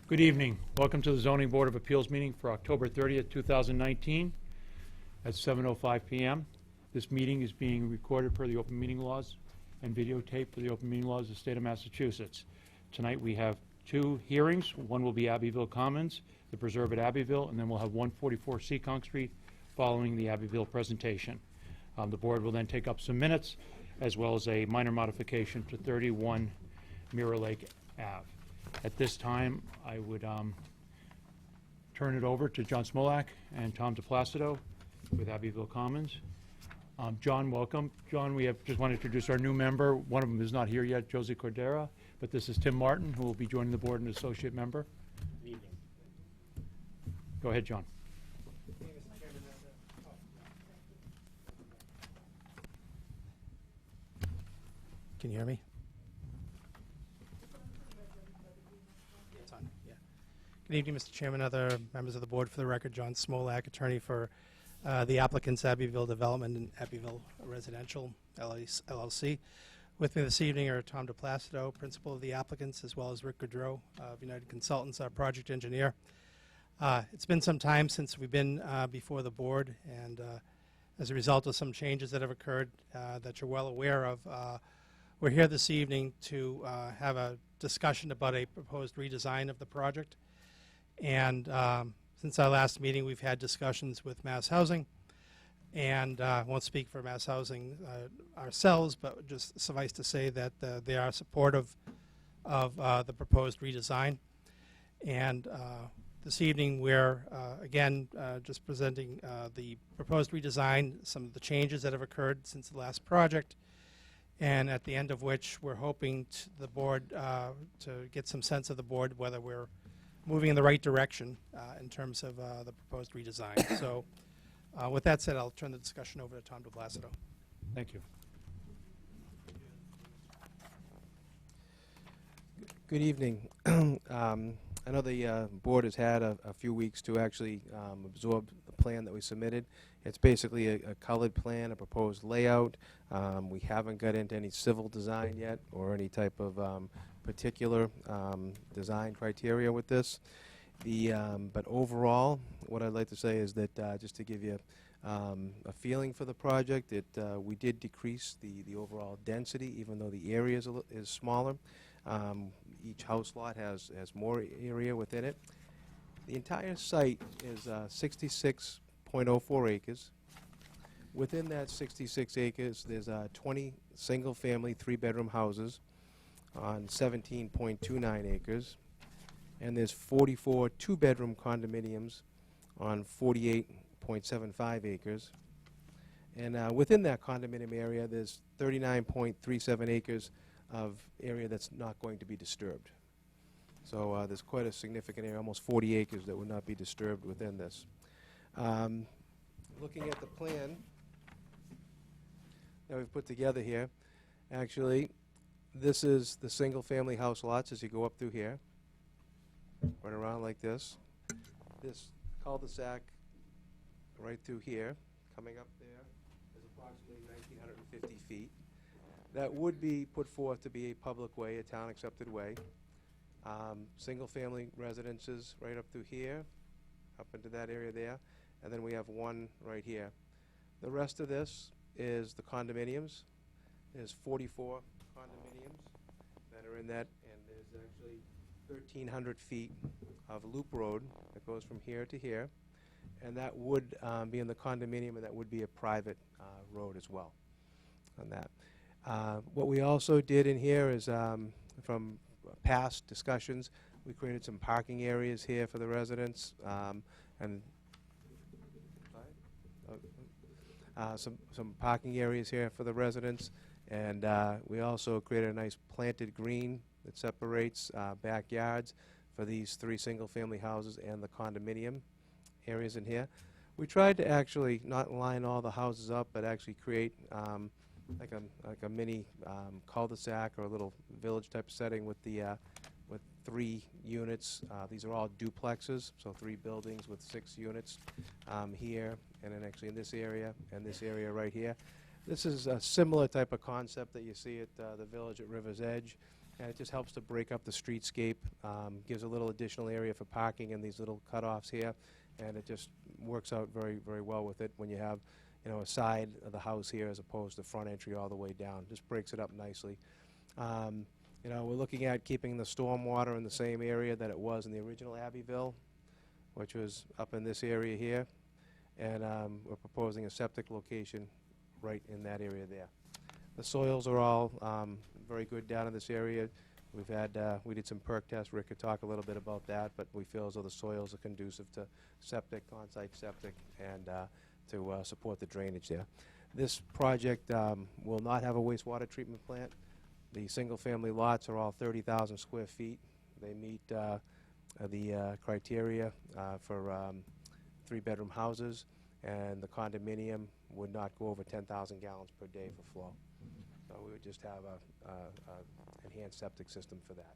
Good evening. Welcome to the Zoning Board of Appeals meeting for October 30th, 2019 at 7:05 p.m. This meeting is being recorded per the open meeting laws and videotaped for the open meeting laws of the state of Massachusetts. Tonight we have two hearings. One will be Abbeville Commons, the preserve at Abbeville, and then we'll have 144 Seekonk Street following the Abbeville presentation. The board will then take up some minutes as well as a minor modification to 31 Mirror Lake Ave. At this time, I would turn it over to John Smolak and Tom DePlacido with Abbeville Commons. John, welcome. John, we have just want to introduce our new member. One of them is not here yet, Josie Cordera, but this is Tim Martin, who will be joining the board, an associate member. Good evening. Go ahead, John. Can you hear me? It's on, yeah. Good evening, Mr. Chairman, other members of the board. For the record, John Smolak, attorney for the applicants Abbeville Development and Abbeville Residential LLC. With me this evening are Tom DePlacido, principal of the applicants, as well as Rick Goudreau of United Consultants, our project engineer. It's been some time since we've been before the board, and as a result of some changes that have occurred that you're well aware of, we're here this evening to have a discussion about a proposed redesign of the project. And since our last meeting, we've had discussions with Mass Housing, and I won't speak for Mass Housing ourselves, but just suffice to say that they are supportive of the proposed redesign. And this evening, we're again just presenting the proposed redesign, some of the changes that have occurred since the last project, and at the end of which we're hoping the board to get some sense of the board whether we're moving in the right direction in terms of the proposed redesign. So with that said, I'll turn the discussion over to Tom DePlacido. Thank you. Good evening. I know the board has had a few weeks to actually absorb the plan that we submitted. It's basically a colored plan, a proposed layout. We haven't got into any civil design yet or any type of particular design criteria with this. But overall, what I'd like to say is that just to give you a feeling for the project, we did decrease the overall density, even though the area is smaller. Each house lot has more area within it. The entire site is 66.04 acres. Within that 66 acres, there's 20 single-family, three-bedroom houses on 17.29 acres, and there's 44 two-bedroom condominiums on 48.75 acres. And within that condominium area, there's 39.37 acres of area that's not going to be disturbed. So there's quite a significant area, almost 40 acres that would not be disturbed within this. Looking at the plan that we've put together here, actually, this is the single-family house lots as you go up through here, right around like this. This cul-de-sac right through here, coming up there, is approximately 1,950 feet. That would be put forth to be a public way, a town-accepted way. Single-family residences right up through here, up into that area there, and then we have one right here. The rest of this is the condominiums. There's 44 condominiums that are in that, and there's actually 1,300 feet of loop road that goes from here to here, and that would be in the condominium, and that would be a private road as well on that. What we also did in here is, from past discussions, we created some parking areas here for the residents, and some parking areas here for the residents, and we also created a nice planted green that separates backyards for these three single-family houses and the condominium areas in here. We tried to actually not line all the houses up, but actually create like a mini cul-de-sac or a little village type of setting with with 3 units. These are all duplexes, so 3 buildings with 6 units here, and then actually in this area and this area right here. This is a similar type of concept that you see at the village at River's Edge. and it just helps to break up the streetscape, gives a little additional area for parking in these little cutoffs here, and it just works out very, very well with it when you have, you know, a side of the house here as opposed to front entry all the way down. Just breaks it up nicely. You know, we're looking at keeping the stormwater in the same area that it was in the original Abbeville, which was up in this area here, and we're proposing a septic location right in that area there. The soils are all very good down in this area. We've had, we did some perk tests. Rick could talk a little bit about that, but we feel as though the soils are conducive to septic, on-site septic, and to support the drainage there. This project will not have a wastewater treatment plant. The single-family lots are all 30,000 square feet. They meet the criteria for 3-bedroom houses, and the condominium would not go over 10,000 gallons per day for flow. So we would just have a enhanced septic system for that.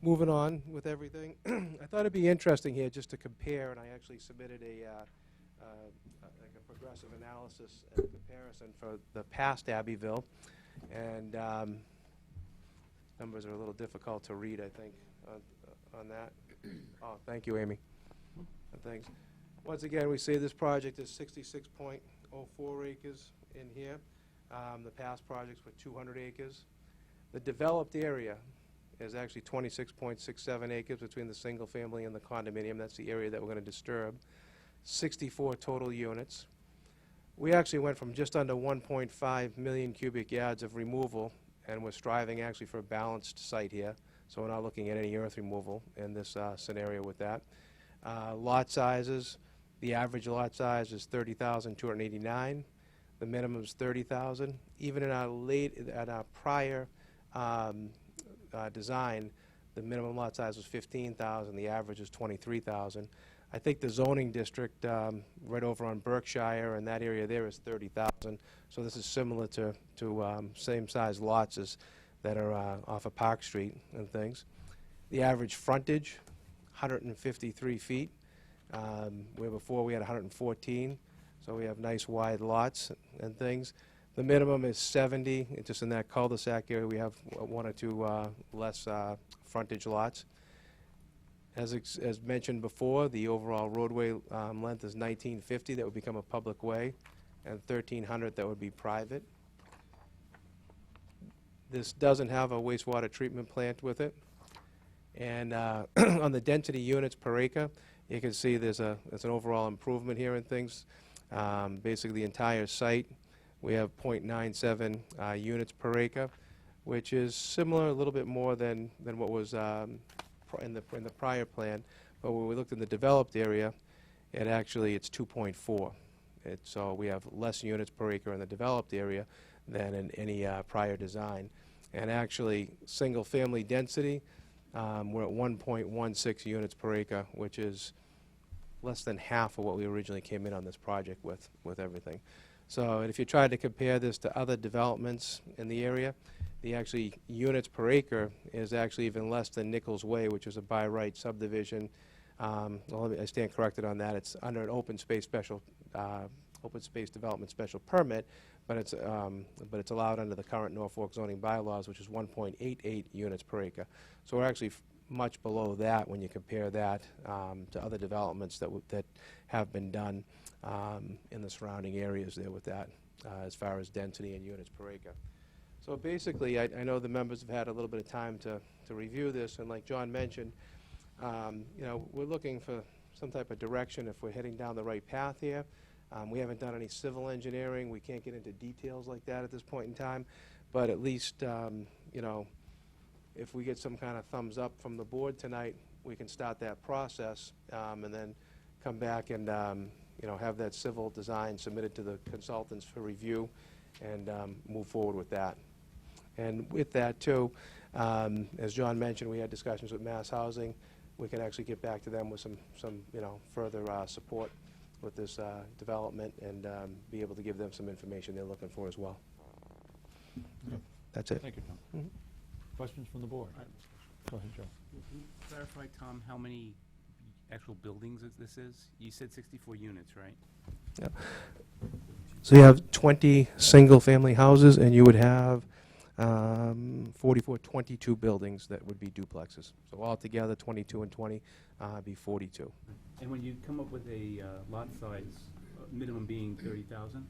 Moving on with everything, I thought it'd be interesting here just to compare, and I actually submitted like a progressive analysis and comparison for the past Abbeville, and numbers are a little difficult to read, I think, on that. Oh, thank you, Amy. Thanks. Once again, we say this project is 66.04 acres in here. The past projects were 200 acres. The developed area is actually 26.67 acres between the single family and the condominium. That's the area that we're going to disturb. 64 total units. We actually went from just under 1.5 million cubic yards of removal, and we're striving actually for a balanced site here. So we're not looking at any earth removal in this scenario with that. Lot sizes, the average lot size is 30,289. The minimum is 30,000. Even in our prior design, the minimum lot size was 15,000. The average is 23,000. I think the zoning district right over on Berkshire and that area there is 30,000. So this is similar to same size lots as that are off of Park Street and things. The average frontage, 153 feet. Where before we had 114. So we have nice wide lots and things. The minimum is 70. It's just in that cul-de-sac area we have one or two less frontage lots. As mentioned before, the overall roadway length is 1950. That would become a public way, and 1,300 that would be private. This doesn't have a wastewater treatment plant with it. And on the density units per acre, you can see there's an overall improvement here in things. Basically, the entire site, we have 0.97 units per acre, which is similar, a little bit more than what was in the prior plan. But when we looked in the developed area, it's 2.4. So we have less units per acre in the developed area than in any prior design. And actually, single-family density, we're at 1.16 units per acre, which is less than half of what we originally came in on this project with everything. So if you tried to compare this to other developments in the area, the actually units per acre is actually even less than Nichols Way, which is a by right subdivision. Well, I stand corrected on that. It's under an open space development special permit, but it's allowed under the current Norfolk zoning bylaws, which is 1.88 units per acre. So we're actually much below that when you compare that to other developments that have been done in the surrounding areas there with that, as far as density and units per acre. So basically, I know the members have had a little bit of time to review this, and like John mentioned, you know, we're looking for some type of direction if we're heading down the right path here. We haven't done any civil engineering. We can't get into details like that at this point in time, but at least, you know, if we get some kind of thumbs up from the board tonight, we can start that process and then come back and you know, have that civil design submitted to the consultants for review and move forward with that. And with that too, as John mentioned, we had discussions with Mass Housing. We could actually get back to them with some you know, further support with this development and be able to give them some information they're looking for as well. Okay. That's it. Thank you, Tom. Mhm. Questions from the board? Go ahead, Joe. Can you clarify, Tom, how many actual buildings this is? You said 64 units, right? Yeah. So you have 20 single-family houses, and you would have 44, 22 buildings that would be duplexes. So altogether, 22 and 20, be 42. And when you come up with a lot size, minimum being 30,000,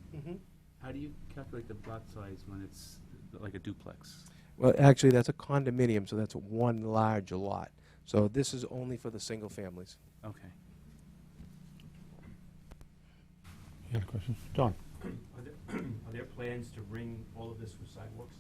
how do you calculate the lot size when it's like a duplex? Well, actually, that's a condominium, so that's one large lot. So this is only for the single families. Okay. Any other questions? Don? Are there plans to bring all of this with sidewalks?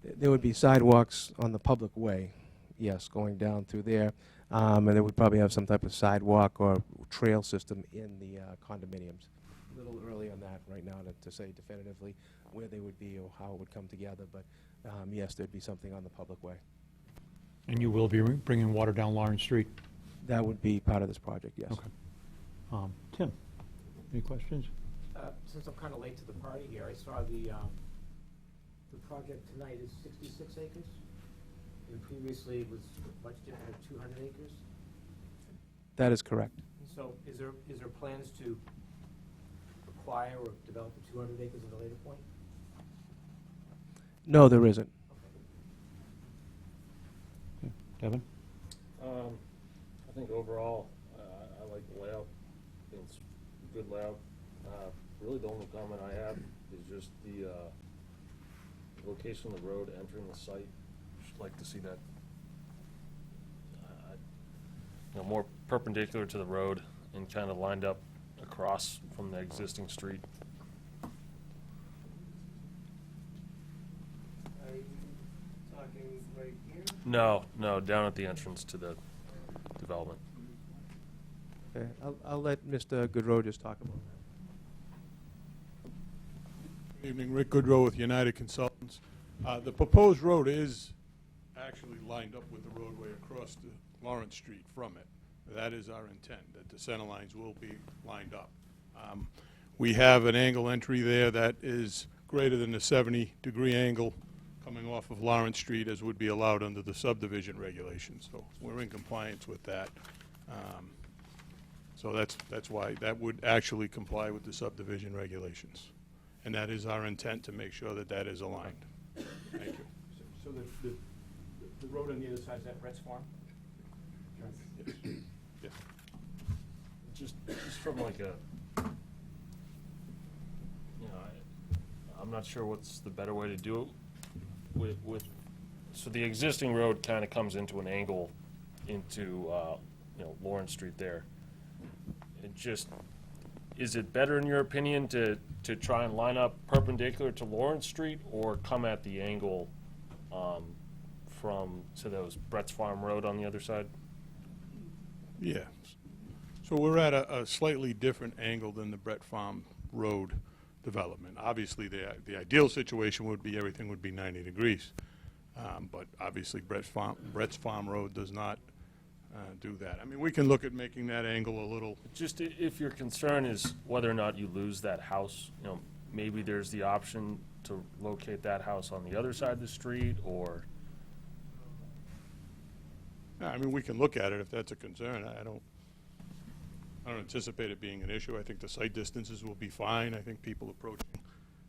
There would be sidewalks on the public way, yes, going down through there. And they would probably have some type of sidewalk or trail system in the condominiums. A little early on that right now to say definitively where they would be or how it would come together, but yes, there'd be something on the public way. And you will be bringing water down Lawrence Street? That would be part of this project, yes. Okay. Tim, any questions? Since I'm kind of late to the party here, I saw the project tonight is 66 acres, and previously it was much different at 200 acres. That is correct. So is there plans to acquire or develop the 200 acres at a later point? No, there isn't. Devin? I think overall, I like the layout. I think it's a good layout. Really, the only comment I have is just the location of the road entering the site. Just like to see that, more perpendicular to the road and kind of lined up across from the existing street. Are you talking right here? No, down at the entrance to the development. Okay, I'll let Mr. Goodrow just talk about that. Good evening, Rick Goodrow with United Consultants. The proposed road is actually lined up with the roadway across the Lawrence Street from it. That is our intent, that the center lines will be lined up. We have an angle entry there that is greater than the 70-degree angle coming off of Lawrence Street as would be allowed under the subdivision regulations. So we're in compliance with that. So that's why that would actually comply with the subdivision regulations. And that is our intent, to make sure that that is aligned. Thank you. So the road on the other side, is that Brett's Farm? Yes. Yes. Just from like a, I'm not sure what's the better way to do it with, so the existing road kind of comes into an angle into, Lawrence Street there. It just, is it better in your opinion to try and line up perpendicular to Lawrence Street or come at the angle, to those Brett's Farm Road on the other side? Yes. So we're at a slightly different angle than the Brett Farm Road development. Obviously, the ideal situation would be everything would be 90 degrees. But obviously, Brett's Farm Road does not do that. I mean, we can look at making that angle a little. Just if your concern is whether or not you lose that house, maybe there's the option to locate that house on the other side of the street, or... I mean, we can look at it if that's a concern. I don't anticipate it being an issue. I think the site distances will be fine. I think people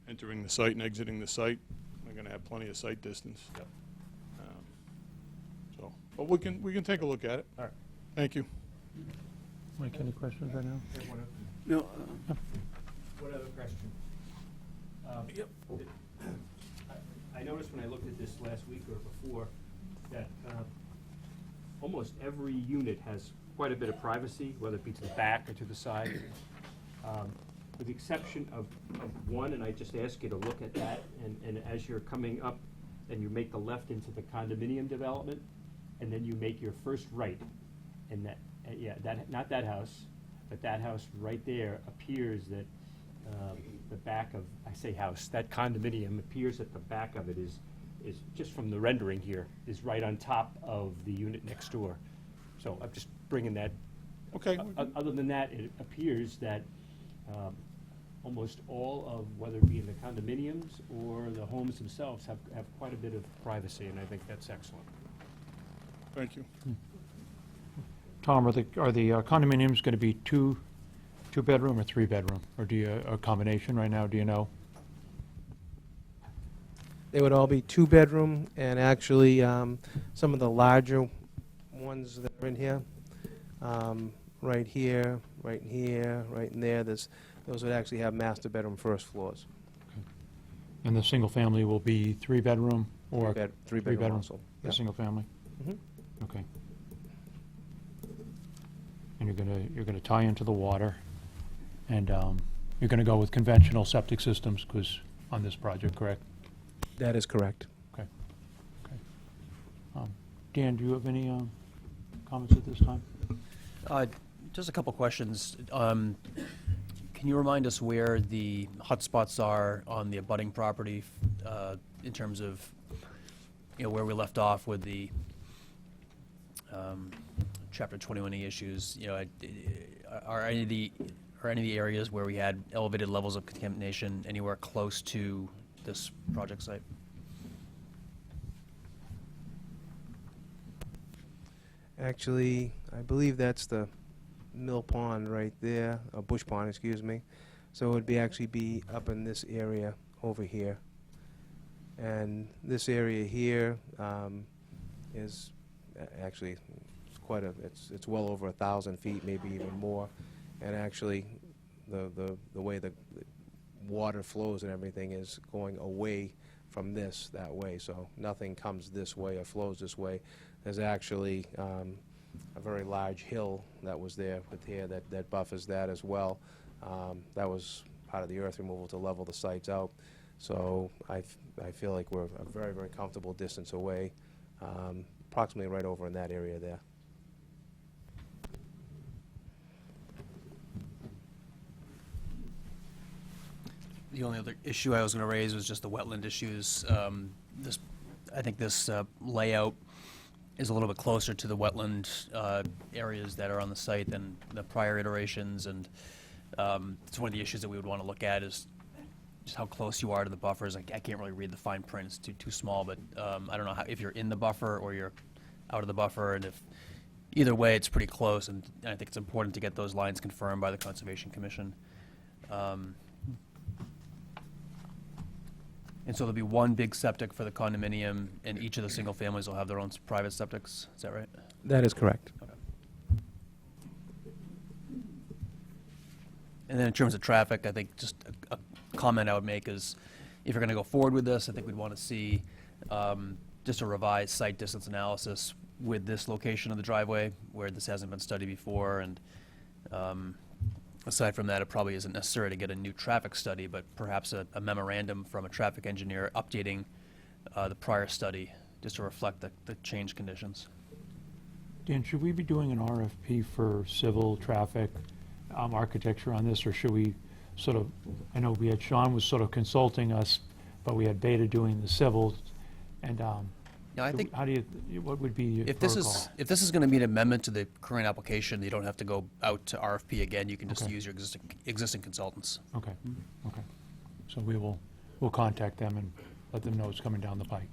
entering the site and exiting the site are going to have plenty of site distance. Yep. But we can take a look at it. All right. Thank you. Mike, any questions right now? No, One other question. Yep. I noticed when I looked at this last week or before that almost every unit has quite a bit of privacy, whether it be to the back or to the side. With the exception of one, and I just ask you to look at that, and as you're coming up and you make the left into the condominium development, and then you make your first right, and not that house, but that house right there appears that the back of, I say house, that condominium appears that the back of it is just from the rendering here, is right on top of the unit next door. So I'm just bringing that. Okay. Other than that, it appears that almost all of, whether it be in the condominiums or the homes themselves, have quite a bit of privacy, and I think that's excellent. Thank you. Tom, are the condominiums going to be two-bedroom or three-bedroom? Or a combination right now, do you know? They would all be two-bedroom, and actually, some of the larger ones that are in here, right here, right in here, right in there, those would actually have master bedroom first floors. And the single family will be three-bedroom or Three-bedroom bedroom. also. the Yeah. single family? Mhm. Okay. And you're gonna tie into the water, and you're gonna go with conventional septic systems, 'cause on this project, correct? That is correct. Okay. Dan, do you have any comments at this time? Just a couple questions. Can you remind us where the hotspots are on the abutting property in terms of, where we left off with the Chapter 21E issues? Are any of the areas where we had elevated levels of contamination anywhere close to this project site? Actually, I believe that's the mill pond right there, or bush pond, excuse me. So it would actually be up in this area over here. And this area here is actually it's well over 1,000 feet, maybe even more. And actually, the way the water flows and everything is going away from this that way. So nothing comes this way or flows this way. There's actually a very large hill that was there with here that buffers that as well. That was part of the earth removal to level the sites out. So I feel like we're a very, very comfortable distance away, approximately right over in that area there. The only other issue I was going to raise was just the wetland issues. I think this layout is a little bit closer to the wetland areas that are on the site than the prior iterations, and it's one of the issues that we would want to look at is just how close you are to the buffers. I can't really read the fine print; it's too small. But I don't know if you're in the buffer or you're out of the buffer, and if either way, it's pretty close. And I think it's important to get those lines confirmed by the Conservation Commission. And so there'll be one big septic for the condominium, and each of the single families will have their own private septics. Is that right? That is correct. Okay. And then in terms of traffic, I think just a comment I would make is, if you're going to go forward with this, I think we'd want to see just a revised site distance analysis with this location of the driveway, where this hasn't been studied before. And aside from that, it probably isn't necessary to get a new traffic study, but perhaps a memorandum from a traffic engineer updating the prior study just to reflect the changed conditions. Dan, should we be doing an RFP for civil traffic architecture on this, or should we sort of, I know we had Sean was sort of consulting us, but we had Beta doing the civil, and Yeah, I think how do you, what would be your if protocol? this is going to be an amendment to the current application, you don't have to go out to RFP again. You can just Okay. use your existing consultants. Okay, okay. So we'll contact them and let them know it's coming down the pike.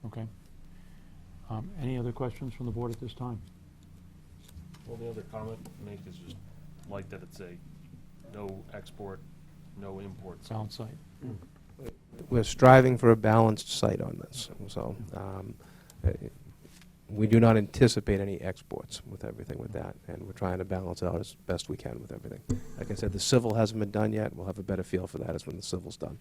Okay. Any other questions from the board at this time? Well, the other comment to make is just like that it's a no export, no import. Sound site. We're striving for a balanced site on this, so we do not anticipate any exports with everything with that, and we're trying to balance it out as best we can with everything. Like I said, the civil hasn't been done yet. We'll have a better feel for that as when the civil's done.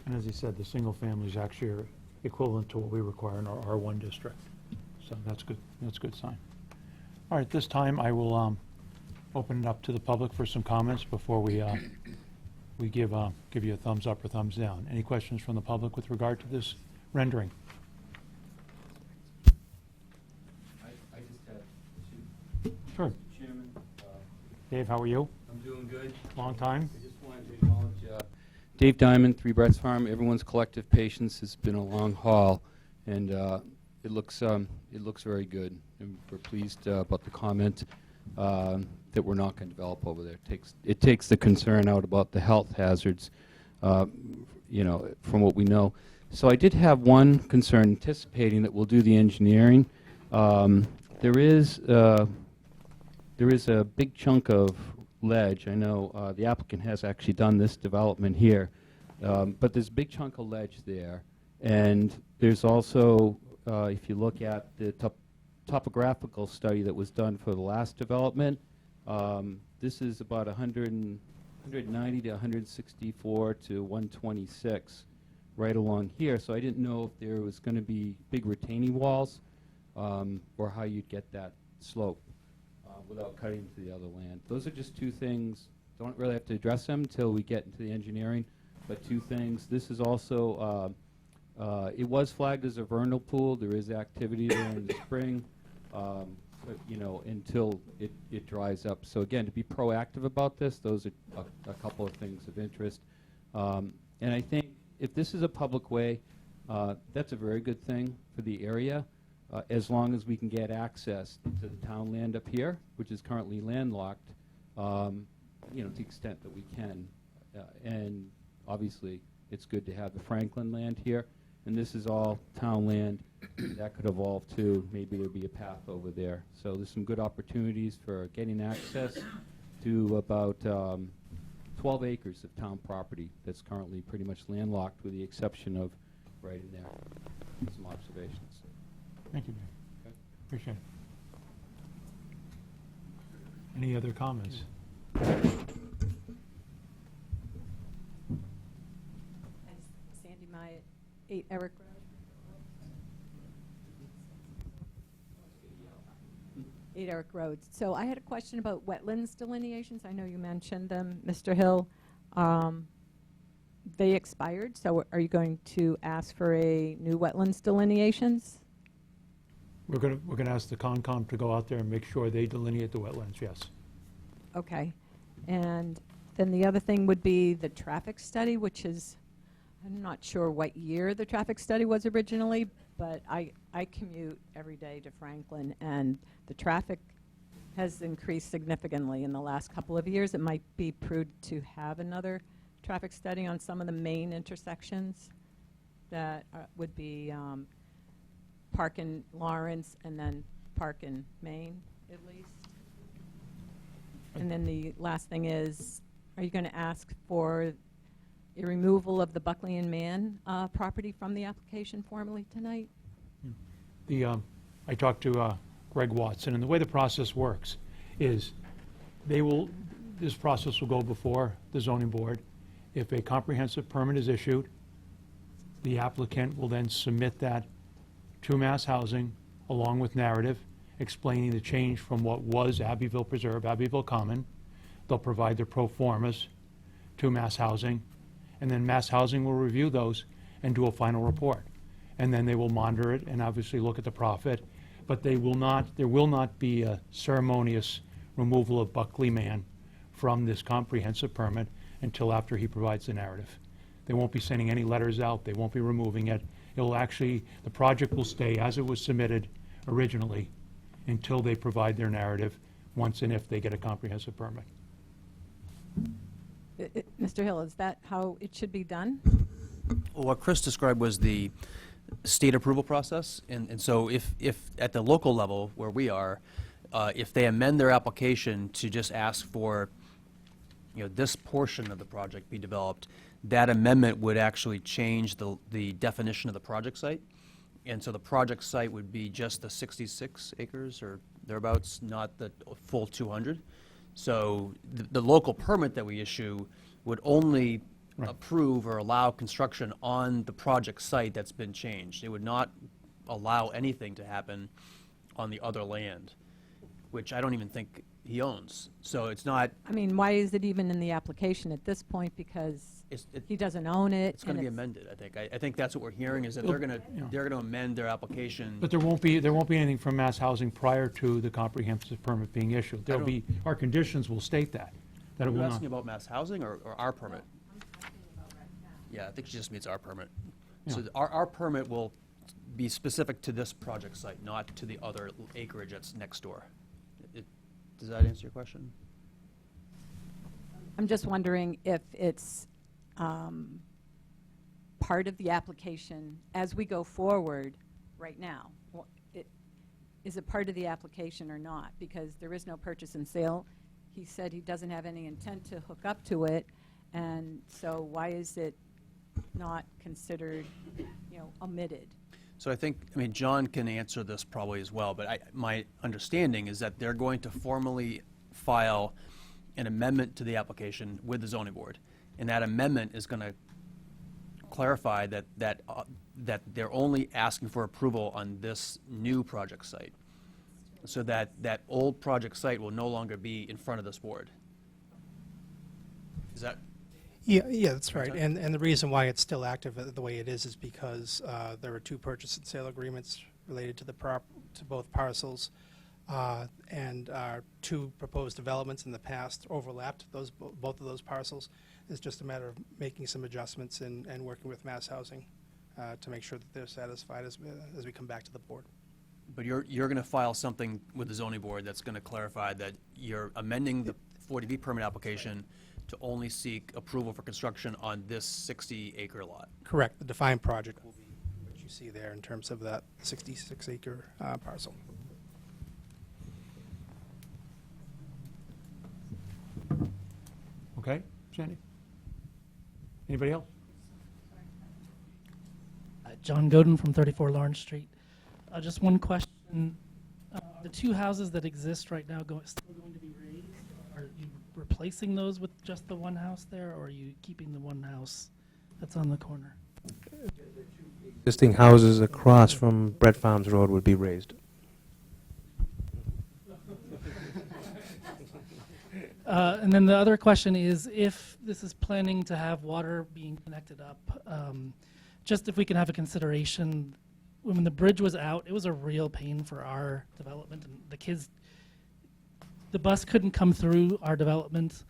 And as he said, the single family is actually equivalent to what we require in our R1 district. So that's good, that's a good sign. All right, this time I will open it up to the public for some comments before we give you a thumbs up or thumbs down. Any questions from the public with regard to this rendering? I just have two. Sure. Mr. Chairman, Dave, how are you? I'm doing good. Long time? I just wanted to acknowledge Dave Diamond, Three Brett's Farm. Everyone's collective patience has been a long haul, and it looks very good. And we're pleased about the comment that we're not going to develop over there. It takes the concern out about the health hazards, from what we know. So I did have one concern, anticipating that we'll do the engineering. There is a big chunk of ledge. I know the applicant has actually done this development here. But there's a big chunk of ledge there. And there's also, if you look at the topographical study that was done for the last development, this is about 190 to 164 to 126 right along here. So I didn't know if there was going to be big retaining walls or how you'd get that slope without cutting into the other land. Those are just two things. Don't really have to address them until we get into the engineering, but two things. This is also, it was flagged as a vernal pool. There is activity there in the spring, but, you know, until it dries up. So again, to be proactive about this, those are a couple of things of interest. And I think if this is a public way, that's a very good thing for the area, as long as we can get access to the town land up here, which is currently landlocked, you know, to the extent that we can. And obviously, it's good to have the Franklin land here, and this is all town land. That could evolve too. Maybe there'd be a path over there. So there's some good opportunities for getting access to about 12 acres of town property that's currently pretty much landlocked, with the exception of right in there. Some observations. Thank you, Dave. Okay. Appreciate it. Any other comments? Sandy Myatt, 8 Eric Road. 8 Eric Road. So I had a question about wetlands delineations. I know you mentioned them, Mr. Hill. They expired, so are you going to ask for a new wetlands delineations? We're gonna ask the Concom to go out there and make sure they delineate the wetlands, yes. Okay. And then the other thing would be the traffic study, which is, I'm not sure what year the traffic study was originally, but I commute every day to Franklin, and the traffic has increased significantly in the last couple of years. It might be prudent to have another traffic study on some of the main intersections that would be Park in Lawrence and then Park in Maine, at least. And then the last thing is, are you going to ask for a removal of the Buckley and Mann property from the application formally tonight? I talked to Greg Watson, and the way the process works is this process will go before the zoning board. If a comprehensive permit is issued, the applicant will then submit that to Mass Housing along with narrative explaining the change from what was Abbeville Preserve, Abbeville Common. They'll provide their pro formas to Mass Housing, and then Mass Housing will review those and do a final report. And then they will monitor it and obviously look at the profit, but there will not be a ceremonious removal of Buckley Mann from this comprehensive permit until after he provides the narrative. They won't be sending any letters out, they won't be removing it. The project will stay as it was submitted originally until they provide their narrative, once and if they get a comprehensive permit. Mr. Hill, is that how it should be done? Well, what Chris described was the state approval process, and so if at the local level where we are, if they amend their application to just ask for, you know, this portion of the project be developed, that amendment would actually change the definition of the project site. And so the project site would be just the 66 acres or thereabouts, not the full 200. So the local permit that we issue would only approve or allow construction on the project site that's been changed. It would not allow anything to happen on the other land, which I don't even think he owns. So it's not, I mean, why is it even in the application at this point? Because he doesn't own it. it's going to be amended, I think. I think that's what we're hearing, is that they're going to amend their application. But there won't be anything from Mass Housing prior to the comprehensive permit being issued. There'll be, our conditions will state that it Are will you not. asking about Mass Housing or our permit? Yeah, I think she just means our permit. So Yeah. our permit will be specific to this project site, not to the other acreage that's next door. Does that answer your question? I'm just wondering if it's part of the application as we go forward right now. Is it part of the application or not? Because there is no purchase and sale. He said he doesn't have any intent to hook up to it, and so why is it not considered, omitted. So I think, John can answer this probably as well, but my understanding is that they're going to formally file an amendment to the application with the zoning board. And that amendment is going to clarify that they're only asking for approval on this new project site. So that old project site will no longer be in front of this board. Is that? Yeah, that's right. Okay. And the reason why it's still active the way it is because there were 2 purchase and sale agreements related to to both parcels, and 2 proposed developments in the past overlapped both of those parcels. It's just a matter of making some adjustments and working with Mass Housing to make sure that they're satisfied as we come back to the board. But you're going to file something with the zoning board that's going to clarify that you're amending the 40B permit application to only seek approval for construction on this 60-acre lot. Correct. The defined project will be what you see there in terms of that 66-acre parcel. Okay, Sandy? Anybody else? John Godin from 34 Lawrence Street. Just one question. The 2 houses that exist right now still going to be raised? Are you replacing those with just the one house there, or are you keeping the one house that's on the corner? Existing houses across from Brett Farms Road would be raised. And then the other question is, if this is planning to have water being connected up, just if we can have a consideration, when the bridge was out, it was a real pain for our development, and the bus couldn't come through our development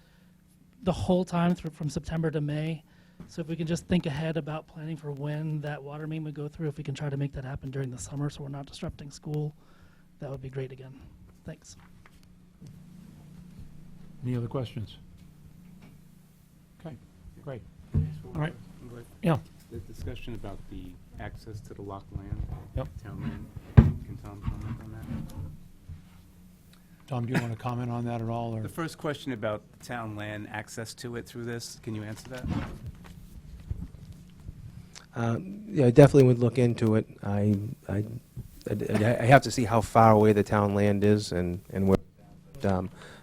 the whole time from September to May. So if we can just think ahead about planning for when that water main would go through, if we can try to make that happen during the summer so we're not disrupting school, that would be great again. Thanks. Any other questions? Okay, great. All right. Yeah. The discussion about the access to the locked land. Yep. Town land. Can Tom comment on that? Tom, do you want to comment on that at all, or? The first question about town land access to it through this, can you answer that? Yeah, I definitely would look into it. I have to see how far away the town land is and where.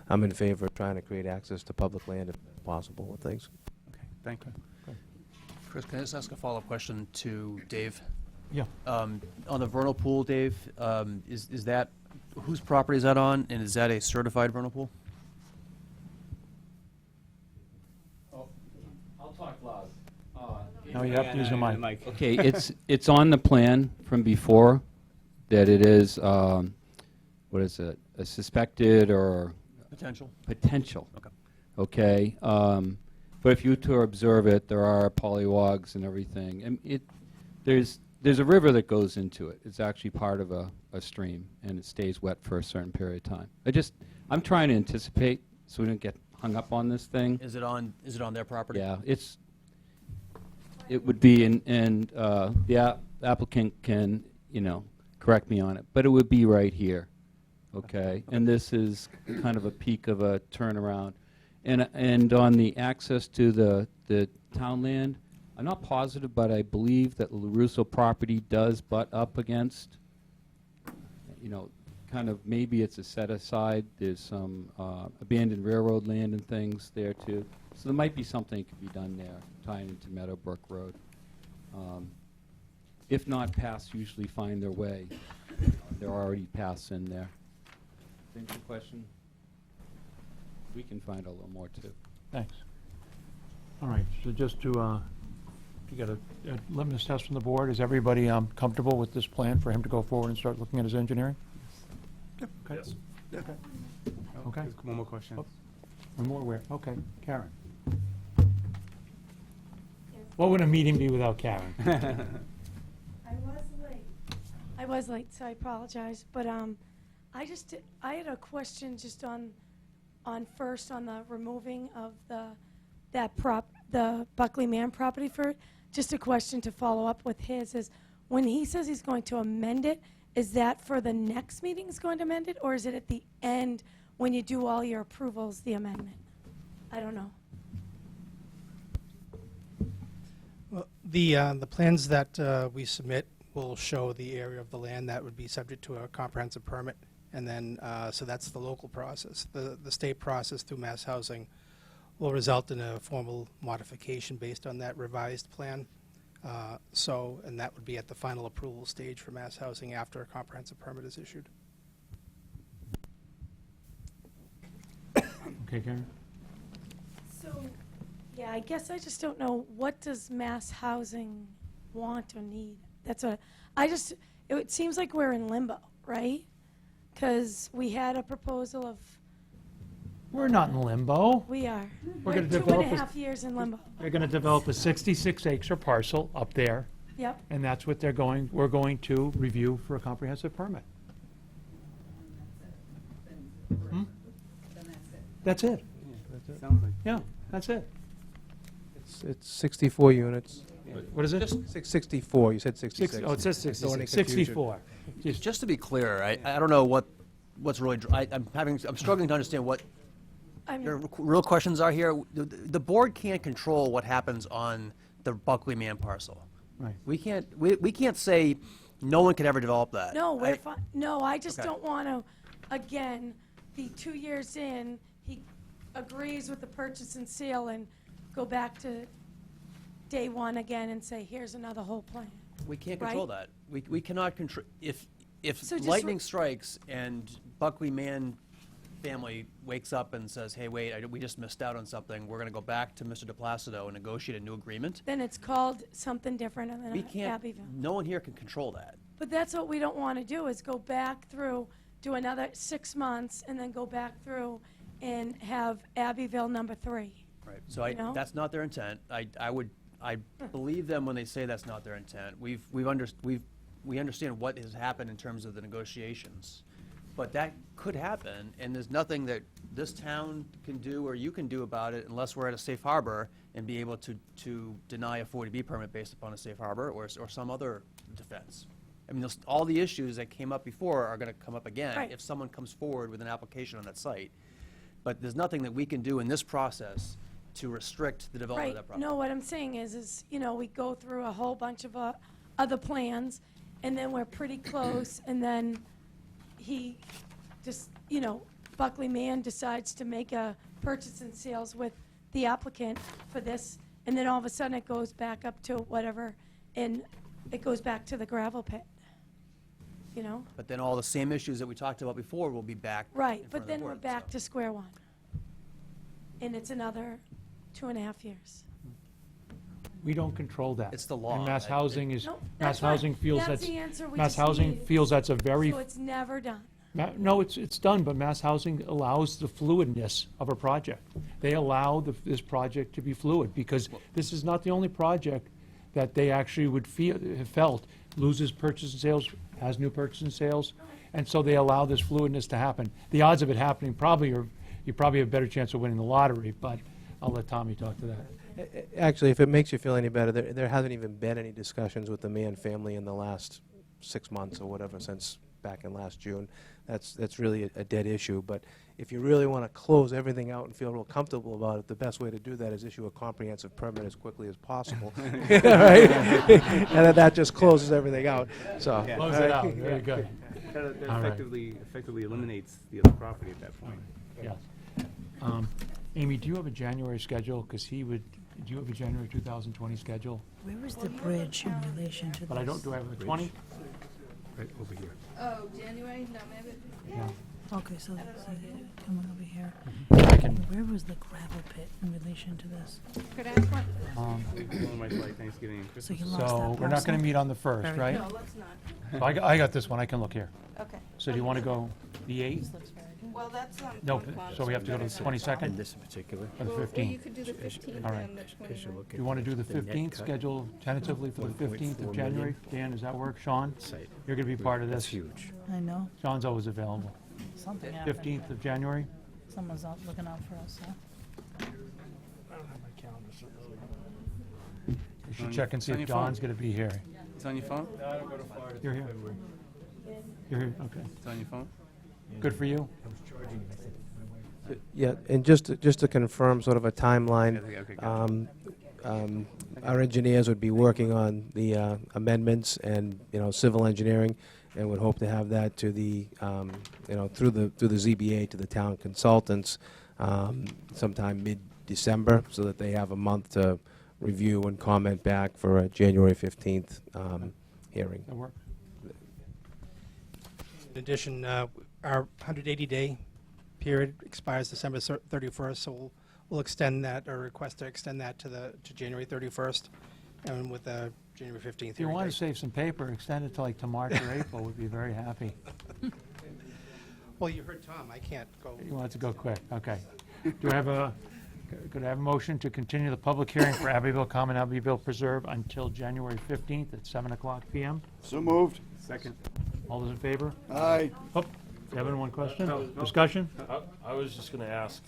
I'm in favor of trying to create access to public land if possible with things. Okay, thank you. Chris, can I just ask a follow-up question to Dave? Yeah. On the vernal pool, Dave, is that, whose property is that on, and is that a certified vernal pool? I'll talk loud. No, you have to use the mic. Okay, it's on the plan from before that it is, what is it, a suspected or Potential. Okay, but if you were to observe it, there are pollywogs and everything. And there's a river that goes into it. It's actually part of a stream, and it stays wet for a certain period of time. I'm trying to anticipate so we don't get hung up on this thing. Is it on their property? Yeah, it would be, and the applicant can, correct me on it, but it would be right here. Okay, and this is kind of a peak of a turnaround. And on the access to the town land, I'm not positive, but I believe that LaRusso property does butt up against, kind of, maybe it's a set aside. There's some abandoned railroad land and things there too. So there might be something that could be done there, tying into Meadowbrook Road. If not, paths usually find their way. There are already paths in there. Thanks for the question. We can find a little more too. Thanks. All right, so just to, you got a litmus test from the board. Is everybody comfortable with this plan for him to go forward and start looking at his engineering? Yep. Okay. Yes. Okay. Okay. There's one more question. Oh. One more where? Okay, Karen. What would a meeting be without Karen? I was late, so I apologize. But I had a question just on first on the removing of the Buckley Mann property for just a question to follow up with his is when he says he's going to amend it, is that for the next meeting he's going to amend it, or is it at the end when you do all your approvals, the amendment? I don't know. Well, the plans that we submit will show the area of the land that would be subject to a comprehensive permit. And then, so that's the local process. The state process through Mass Housing will result in a formal modification based on that revised plan. And that would be at the final approval stage for Mass Housing after a comprehensive permit is issued. Okay, Karen? So, yeah, I guess I just don't know, what does Mass Housing want or need? It seems like we're in limbo, right? Because we had a proposal of, We're not in limbo. we are. We're gonna We're develop 2.5 years in limbo. They're gonna develop a 66-acre parcel up there, Yep. and that's what we're going to review for a comprehensive permit. Hmm? That's it. Sounds like. Yeah, that's it. It's 64 units. What is it? 664, you said 66. Oh, it says Don't want any 66, confusion. 64. Just to be clear, I don't know what's really, I'm struggling to understand what I mean, your real questions are here. The board can't control what happens on the Buckley Man parcel. Right. We can't say no one can ever develop that. no, I- no, I just Okay. don't want to, again, be 2 years in, he agrees with the purchase and sale and go back to day one again and say, here's another whole plan. We can't control Right? that. We cannot control, if So just lightning strikes and Buckley Man family wakes up and says, hey, wait, we just missed out on something, we're going to go back to Mr. DePlacido and negotiate a new agreement. Then it's called something different than We can't, Abbeville. no one here can control that. But that's what we don't want to do, is go back through, do another 6 months, and then go back through and have Abbeville number 3. Right. So You know? that's not their intent. I believe them when they say that's not their intent. We understand what has happened in terms of the negotiations. But that could happen, and there's nothing that this town can do or you can do about it unless we're at a safe harbor and be able to deny a 40B permit based upon a safe harbor or some other defense. I mean, all the issues that came up before are going to come up again Right. if someone comes forward with an application on that site. But there's nothing that we can do in this process to restrict the development of Right, that property. no, what I'm saying is, we go through a whole bunch of other plans, and then we're pretty close, and then he just, Buckley Man decides to make a purchase and sales with the applicant for this, and then all of a sudden it goes back up to whatever, and it goes back to the gravel pit, But then all the same issues that we talked about before will be back Right, in front but of the then we're board, back so. to square one. And it's another 2.5 years. We don't control that. It's the law. And Mass Housing is, Nope, Mass that's fine. Housing feels That's that's, the answer we Mass just Housing need. feels that's a very, So it's never done. no, it's done, but Mass Housing allows the fluidness of a project. They allow this project to be fluid, because this is not the only project that they actually would have felt loses purchase and sales, has new purchase and sales, and so they allow this fluidness to happen. The odds of it happening you probably have a better chance of winning the lottery, but I'll let Tommy talk to that. Actually, if it makes you feel any better, there hasn't even been any discussions with the Mann family in the last 6 months or whatever, since back in last June. That's really a dead issue. But if you really want to close everything out and feel real comfortable about it, the best way to do that is issue a comprehensive permit as quickly as possible. Right? And then that just closes everything out. So, Close it out, very good. That All right. effectively eliminates the other property at that point. Yes. Amy, do you have a January schedule? Because do you have a January 2020 schedule? Where is the bridge in relation to this? But I don't, do I have the 20? Right over here. Oh, January? No, maybe. Yeah. Okay, so coming over here. I can, Where was the gravel pit in relation to this? Could I ask one? One right like Thanksgiving and So Christmas. you lost that so we're not going parcel? to meet on the 1st, Very right? No, let's not. So I got this one, I can look here. Okay. So do you want to go the 8th? Looks very good. Well, that's No, one so we have to go to the 22nd This in particular. or the Well, you 15th? could do the 15th All right. and the 29th. You want to do the 15th, schedule tentatively for the 15th of January? Dan, does that work? Sean? Site. You're going to be part of this? huge. I know. Sean's always available. Something happened. 15th of January? Someone's out looking out for us, huh? You should check and see On if your phone. John's going to be here. It's on your phone? You're here? You're here, okay. It's on your phone? Good for you? yeah, and just to confirm sort of a timeline, Okay, got it. Our engineers would be working on the amendments and, civil engineering, and would hope to have that to the, through the ZBA to the town consultants sometime mid-December, so that they have a month to review and comment back for a January 15th hearing. That work? In addition, our 180-day period expires December 31st, so we'll extend that, or request to extend that to January 31st, and with a January 15th If you hearing want to date. save some paper, extend it to March or April, we'd be very happy. Well, you heard Tom, I can't go. You want it to go quick, okay. Do I have could I have a motion to continue the public hearing for Abbeville Common Abbeville Preserve until January 15th at 7:00 PM? So moved. Second. All those in favor? Aye. Oh, Devin, one question? No. Discussion? I was just gonna ask,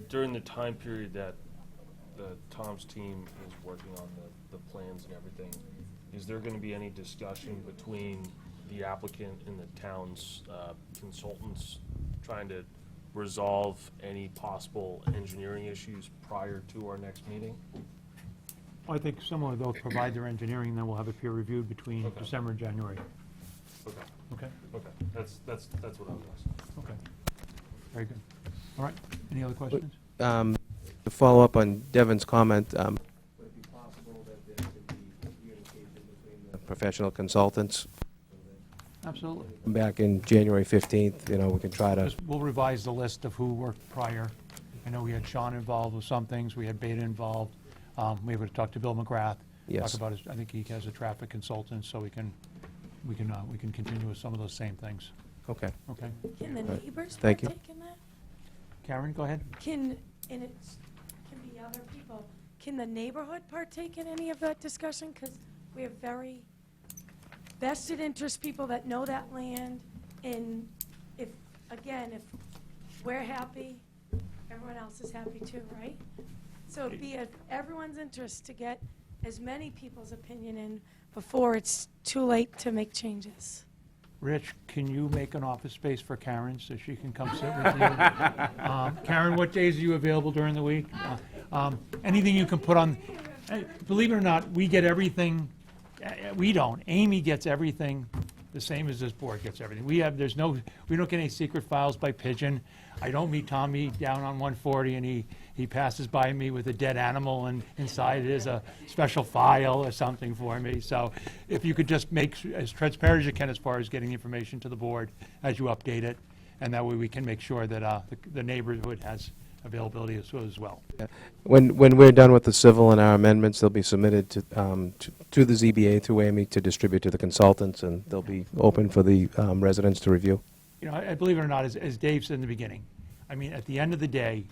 during the time period that Tom's team is working on the plans and everything, is there gonna be any discussion between the applicant and the town's consultants trying to resolve any possible engineering issues prior to our next meeting? I think similar, they'll provide their engineering, then we'll have it peer reviewed between Okay. December and January. Okay, Okay? okay, that's what I was asking. Okay. Very good. All right, any other questions? To follow up on Devin's comment, would it be possible that there could be communication between the professional consultants? Absolutely. Back in January 15th, we can try to, We'll revise the list of who worked prior. I know we had Sean involved with some things, we had Beta involved. We would talk to Bill McGrath. Yes. Talk about his, I think he has a traffic consultant, so we can continue with some of those same things. okay. Okay? Can the Right. neighbors Thank you. partake in that? Karen, go ahead. And can be other people, can the neighborhood partake in any of that discussion? Because we have very vested interest people that know that land, and if we're happy, everyone else is happy too, right? So it'd be at everyone's interest to get as many people's opinion in before it's too late to make changes. Rich, can you make an office space for Karen so she can come sit with you? Karen, what days are you available during the week? Anything you can put on, believe it or not, we get everything, we don't. Amy gets everything the same as this board gets everything. We don't get any secret files by pigeon. I don't meet Tommy down on 140 and he passes by me with a dead animal and inside is a special file or something for me. So if you could just make as transparent as you can as far as getting information to the board as you update it, and that way we can make sure that the neighborhood has availability as well. When we're done with the civil and our amendments, they'll be submitted to the ZBA through Amy to distribute to the consultants, and they'll be open for the residents to review. I believe it or not, as Dave said in the beginning, I mean, at the end of the day,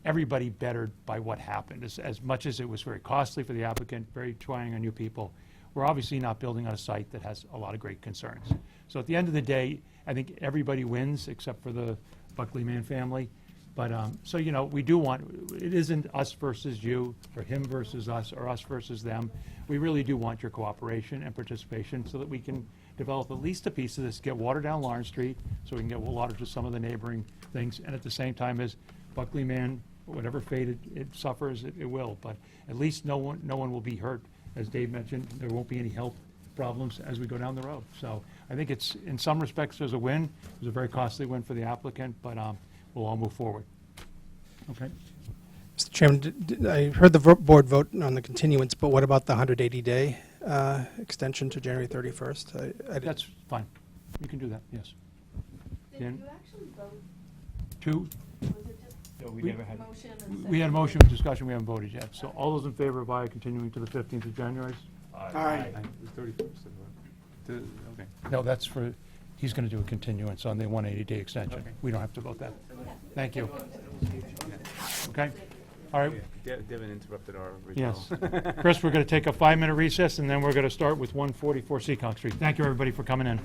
everybody bettered by what happened. As much as it was very costly for the applicant, very trying on you people, we're obviously not building on a site that has a lot of great concerns. So at the end of the day, I think everybody wins except for the Buckley Man family. But, so, we do want, it isn't us versus you, or him versus us, or us versus them. We really do want your cooperation and participation so that we can develop at least a piece of this, get water down Lawrence Street, so we can get water to some of the neighboring things, and at the same time as Buckley Man, whatever fate it suffers, it will. But at least no one will be hurt. As Dave mentioned, there won't be any health problems as we go down the road. So I think it's, in some respects, there's a win. It was a very costly win for the applicant, but we'll all move forward. Okay? Mr. Chairman, I heard the board vote on the continuance, but what about the 180-day extension to January 31st? That's fine. You can do that, yes. Did Dan? you actually vote? Two, Was it just No, we We- never had. motion and we had a second? motion with discussion, we haven't voted yet. So all those in favor of aye continuing to the 15th of January? Aye. The 31st. Okay. No, that's for, he's going to do a continuance on the 180-day extension. Okay. We don't have to vote that. Thank you. Okay? All right. Devin interrupted our original. Yes. Chris, we're going to take a 5-minute recess, and then we're going to start with 144 Seekonk Street. Thank you, everybody, for coming in.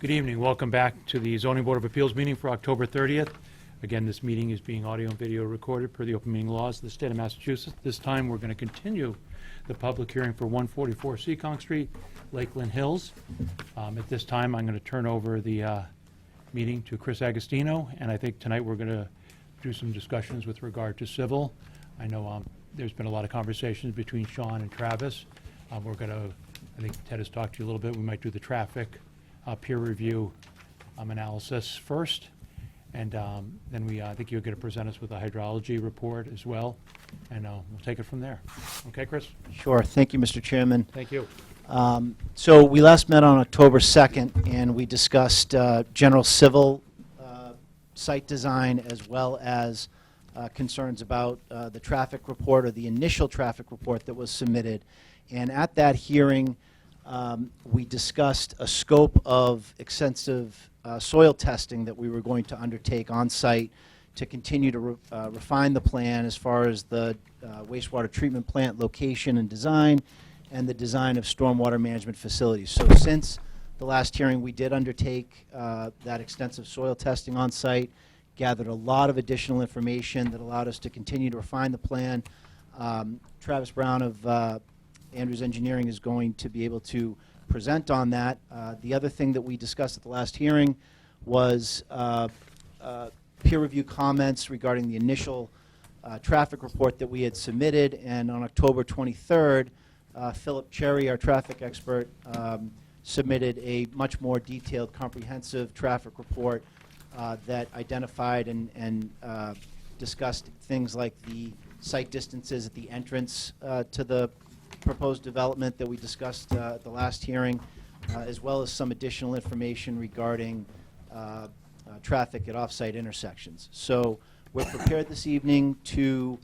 Good evening. Welcome back to the Zoning Board of Appeals meeting for October 30th. Again, this meeting is being audio and video recorded per the open meeting laws of the state of Massachusetts. This time, we're going to continue the public hearing for 144 Seccong Street, Lakeland Hills. At this time, I'm going to turn over the meeting to Chris Agostino, and I think tonight we're going to do some discussions with regard to civil. I know there's been a lot of conversations between Sean and Travis. We're going to, I think Ted has talked to you a little bit, we might do the traffic peer review analysis first, and then I think you're going to present us with a hydrology report as well, and we'll take it from there. Okay, Chris? Sure. Thank you, Mr. Chairman. Thank you. So we last met on October 2nd, and we discussed general civil site design as well as concerns about the traffic report, or the initial traffic report that was submitted. And at that hearing, we discussed a scope of extensive soil testing that we were going to undertake on site to continue to refine the plan as far as the wastewater treatment plant location and design, and the design of stormwater management facilities. So since the last hearing, we did undertake that extensive soil testing on site, gathered a lot of additional information that allowed us to continue to refine the plan. Travis Brown of Andrews Engineering is going to be able to present on that. The other thing that we discussed at the last hearing was peer review comments regarding the initial traffic report that we had submitted, and on October 23rd, Philip Cherry, our traffic expert, submitted a much more detailed, comprehensive traffic report that identified and discussed things like the site distances at the entrance to the proposed development that we discussed at the last hearing, as well as some additional information regarding traffic at off-site intersections. So we're prepared this evening to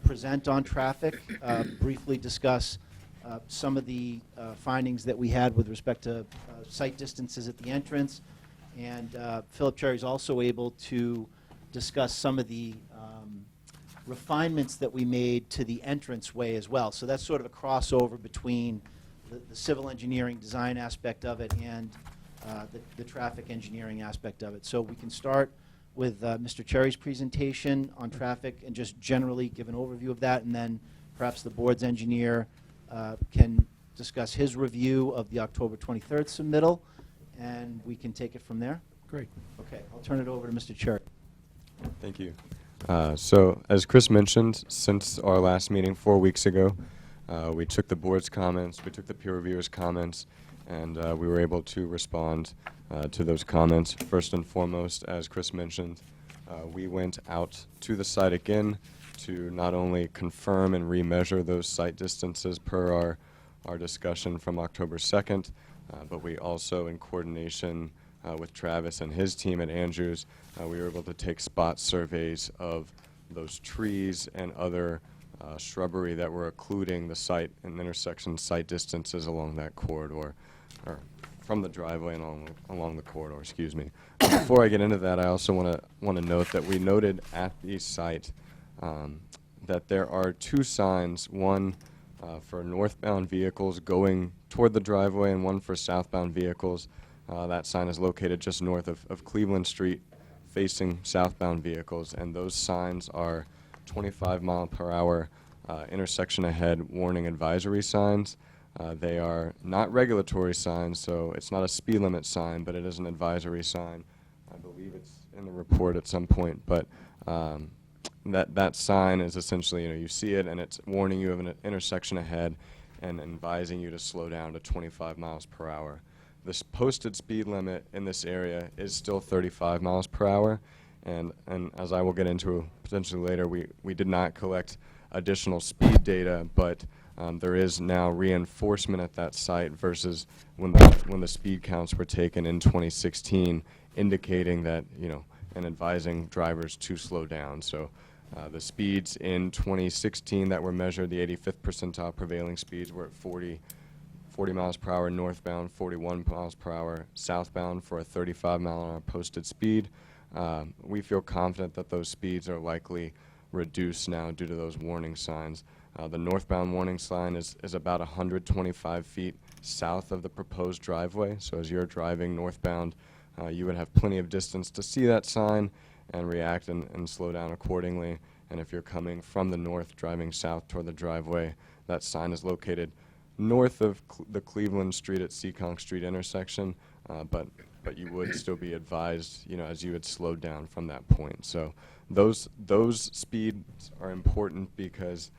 present on traffic, briefly discuss some of the findings that we had with respect to site distances at the entrance, and Philip Cherry is also able to discuss some of the refinements that we made to the entranceway as well. So that's sort of a crossover between the civil engineering design aspect of it and the traffic engineering aspect of it. So we can start with Mr. Cherry's presentation on traffic and just generally give an overview of that, and then perhaps the board's engineer can discuss his review of the October 23rd submittal, and we can take it from there. Great. Okay, I'll turn it over to Mr. Cherry. Thank you. So, as Chris mentioned, since our last meeting 4 weeks ago, we took the board's comments, we took the peer reviewers' comments, and we were able to respond to those comments. First and foremost, as Chris mentioned, we went out to the site again to not only confirm and remeasure those site distances per our discussion from October 2nd, but we also, in coordination with Travis and his team at Andrews, we were able to take spot surveys of those trees and other shrubbery that were occluding the site and intersection site distances along that corridor, or from the driveway and along the corridor, excuse me. But before I get into that, I also want to note that we noted at the site that there are two signs, one for northbound vehicles going toward the driveway and one for southbound vehicles. That sign is located just north of Cleveland Street, facing southbound vehicles, and those signs are 25-mile-per-hour intersection ahead warning advisory signs. They are not regulatory signs, so it's not a speed limit sign, but it is an advisory sign. I believe it's in the report at some point, but that sign is essentially, you see it and it's warning you of an intersection ahead and advising you to slow down to 25 miles per hour. This posted speed limit in this area is still 35 miles per hour, and as I will get into potentially later, we did not collect additional speed data, but there is now reinforcement at that site versus when the speed counts were taken in 2016, indicating that, and advising drivers to slow down. So the speeds in 2016 that were measured, the 85th percentile prevailing speeds, were at 40 miles per hour northbound, 41 miles per hour southbound for a 35-mile-an-hour posted speed. We feel confident that those speeds are likely reduced now due to those warning signs. The northbound warning sign is about 125 feet south of the proposed driveway. So as you're driving northbound, you would have plenty of distance to see that sign and react and slow down accordingly. And if you're coming from the north, driving south toward the driveway, that sign is located north of the Cleveland Street at Seekonk Street intersection, but you would still be advised, as you had slowed down from that point. So those speeds are important because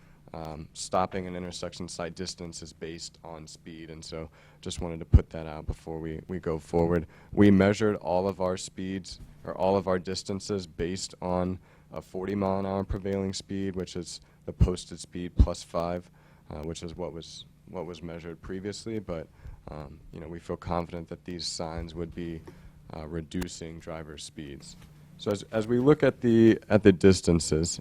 stopping an intersection sight distance is based on speed, and so just wanted to put that out before we go forward. We measured all of our speeds, or all of our distances, based on a 40-mile-an-hour prevailing speed, which is the posted speed plus 5, which is what was measured previously. But we feel confident that these signs would be reducing driver speeds. So as we look at the distances,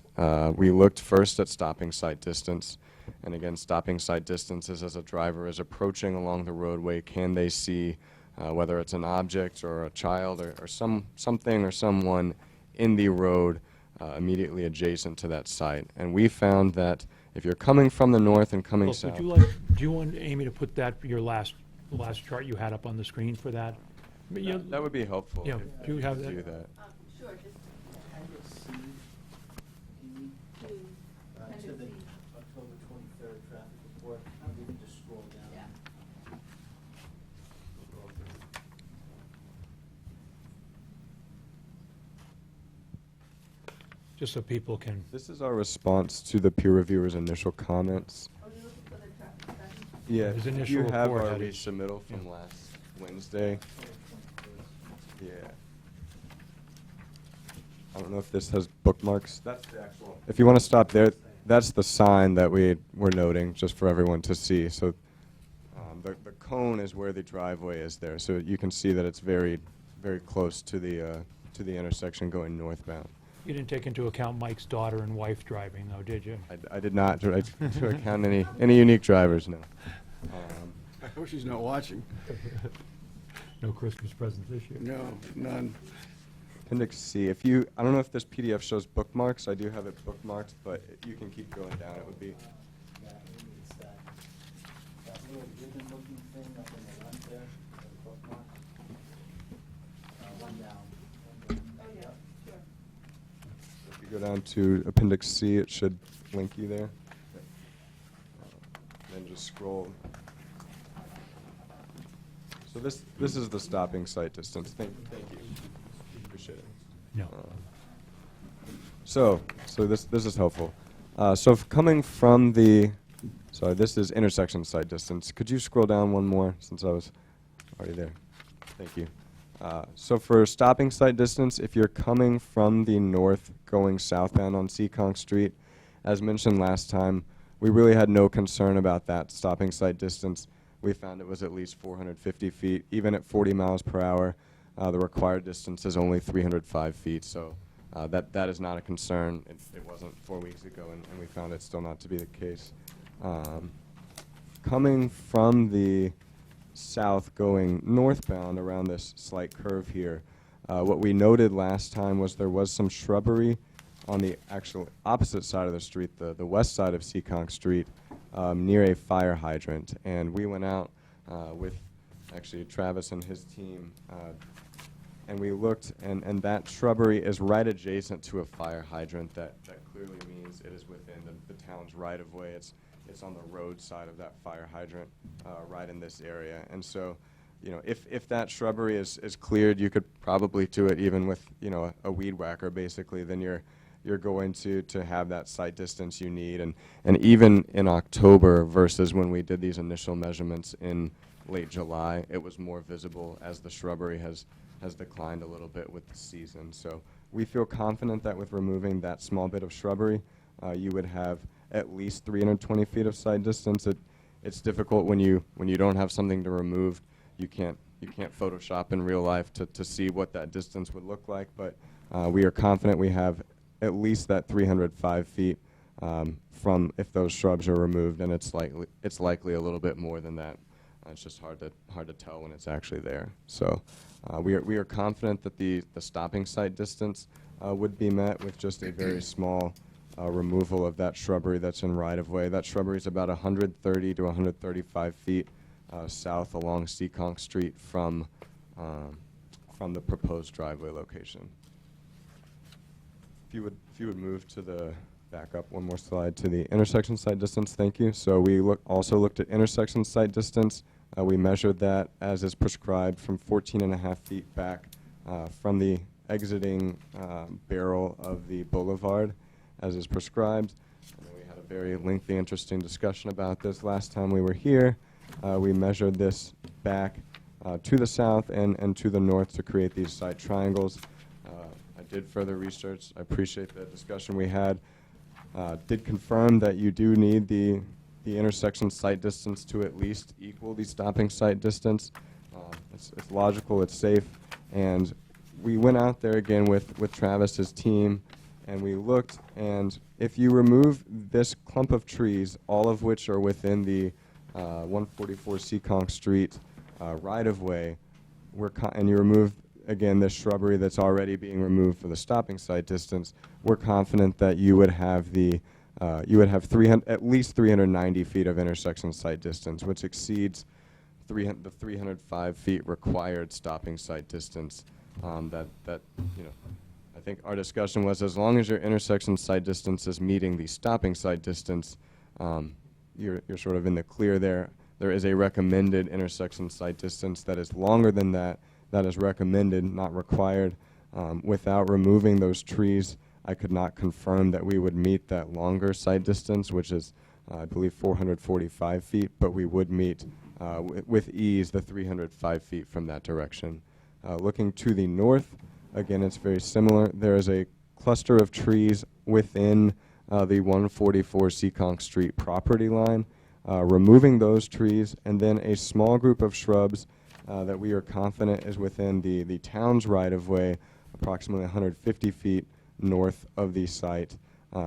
we looked first at stopping sight distance, and again, stopping sight distances as a driver is approaching along the roadway. Can they see whether it's an object or a child or something or someone in the road immediately adjacent to that site? And we found that if you're coming from the north and coming Look, south, do you want Amy to put that your last chart you had up on the screen for that? I mean, that would be helpful. Yeah, if do you have could that? do that? Sure, just Appendix C, to the October 23rd traffic report. You can just scroll down. Yeah. Just so people can, This is our response to the peer reviewer's initial comments. Are you looking for the traffic study? Yeah, His if initial you have report our had his- resubmittal from last Wednesday. Yeah. I don't know if this has bookmarks. That's the actual. If you want to stop there, that's the sign that we were noting, just for everyone to see. So the cone is where the driveway is there. So you can see that it's very, very close to the intersection going northbound. you didn't take into account Mike's daughter and wife driving, though, did you? I did not take into account any unique drivers, no. I hope she's not watching. No Christmas presents this year. No, none. Appendix C, I don't know if this PDF shows bookmarks. I do have it bookmarked, but you can keep going down. It would be. Yeah, maybe it's that little ribbon-looking thing up in the left there, the bookmark. One down. Oh, yeah, sure. If you go down to Appendix C, it should link you there. Then just scroll. So this is the stopping sight distance. Thank you. Appreciate it. No. So this is helpful. So coming from this is intersection sight distance. Could you scroll down one more since I was already there? Thank you. So for stopping sight distance, if you're coming from the north going southbound on Seekonk Street, as mentioned last time, we really had no concern about that stopping sight distance. We found it was at least 450 feet. Even at 40 miles per hour, the required distance is only 305 feet. So that is not a concern. It wasn't 4 weeks ago, and we found it still not to be the case. Coming from the south going northbound around this slight curve here, what we noted last time was there was some shrubbery on the actual opposite side of the street, the west side of Seekonk Street, near a fire hydrant. And we went out with actually Travis and his team, and we looked, and that shrubbery is right adjacent to a fire hydrant. That clearly means it is within the town's right-of-way. It's on the road side of that fire hydrant, right in this area. And so, if that shrubbery is cleared, you could probably do it even with, a weed whacker, basically. Then you're going to have that sight distance you need. And even in October versus when we did these initial measurements in late July, it was more visible as the shrubbery has declined a little bit with the season. So we feel confident that with removing that small bit of shrubbery, you would have at least 320 feet of sight distance. It's difficult when you don't have something to remove. You can't Photoshop in real life to see what that distance would look like, but we are confident we have at least that 305 feet from if those shrubs are removed, and it's likely a little bit more than that. It's just hard to tell when it's actually there. So we are confident that the stopping sight distance would be met with just a very small removal of that shrubbery that's in right-of-way. That shrubbery is about 130 to 135 feet south along Seekonk Street from the proposed driveway location. If you would move to the back up one more slide to the intersection site distance, thank you. So we also looked at intersection site distance. We measured that as is prescribed from 14.5 feet back from the exiting barrel of the boulevard as is prescribed. And we had a very lengthy, interesting discussion about this last time we were here. We measured this back to the south and to the north to create these site triangles. I did further research. I appreciate the discussion we had. Did confirm that you do need the intersection site distance to at least equal the stopping site distance. It's logical, it's safe, and we went out there again with Travis's team, and we looked, and if you remove this clump of trees, all of which are within the 144 Seekonk Street right-of-way, and you remove, again, this shrubbery that's already being removed for the stopping site distance, we're confident that you would have at least 390 feet of intersection site distance, which exceeds the 305 feet required stopping site distance. I think our discussion was, as long as your intersection site distance is meeting the stopping site distance, you're sort of in the clear there. There is a recommended intersection site distance that is longer than that. That is recommended, not required. Without removing those trees, I could not confirm that we would meet that longer site distance, which is, I believe, 445 feet, but we would meet with ease the 305 feet from that direction. Looking to the north, again, it's very similar. There is a cluster of trees within the 144 Seekonk Street property line. Removing those trees, and then a small group of shrubs that we are confident is within the town's right-of-way, approximately 150 feet north of the site.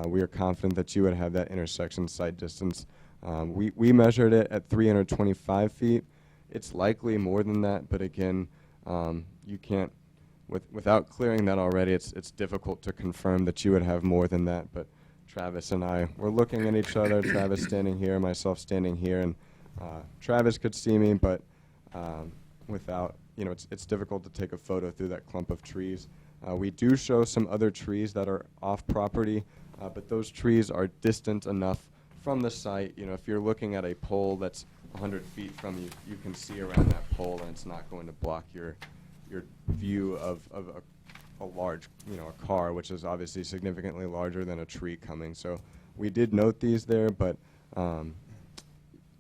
We are confident that you would have that intersection site distance. We measured it at 325 feet. It's likely more than that, but again, you can't, without clearing that already, it's difficult to confirm that you would have more than that. But Travis and I were looking at each other, Travis standing here, myself standing here, and Travis could see me, but without, it's difficult to take a photo through that clump of trees. We do show some other trees that are off property, but those trees are distant enough from the site. If you're looking at a pole that's 100 feet from you, you can see around that pole, and it's not going to block your view of a large, a car, which is obviously significantly larger than a tree coming. So we did note these there, but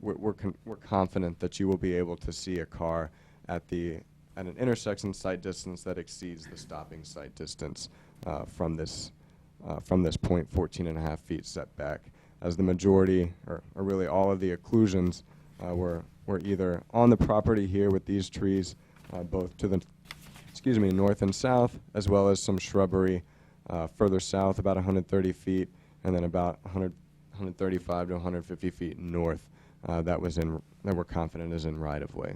we're confident that you will be able to see a car at an intersection site distance that exceeds the stopping site distance from this point, 14.5 feet setback, as the majority, or really all of the occlusions were either on the property here with these trees, both to the north and south, as well as some shrubbery further south, about 130 feet, and then about 135 to 150 feet north. That we're confident is in right-of-way.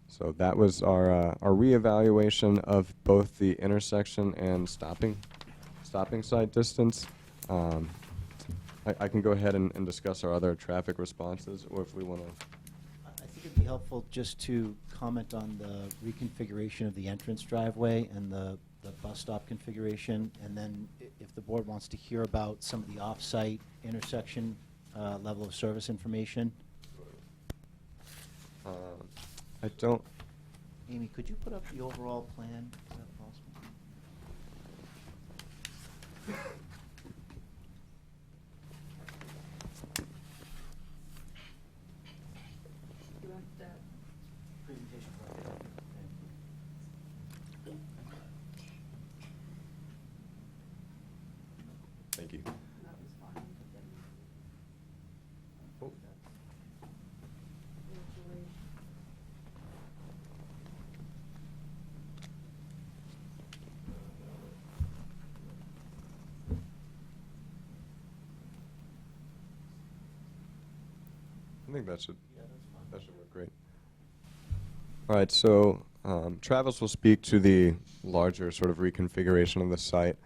So that was our reevaluation of both the intersection and stopping site distance. I can go ahead and discuss our other traffic responses, or if we want to. I think it'd be helpful just to comment on the reconfiguration of the entrance driveway and the bus stop configuration, and then if the board wants to hear about some of the off-site intersection level of service information. I don't. Amy, could you put up the overall plan? Is that possible? You want the Presentation. Thank you. that was fine, but then Oh. I think that should work great. All right, so Travis will speak to the larger sort of reconfiguration of the site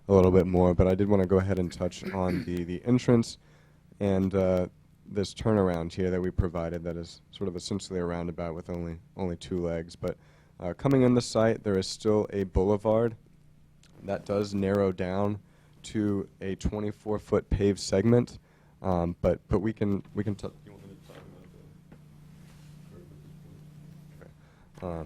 a little bit more, but I did want to go ahead and touch on the entrance and this turnaround here that we provided that is sort of essentially a roundabout with only 2 legs. But coming in the site, there is still a boulevard that does narrow down to a 24-foot paved segment. But we can you want me to talk about the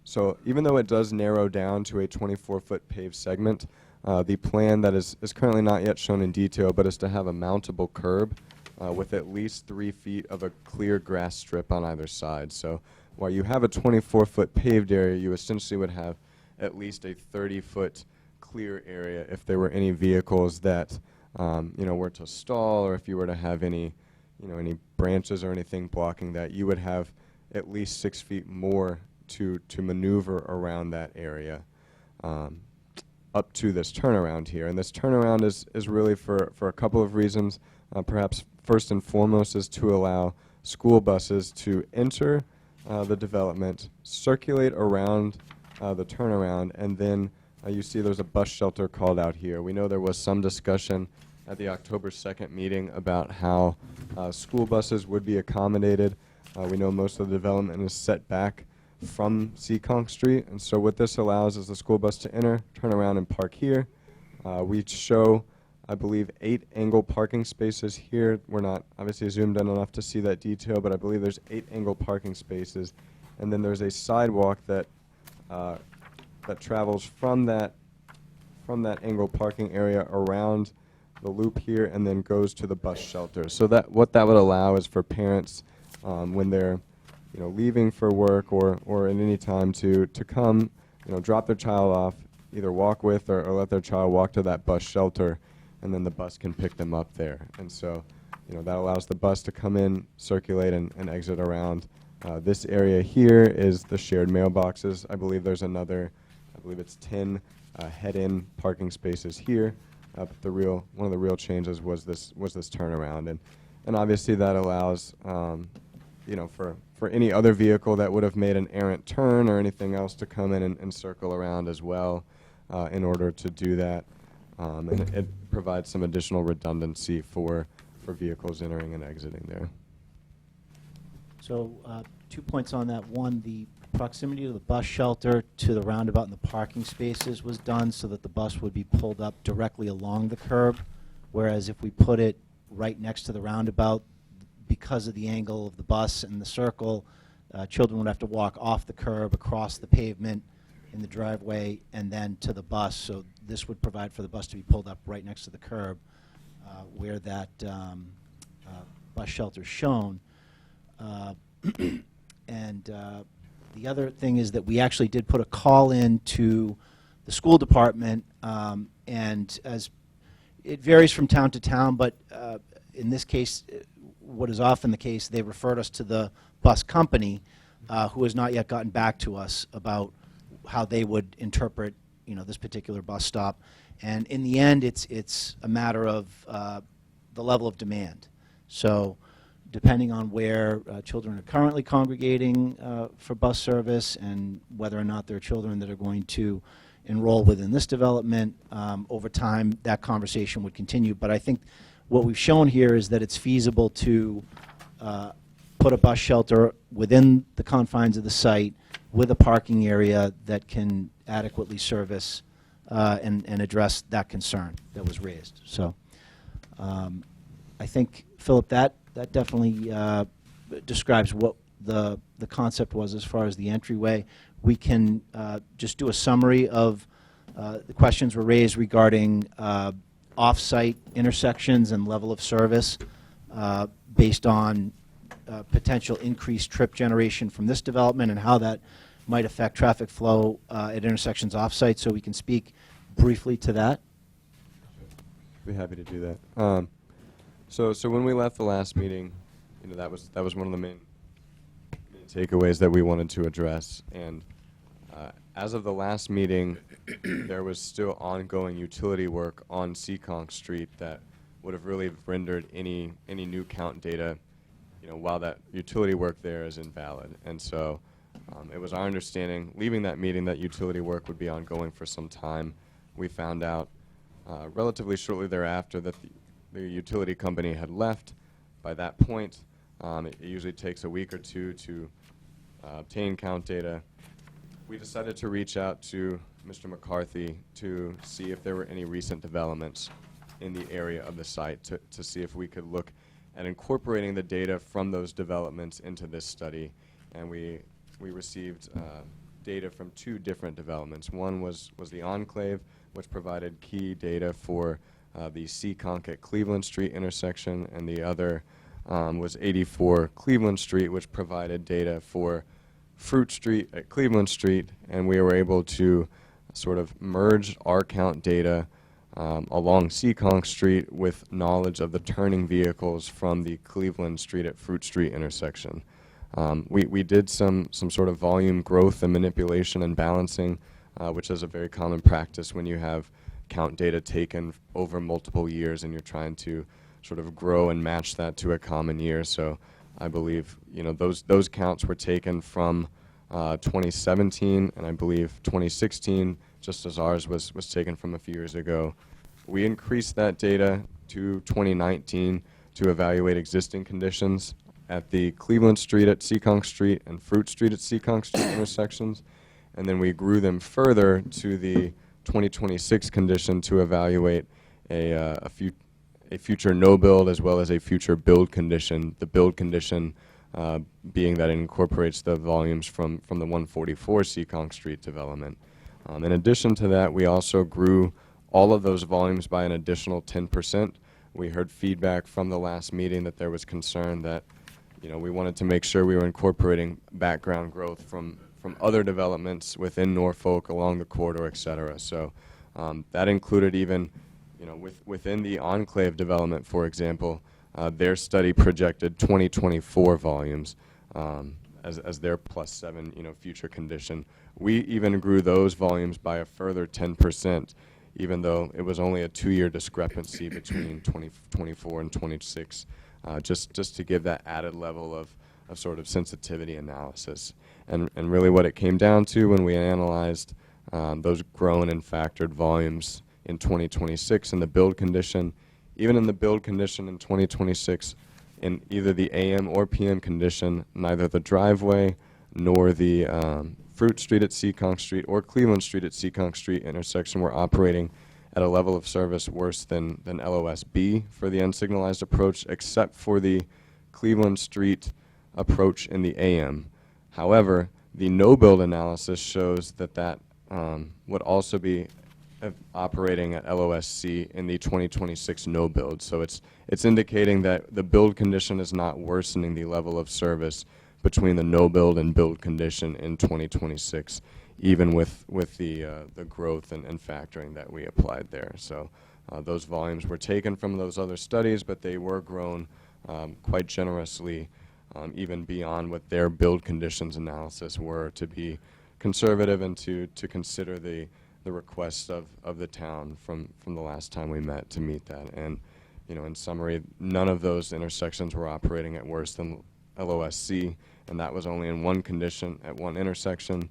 so even though it does narrow down to a 24-foot paved segment, the plan that is currently not yet shown in detail, but is to have a mountable curb with at least 3 feet of a clear grass strip on either side. So while you have a 24-foot paved area, you essentially would have at least a 30-foot clear area if there were any vehicles that were to stall, or if you were to have any branches or anything blocking that. You would have at least 6 feet more to maneuver around that area up to this turnaround here. And this turnaround is really for a couple of reasons. Perhaps first and foremost is to allow school buses to enter the development, circulate around the turnaround, and then you see there's a bus shelter called out here. We know there was some discussion at the October 2nd meeting about how school buses would be accommodated. We know most of the development is set back from Seekonk Street, and so what this allows is the school bus to enter, turn around, and park here. We show, I believe, 8 angle parking spaces here. We're not obviously zoomed in enough to see that detail, but I believe there's 8 angle parking spaces, and then there's a sidewalk that that travels from that angle parking area around the loop here and then goes to the bus shelter. So that what that would allow is for parents when they're leaving for work or at any time to come, drop their child off, either walk with or let their child walk to that bus shelter, and then the bus can pick them up there. And so, that allows the bus to come in, circulate, and exit around. This area here is the shared mailboxes. I believe there's another, I believe it's 10 head-in parking spaces here. But one of the real changes was this turnaround, and obviously that allows for any other vehicle that would have made an errant turn or anything else to come in and circle around as well in order to do that. And it provides some additional redundancy for vehicles entering and exiting there. So 2 points on that. One, the proximity of the bus shelter to the roundabout and the parking spaces was done so that the bus would be pulled up directly along the curb, whereas if we put it right next to the roundabout, because of the angle of the bus and the circle, children would have to walk off the curb, across the pavement, in the driveway, and then to the bus. So this would provide for the bus to be pulled up right next to the curb where that bus shelter is shown. And the other thing is that we actually did put a call in to the school department, and as it varies from town to town, but in this case, what is often the case, they referred us to the bus company, who has not yet gotten back to us about how they would interpret, this particular bus stop. And in the end, it's a matter of the level of demand. So, depending on where children are currently congregating for bus service and whether or not there are children that are going to enroll within this development, over time that conversation would continue. But I think what we've shown here is that it's feasible to put a bus shelter within the confines of the site with a parking area that can adequately service and address that concern that was raised. So I think, Philip, that definitely describes what the concept was as far as the entryway. We can just do a summary of the questions were raised regarding off-site intersections and level of service based on potential increased trip generation from this development and how that might affect traffic flow at intersections off-site. So we can speak briefly to that. Be happy to do that. So when we left the last meeting, that was one of the main takeaways that we wanted to address. And as of the last meeting, there was still ongoing utility work on Seekonk Street that would have really rendered any new count data, while that utility work there is invalid. And so it was our understanding, leaving that meeting, that utility work would be ongoing for some time. We found out relatively shortly thereafter that the utility company had left by that point, it usually takes a week or two to obtain count data. We decided to reach out to Mr. McCarthy to see if there were any recent developments in the area of the site, to see if we could look at incorporating the data from those developments into this study. And we received data from two different developments. One was the Enclave, which provided key data for the Seekonk at Cleveland Street intersection, and the other was 84 Cleveland Street, which provided data for Fruit Street at Cleveland Street, and we were able to sort of merge our count data along Seekonk Street with knowledge of the turning vehicles from the Cleveland Street at Fruit Street intersection. We did some sort of volume growth and manipulation and balancing, which is a very common practice when you have count data taken over multiple years and you're trying to sort of grow and match that to a common year. So I believe, you know, those counts were taken from 2017, and I believe 2016, just as ours was taken from a few years ago. We increased that data to 2019 to evaluate existing conditions at the Cleveland Street at Seekonk Street and Fruit Street at Seekonk Street intersections, and then we grew them further to the 2026 condition to evaluate a future no build as well as a future build condition. The build condition being that it incorporates the volumes from the 144 Seekonk Street development. In addition to that, we also grew all of those volumes by an additional 10%. We heard feedback from the last meeting that there was concern that, you know, we wanted to make sure we were incorporating background growth from other developments within Norfolk, along the corridor, et cetera. So that included even, you know, within the Enclave development, for example, their study projected 2024 volumes as their +7, you know, future condition. We even grew those volumes by a further 10%, even though it was only a 2-year discrepancy between 2024 and 26, just to give that added level of sort of sensitivity analysis. And really what it came down to when we analyzed those grown and factored volumes in 2026 in the build condition, even in the build condition in 2026, in either the AM or PM condition, neither the driveway nor the Fruit Street at Seekonk Street or Cleveland Street at Seekonk Street intersection were operating at a level of service worse than LOS-B for the unsignalized approach, except for the Cleveland Street approach in the AM. However, the no-build analysis shows that would also be operating at LOS-C in the 2026 no-build. So it's indicating that the build condition is not worsening the level of service between the no-build and build condition in 2026, even with the growth and factoring that we applied there. So those volumes were taken from those other studies, but they were grown quite generously, even beyond what their build conditions analysis were, to be conservative and to consider the requests of the town from the last time we met to meet that. And, you know, in summary, none of those intersections were operating at worse than LOS-C, and that was only in one condition at one intersection,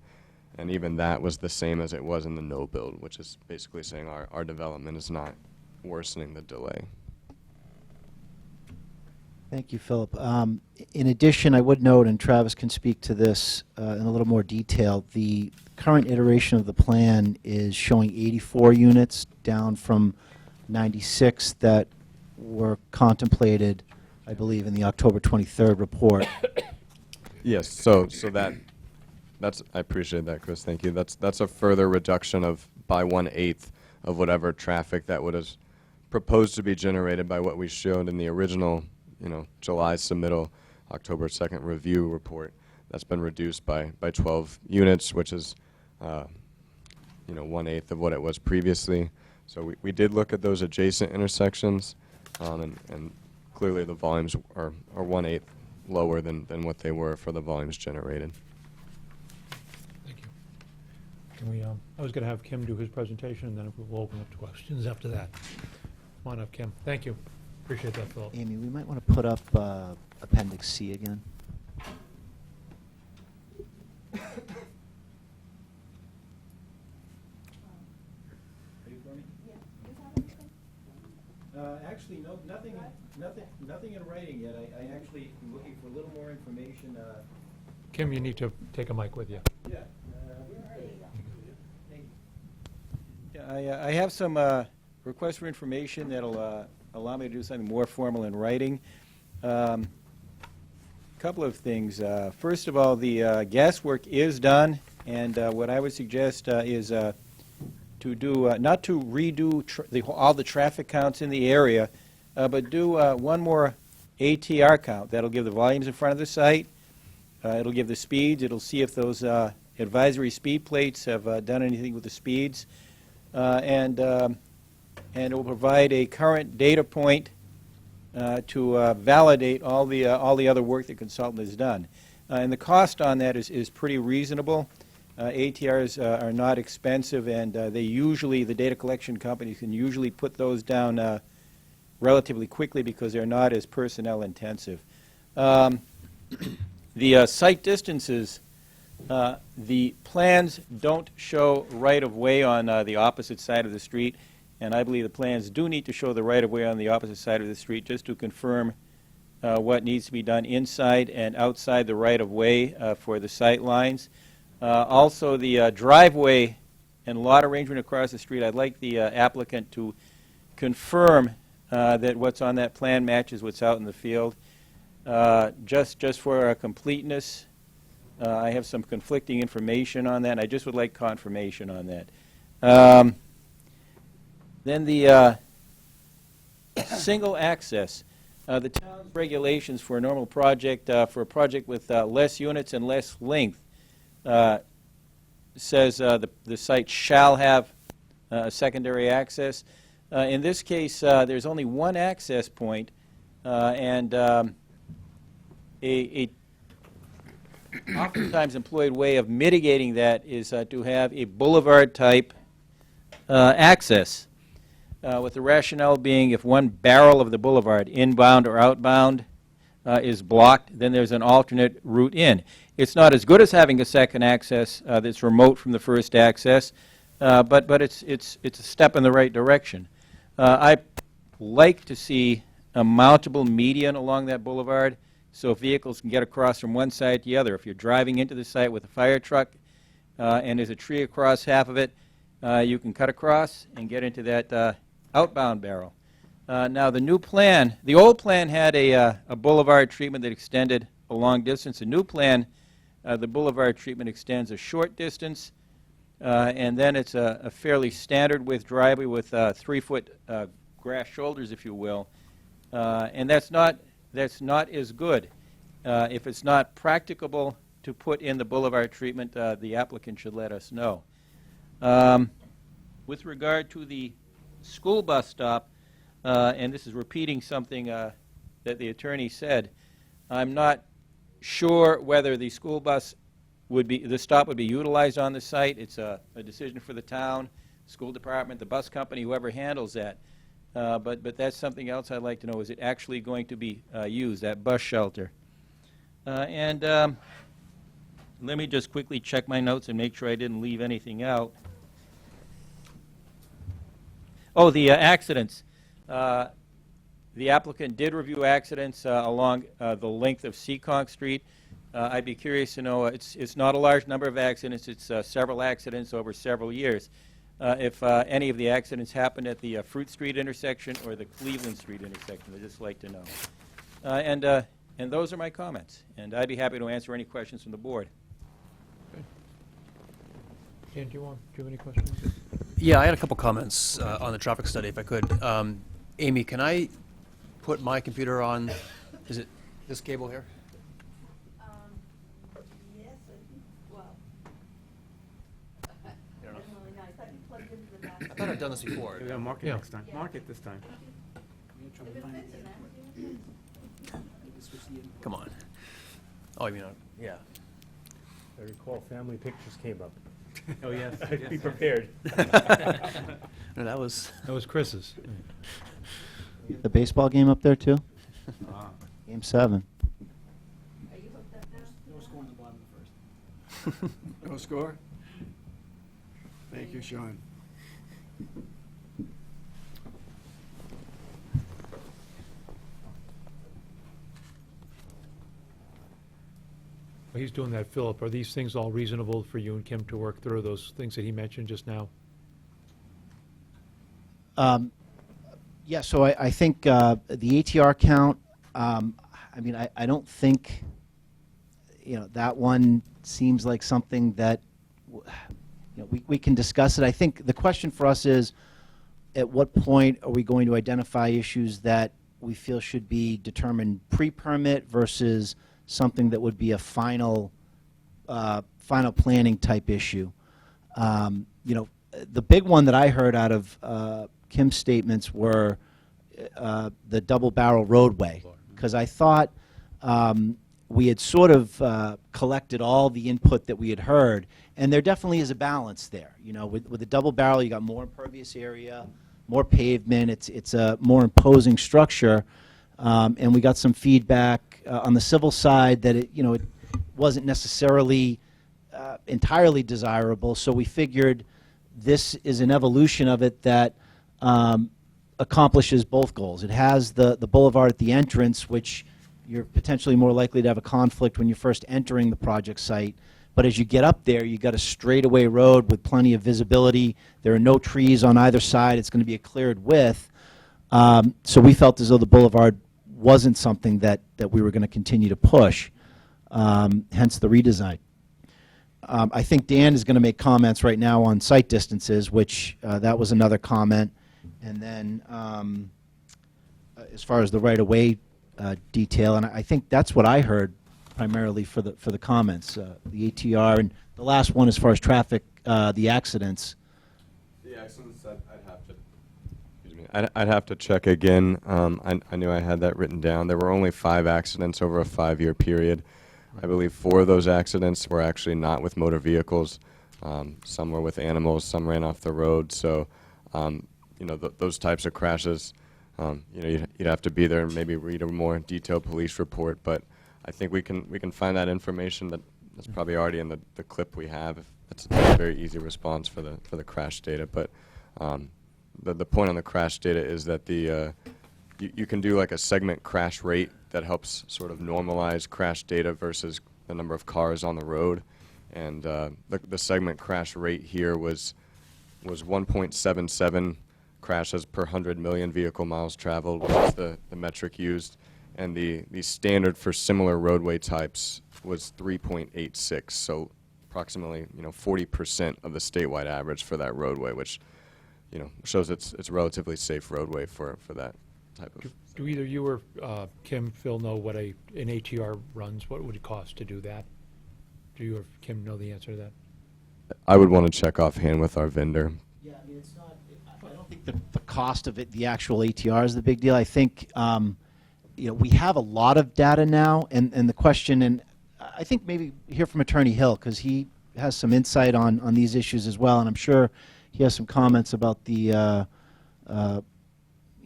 and even that was the same as it was in the no build, which is basically saying our development is not worsening the delay. Thank you, Philip. In addition, I would note, and Travis can speak to this in a little more detail, the current iteration of the plan is showing 84 units, down from 96 that were contemplated, I believe, in the October 23rd report. Yes, so that's I appreciate that, Chris. Thank you. That's a further reduction of by 1/8 of whatever traffic that would have proposed to be generated by what we showed in the original, you know, July submittal, October 2nd review report. That's been reduced by 12 units, which is, you know, 1/8 of what it was previously. So we did look at those adjacent intersections, and clearly the volumes are 1/8 lower than what they were for the volumes generated. Thank you. Can we, I was going to have Kim do his presentation, and then we'll open up to questions after that. Come on up, Kim. Thank you. Appreciate that, Philip. Amy, we might want to put up Appendix C again. Actually, no, nothing in writing yet. I actually am looking for a little more information. Kim, you need to take a mic with you. Yeah. Thank you. Yeah, I have some requests for information that'll allow me to do something more formal in writing. Couple of things. First of all, the gas work is done, and what I would suggest is to do, not to redo all the traffic counts in the area, but do one more ATR count. That'll give the volumes in front of the site. It'll give the speeds. It'll see if those advisory speed plates have done anything with the speeds. And it will provide a current data point to validate all the other work the consultant has done. And the cost on that is pretty reasonable. ATRs are not expensive, and the data collection companies can usually put those down relatively quickly because they're not as personnel intensive. The site distances, the plans don't show right-of-way on the opposite side of the street, and I believe the plans do need to show the right-of-way on the opposite side of the street just to confirm what needs to be done inside and outside the right-of-way for the sight lines. Also, the driveway and lot arrangement across the street, I'd like the applicant to confirm that what's on that plan matches what's out in the field. Just for completeness, I have some conflicting information on that, and I just would like confirmation on that. Then the single access. The town's regulations for a normal project, for a project with less units and less length, says the site shall have secondary access. In this case, there's only one access point, and a oftentimes employed way of mitigating that is to have a boulevard-type access, with the rationale being if one barrel of the boulevard, inbound or outbound, is blocked, then there's an alternate route in. It's not as good as having a second access that's remote from the first access, but it's a step in the right direction. I like to see a mountable median along that boulevard so vehicles can get across from one side to the other. If you're driving into the site with a fire truck and there's a tree across half of it, you can cut across and get into that outbound barrel. Now the new plan, the old plan had a boulevard treatment that extended a long distance. The new plan, the boulevard treatment extends a short distance, and then it's a fairly standard width driveway with 3-foot grass shoulders, if you will, and that's not as good. If it's not practicable to put in the boulevard treatment, the applicant should let us know. With regard to the school bus stop, and this is repeating something that the attorney said, I'm not sure whether the school bus the stop would be utilized on the site. It's a decision for the town, school department, the bus company, whoever handles that. But that's something else I'd like to know. Is it actually going to be used, that bus shelter? And let me just quickly check my notes and make sure I didn't leave anything out. Oh, the accidents. The applicant did review accidents along the length of Seekonk Street. I'd be curious to know, it's not a large number of accidents, it's several accidents over several years. If any of the accidents happened at the Fruit Street intersection or the Cleveland Street intersection, I'd just like to know. And those are my comments, and I'd be happy to answer any questions from the board. Dan, do you have any questions? Yeah, I had a couple comments on the traffic study, if I could. Amy, can I put my computer on, is it this cable here? Yes, I think, well, I don't know. really nice. I think plugged into the back. I thought I'd done this before. We're gonna mark it Yeah. next time. Mark it this time. If it fits in that, Come on. Oh, you mean, yeah. I recall family pictures came up. Oh, yes. Be prepared. No, that was. That was Chris's. The baseball game up there, too? Ah. Game 7. are you hooked up now? No score in the bottom of the first. No score? Thank you, Sean. Well, he's doing that, Philip. Are these things all reasonable for you and Kim to work through, those things that he mentioned just now? Yeah, so I think the ATR count, I mean, I don't think, that one seems like something that, we can discuss it. I think the question for us is, at what point are we going to identify issues that we feel should be determined pre-permit versus something that would be a final planning type issue? The big one that I heard out of Kim's statements were the double barrel roadway, because I thought we had sort of collected all the input that we had heard, and there definitely is a balance there. With the double barrel, you got more impervious area, more pavement. It's a more imposing structure, and we got some feedback on the civil side that it wasn't necessarily entirely desirable. So we figured this is an evolution of it that accomplishes both goals. It has the boulevard at the entrance, which you're potentially more likely to have a conflict when you're first entering the project site. But as you get up there, you got a straightaway road with plenty of visibility. There are no trees on either side. It's going to be a cleared width. So we felt as though the boulevard wasn't something that we were going to continue to push, hence the redesign. I think Dan is going to make comments right now on site distances, which that was another comment. And then as far as the right-of-way detail, and I think that's what I heard primarily for the comments, the ATR, and the last one as far as traffic, the accidents. The accidents, I'd have to, excuse me, I'd have to check again. I knew I had that written down. There were only 5 accidents over a 5-year period. I believe 4 of those accidents were actually not with motor vehicles. Some were with animals. Some ran off the road. So, those types of crashes, you'd have to be there and maybe read a more detailed police report. But I think we can find that information that's probably already in the clip we have. That's a very easy response for the crash data. But the point on the crash data is that you can do like a segment crash rate that helps sort of normalize crash data versus the number of cars on the road. And the segment crash rate here was 1.77 crashes per 100 million vehicle miles traveled, which is the metric used. And the standard for similar roadway types was 3.86, so approximately 40% of the statewide average for that roadway, which shows it's a relatively safe roadway for that type of. Do either you or Kim, Phil, know what an ATR runs? What would it cost to do that? Do you or Kim know the answer to that? I would want to check offhand with our vendor. Yeah, I mean, it's not. I don't think the cost of it, the actual ATR, is the big deal. I think. We have a lot of data now, and the question, and I think maybe hear from Attorney Hill, because he has some insight on these issues as well, and I'm sure he has some comments about the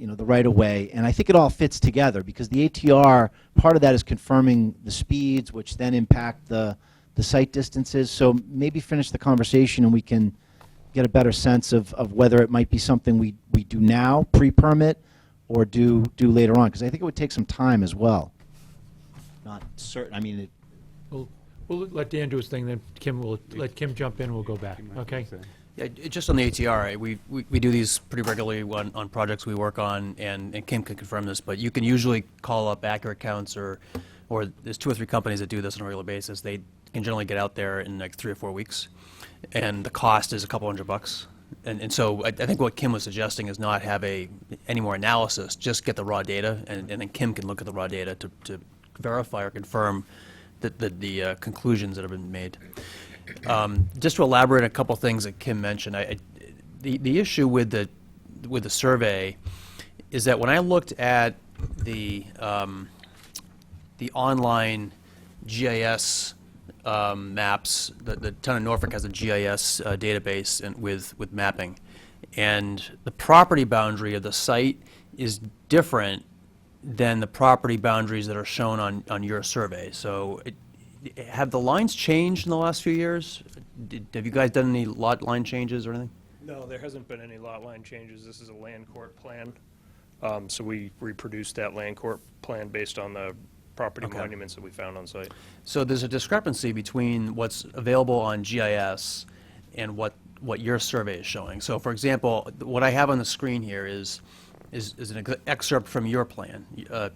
right-of-way, and I think it all fits together, because the ATR, part of that is confirming the speeds, which then impact the site distances, so maybe finish the conversation and we can get a better sense of whether it might be something we do now, pre-permit, or do later on, because I think it would take some time as well. Not certain. I mean, We'll let Dan do his thing, then Kim will let Kim jump in, and we'll go back. Okay? Yeah, just on the ATR, we do these pretty regularly on projects we work on, and Kim can confirm this, but you can usually call up Accurate Counts or there's 2 or 3 companies that do this on a regular basis. They can generally get out there in like 3 or 4 weeks, and the cost is a couple $100. And so I think what Kim was suggesting is not have any more analysis, just get the raw data, and then Kim can look at the raw data to verify or confirm the conclusions that have been made. Just to elaborate on a couple things that Kim mentioned, the issue with the survey is that when I looked at the online GIS maps, the town of Norfolk has a GIS database with mapping, and the property boundary of the site is different than the property boundaries that are shown on your survey. So have the lines changed in the last few years? Have you guys done any lot line changes or anything? No, there hasn't been any lot line changes. This is a land court plan. So we reproduced that land court plan based on the property Okay. monuments that we found on site. So there's a discrepancy between what's available on GIS and what your survey is showing. So for example, what I have on the screen here is an excerpt from your plan,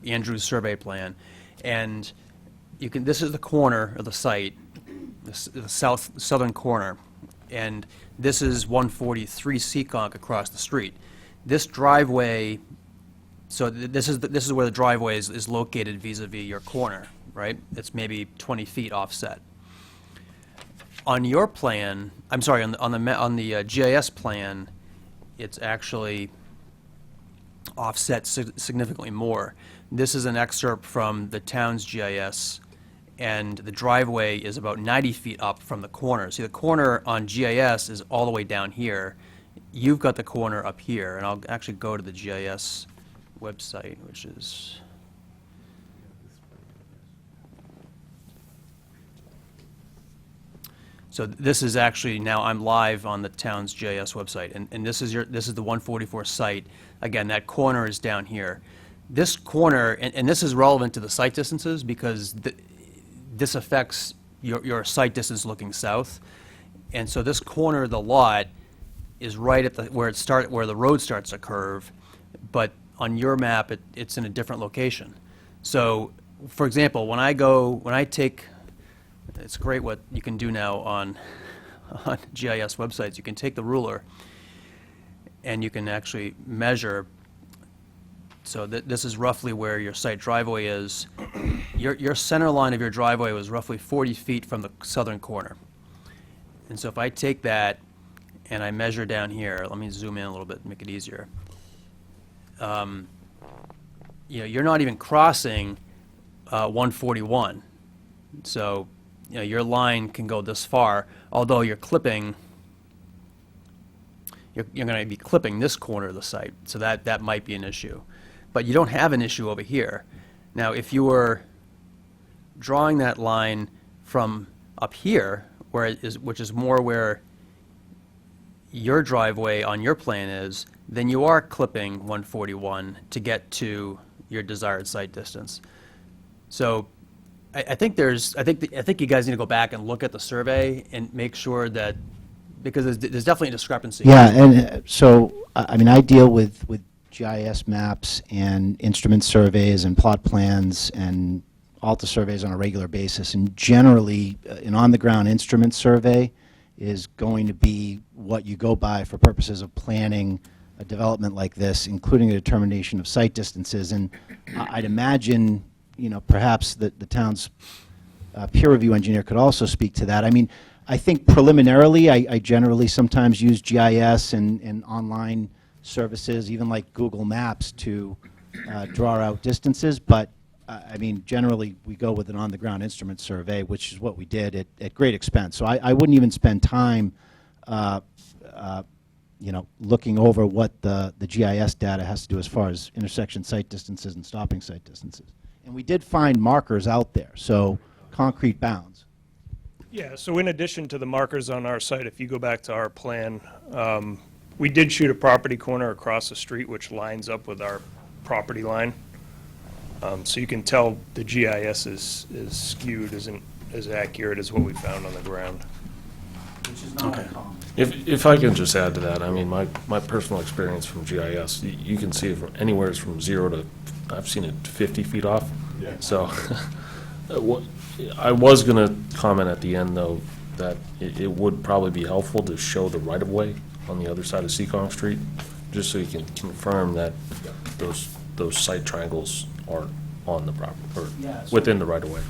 Andrew's survey plan. And this is the corner of the site, the southern corner. And this is 143 Seekonk across the street. This driveway, so this is where the driveway is located vis-a-vis your corner, right? It's maybe 20 feet offset. On your plan, I'm sorry, on the GIS plan, it's actually offset significantly more. This is an excerpt from the town's GIS, and the driveway is about 90 feet up from the corner. See, the corner on GIS is all the way down here. You've got the corner up here, and I'll actually go to the GIS website, which is... So this is actually, now I'm live on the town's GIS website, and this is the 144 site. Again, that corner is down here. This corner, and this is relevant to the site distances because this affects your site distance looking south. And so this corner of the lot is right at where the road starts to curve, but on your map, it's in a different location. So, for example, when I take, it's great what you can do now on GIS websites. You can take the ruler and you can actually measure. So this is roughly where your site driveway is. Your center line of your driveway was roughly 40 feet from the southern corner. And so if I take that and I measure down here, let me zoom in a little bit and make it easier. You're not even crossing 141. So your line can go this far, although you're clipping, you're going to be clipping this corner of the site, so that might be an issue. But you don't have an issue over here. Now, if you were drawing that line from up here, which is more where your driveway on your plan is, then you are clipping 141 to get to your desired site distance. So I think you guys need to go back and look at the survey and make sure that, because there's definitely a discrepancy. Yeah, and so, I mean, I deal with GIS maps and instrument surveys and plot plans and Alta surveys on a regular basis, and generally, an on-the-ground instrument survey is going to be what you go by for purposes of planning a development like this, including a determination of site distances. And I'd imagine, perhaps the town's peer review engineer could also speak to that. I mean, I think preliminarily, I generally sometimes use GIS and online services, even like Google Maps, to draw out distances. But I mean, generally, we go with an on-the-ground instrument survey, which is what we did at great expense. So I wouldn't even spend time, looking over what the GIS data has to do as far as intersection site distances and stopping site distances. And we did find markers out there, so concrete bounds. Yeah, so in addition to the markers on our site, if you go back to our plan, we did shoot a property corner across the street which lines up with our property line. So you can tell the GIS is skewed, isn't as accurate as what we found on the ground. Which is not uncommon. If I can just add to that, I mean, my personal experience from GIS, you can see it from anywhere from 0 to, I've seen it 50 feet off. Yeah. So I was going to comment at the end, though, that it would probably be helpful to show the right-of-way on the other side of Seekonk Street, just so you can confirm that those site triangles are on the property, or within the right-of-way.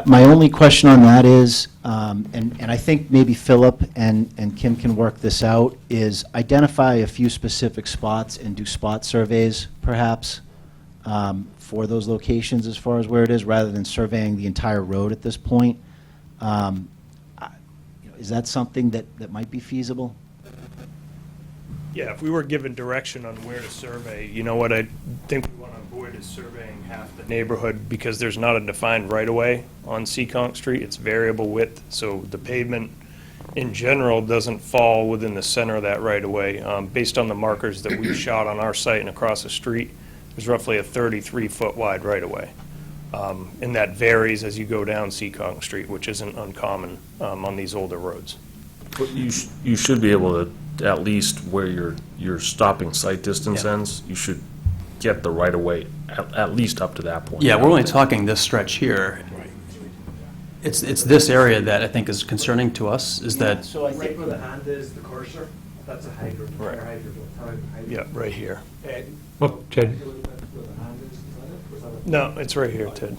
My only question on that is, and I think maybe Philip and Kim can work this out, is identify a few specific spots and do spot surveys, perhaps, for those locations as far as where it is, rather than surveying the entire road at this point. Is that something that might be feasible? Yeah, if we were given direction on where to survey, what I think we want to avoid is surveying half the neighborhood, because there's not a defined right-of-way on Seekonk Street. It's variable width, so the pavement in general doesn't fall within the center of that right-of-way. Based on the markers that we shot on our site and across the street, there's roughly a 33-foot wide right-of-way. And that varies as you go down Seccong Street, which isn't uncommon on these older roads. But you should be able to, at least where your stopping sight distance ends, you should get the right-of-way at least up to that point. Yeah, we're only talking this stretch here. It's this area that I think is concerning to us, is that, So I think Right where the hand is, the cursor, that's a hydrant, Right. fire hydrant, or town hydrant. Yeah, right here. Ed, Oh, Ted. take a look at where the hand is that it? Or is that No, it's right here, Ted.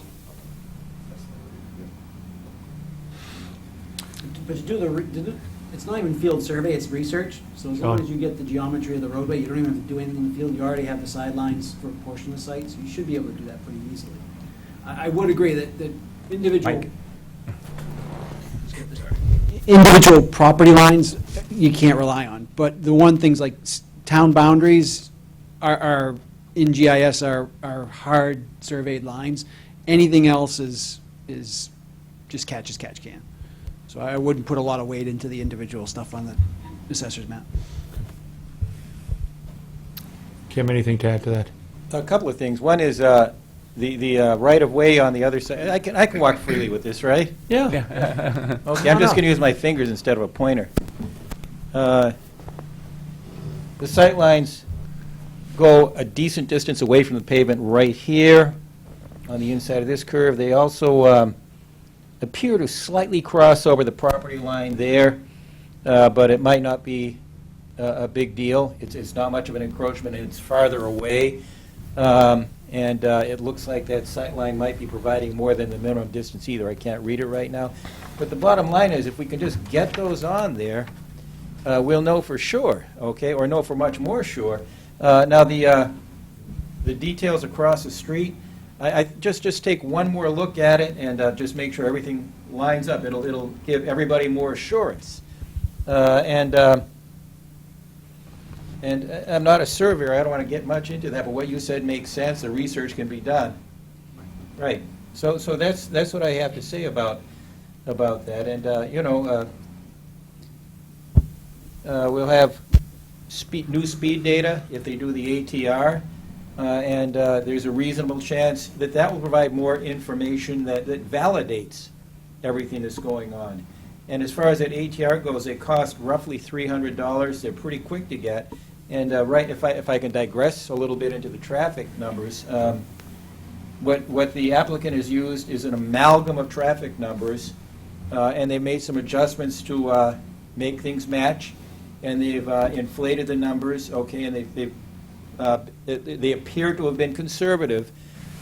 But to do it's not even field survey, it's research. So as long Sean. as you get the geometry of the roadway, you don't even have to do anything in the field. You already have the sidelines for a portion of the site, so you should be able to do that pretty easily. I would agree that individual Mike. individual property lines you can't rely on. But the one things like town boundaries are in GIS are hard surveyed lines. Anything else is just catch as catch can. So I wouldn't put a lot of weight into the individual stuff on the assessor's map. Kim, anything to add to that? A couple of things. One is the right-of-way on the other side. I can walk freely with this, right? Yeah. Okay, I'm just going to use my fingers instead of a pointer. The sight lines go a decent distance away from the pavement right here on the inside of this curve. They also appear to slightly cross over the property line there, but it might not be a big deal. It's not much of an encroachment, and it's farther away. And it looks like that sight line might be providing more than the minimum distance either. I can't read it right now. But the bottom line is, if we can just get those on there, we'll know for sure, okay, or know for much more sure. Now, the details across the street, I just take one more look at it and just make sure everything lines up. It'll give everybody more assurance. And I'm not a surveyor, I don't want to get much into that, but what you said makes sense, the research can be done. Right, so that's what I have to say about that, and, we'll have new speed data if they do the ATR, and there's a reasonable chance that will provide more information that validates everything that's going on. And as far as that ATR goes, they cost roughly $300, they're pretty quick to get. And right, if I can digress a little bit into the traffic numbers, what the applicant has used is an amalgam of traffic numbers, and they made some adjustments to make things match, and they've inflated the numbers, okay, and they appear to have been conservative,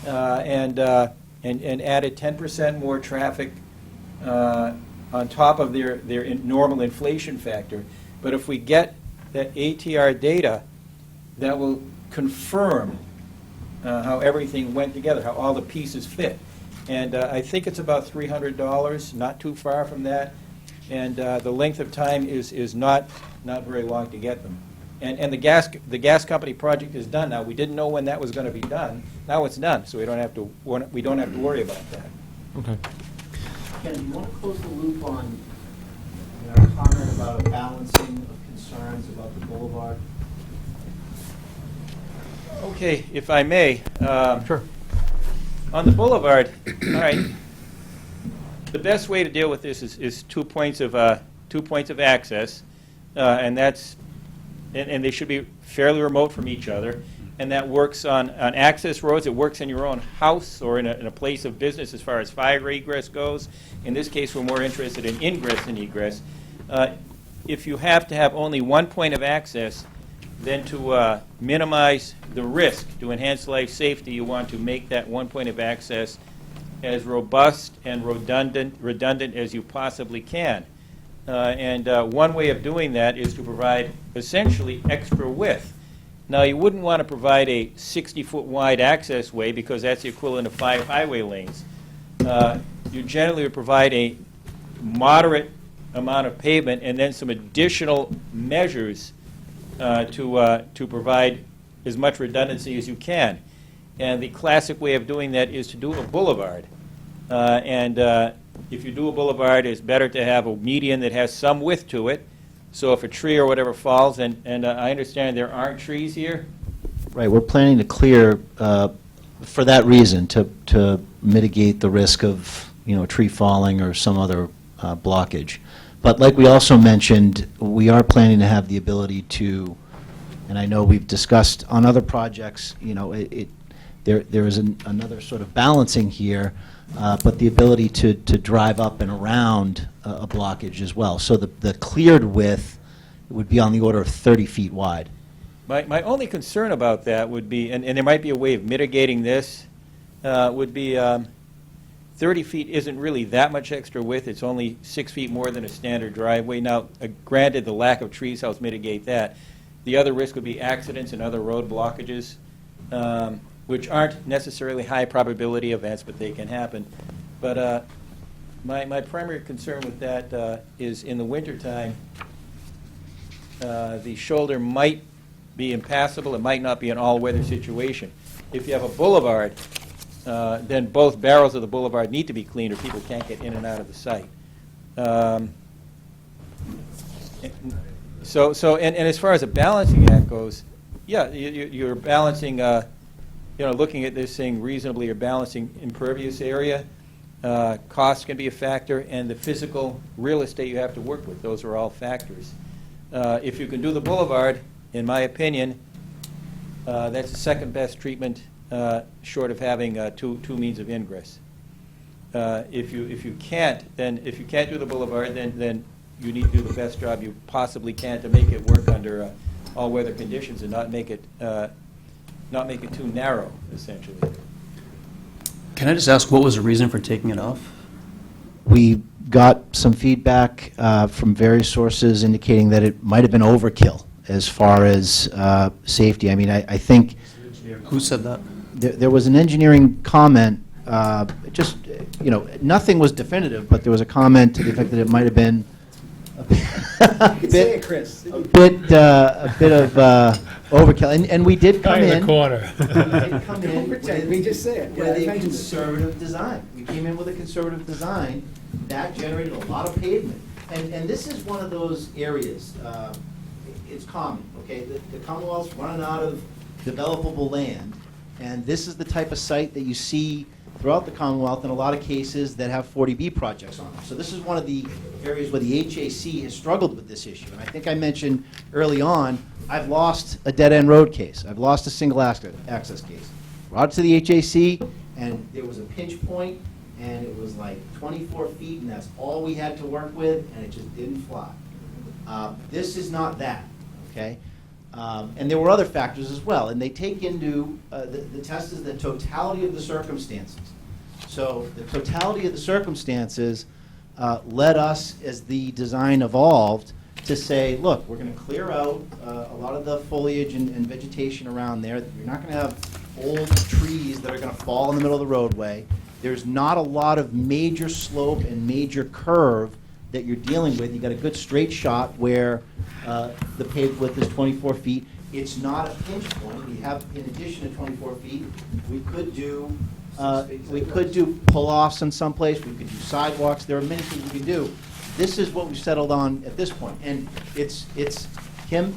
and added 10% more traffic on top of their normal inflation factor. But if we get that ATR data, that will confirm how everything went together, how all the pieces fit. And I think it's about $300, not too far from that. And the length of time is not very long to get them. And the gas company project is done now. We didn't know when that was going to be done. Now it's done, so we don't have to worry about that. Okay. Ken, do you want to close the loop on our comment about a balancing of concerns about the boulevard? Okay, if I may. Sure. On the boulevard, all right, the best way to deal with this is 2 points of access, and they should be fairly remote from each other, and that works on access roads. It works in your own house or in a place of business as far as fire egress goes. In this case, we're more interested in ingress than egress. If you have to have only 1 point of access, then to minimize the risk, to enhance life safety, you want to make that 1 point of access as robust and redundant as you possibly can. And one way of doing that is to provide essentially extra width. Now, you wouldn't want to provide a 60-foot wide access way because that's the equivalent of 5 highway lanes. You generally would provide a moderate amount of pavement and then some additional measures to provide as much redundancy as you can. And the classic way of doing that is to do a boulevard. If you do a boulevard, it's better to have a median that has some width to it. So if a tree or whatever falls, and I understand there aren't trees here, Right, we're planning to clear for that reason, to mitigate the risk of, a tree falling or some other blockage. But like we also mentioned, we are planning to have the ability to, and I know we've discussed on other projects, there is another sort of balancing here, but the ability to drive up and around a blockage as well. So the cleared width would be on the order of 30 feet wide. My only concern about that would be, and there might be a way of mitigating this, would be 30 feet isn't really that much extra width. It's only 6 feet more than a standard driveway. Now, granted, the lack of trees helps mitigate that. The other risk would be accidents and other road blockages, which aren't necessarily high probability events, but they can happen. But my primary concern with that is in the wintertime, the shoulder might be impassable. It might not be an all-weather situation. If you have a boulevard, then both barrels of the boulevard need to be cleaned or people can't get in and out of the site. And as far as a balancing act goes, yeah, you're balancing, looking at this thing reasonably, you're balancing impervious area, cost can be a factor, and the physical real estate you have to work with. Those are all factors. If you can do the boulevard, in my opinion, that's the second best treatment short of having two means of ingress. If you can't do the boulevard, then you need to do the best job you possibly can to make it work under all weather conditions and not make it too narrow, essentially. Can I just ask, what was the reason for taking it off? We got some feedback from various sources indicating that it might have been overkill as far as safety. I mean, I think... Who said that? There was an engineering comment, nothing was definitive, but there was a comment to the effect that it might have been a bit of overkill. And we did come in... corner. We did come in Pretend, we just say it. with a conservative design. We came in with a conservative design that generated a lot of pavement. And this is one of those areas, it's common, okay? The Commonwealth's running out of developable land, and this is the type of site that you see throughout the Commonwealth in a lot of cases that have 40B projects on them. So this is one of the areas where the HAC has struggled with this issue. And I think I mentioned early on, I've lost a dead-end road case. I've lost a single access case. Brought it to the HAC, and there was a pinch point, and it was like 24 feet, and that's all we had to work with, and it just didn't fly. This is not that, okay? And there were other factors as well, and they take into, the test is the totality of the circumstances. So the totality of the circumstances led us, as the design evolved, to say, look, we're going to clear out a lot of the foliage and vegetation around there. You're not going to have old trees that are going to fall in the middle of the roadway. There's not a lot of major slope and major curve that you're dealing with. You got a good straight shot where the paved width is 24 feet. It's not a pinch point. We have, in addition to 24 feet, we could do pull-offs in some place. We could do sidewalks. There are many things we can do. This is what we've settled on at this point. And it's Kim,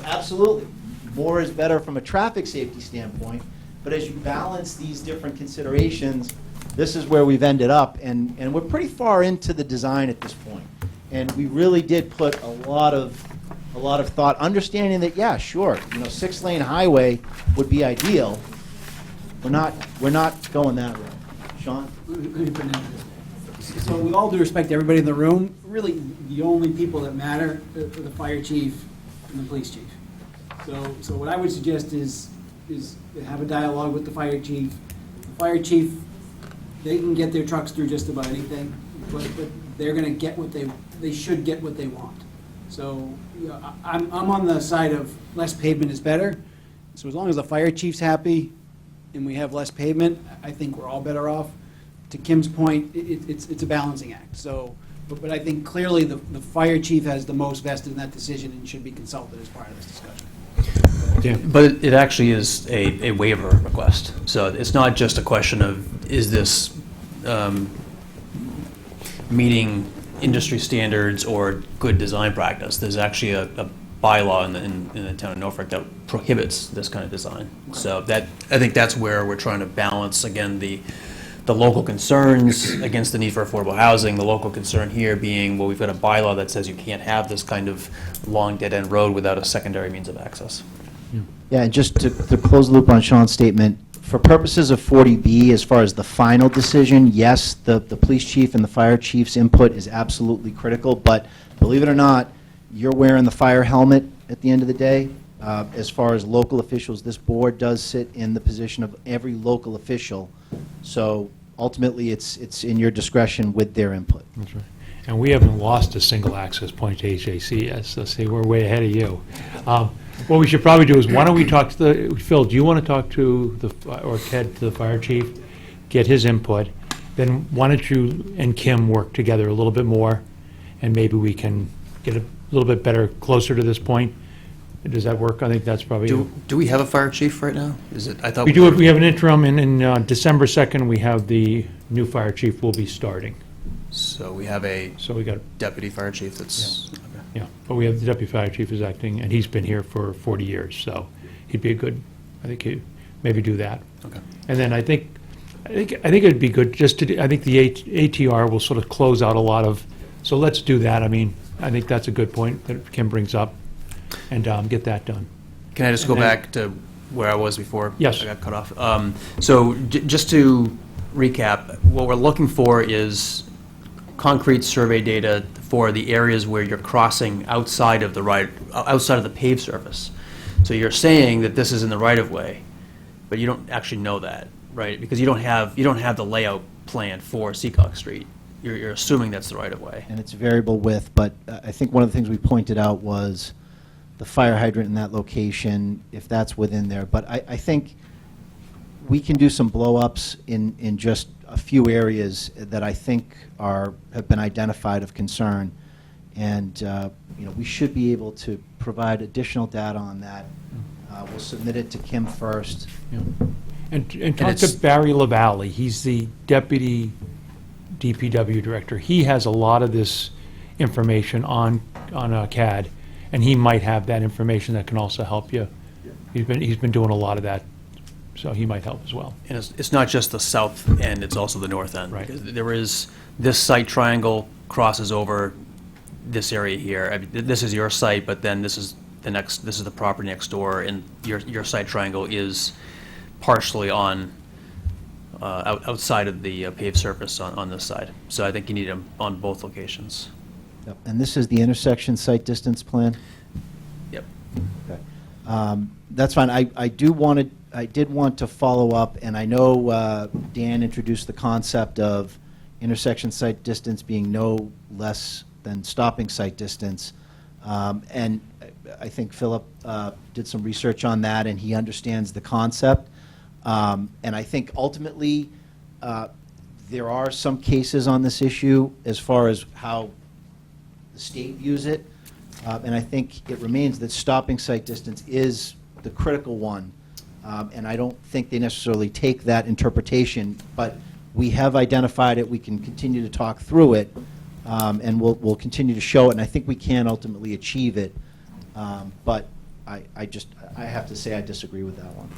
absolutely. More is better from a traffic safety standpoint. But as you balance these different considerations, this is where we've ended up. And we're pretty far into the design at this point. And we really did put a lot of thought, understanding that, yeah, sure, 6-lane highway would be ideal. We're not going that route. Sean? So with all due respect to everybody in the room, really the only people that matter are the fire chief and the police chief. So what I would suggest is have a dialogue with the fire chief. The fire chief, they can get their trucks through just about anything, but they're going to get they should get what they want. So I'm on the side of less pavement is better. So as long as the fire chief's happy and we have less pavement, I think we're all better off. To Kim's point, it's a balancing act. So, but I think clearly the fire chief has the most vested in that decision and should be consulted as part of this discussion. But it actually is a waiver request. So it's not just a question of, is this meeting industry standards or good design practice? There's actually a bylaw in the town of Norfolk that prohibits this kind of design. So I think that's where we're trying to balance, again, the local concerns against the need for affordable housing, the local concern here being, well, we've got a bylaw that says you can't have this kind of long dead-end road without a secondary means of access. Yeah, and just to close the loop on Sean's statement, for purposes of 40B, as far as the final decision, yes, the police chief and the fire chief's input is absolutely critical, but believe it or not, you're wearing the fire helmet at the end of the day. As far as local officials, this board does sit in the position of every local official, so ultimately, it's in your discretion with their input. That's right. And we haven't lost a single access point to HACS, so see, we're way ahead of you. What we should probably do is, why don't we talk to Phil, do you want to talk to or Ted, to the fire chief, get his input? Then why don't you and Kim work together a little bit more, and maybe we can get a little bit better, closer to this point? Does that work? I think that's probably. Do we have a fire chief right now? Is it, I thought. We do, we have an interim, and in December 2nd, we have the new fire chief will be starting. So we have a deputy fire chief that's. Okay. Yeah, but we have the deputy fire chief is acting, and he's been here for 40 years, so he'd be a good, I think he'd maybe do that. Okay. And then I think it'd be good just to, I think the ATR will sort of close out a lot of, so let's do that. I mean, I think that's a good point that Kim brings up, and get that done. Can I just go back to where I was before? Yes. I got cut off. So just to recap, what we're looking for is concrete survey data for the areas where you're crossing outside of the paved surface. So you're saying that this is in the right-of-way, but you don't actually know that, right? Because you don't have the layout plan for Seacock Street. You're assuming that's the right-of-way. And it's variable width, but I think one of the things we pointed out was the fire hydrant in that location, if that's within there. But I think we can do some blow-ups in just a few areas that I think have been identified of concern. And, we should be able to provide additional data on that. We'll submit it to Kim first. Yeah. And talk to Barry LaValle. He's the deputy DPW director. He has a lot of this information on CAD, and he might have that information that can also help you. He's been doing a lot of that, so he might help as well. And it's not just the south end, it's also the north end. Right. Because there is, this site triangle crosses over this area here. I mean, this is your site, but then this is the property next door, and your site triangle is partially on, outside of the paved surface on this side. So I think you need them on both locations. Yep. And this is the intersection site distance plan? Yep. Okay. That's fine. I did want to follow up, and I know Dan introduced the concept of intersection site distance being no less than stopping site distance. And I think Philip did some research on that, and he understands the concept. And I think ultimately, there are some cases on this issue as far as how the state views it. And I think it remains that stopping site distance is the critical one. And I don't think they necessarily take that interpretation, but we have identified it. We can continue to talk through it, and we'll continue to show it, and I think we can ultimately achieve it. But I have to say I disagree with that one.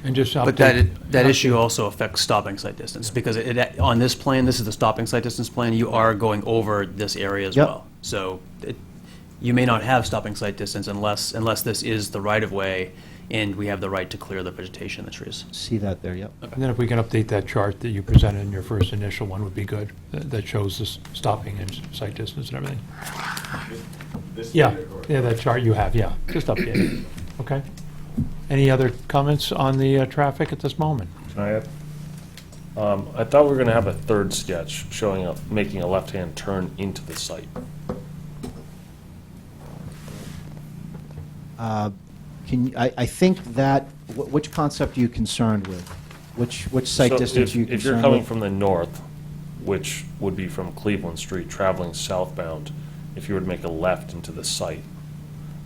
And just But that issue also affects stopping site distance, because on this plan, this is the stopping site distance plan, you are going over this area as Yep. well. So you may not have stopping site distance unless this is the right-of-way, and we have the right to clear the vegetation, the trees. See that there, yep. And then if we can update that chart that you presented in your first initial one would be good, that shows the stopping and site distance and everything. Yeah, that chart you have, yeah, just update it, okay? Any other comments on the traffic at this moment? Can I add? I thought we were gonna have a third sketch showing making a left-hand turn into the site. I think that, which concept are you concerned with? Which site So distance are you concerned with? If you're coming from the north, which would be from Cleveland Street, traveling southbound, if you were to make a left into the site,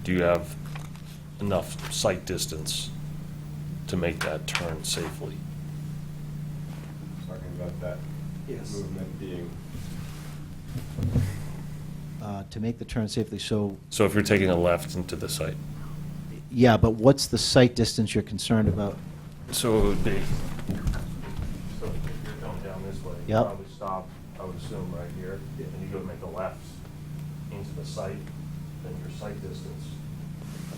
do you have enough site distance to make that turn safely? Talking about that movement being. to make the turn safely, so, So if you're taking a left into the site. yeah, but what's the sight distance you're concerned about? So it would be, so if you're coming down this way, you Yep. probably stop, I would assume, right here, and you go make a left into the site, then your sight distance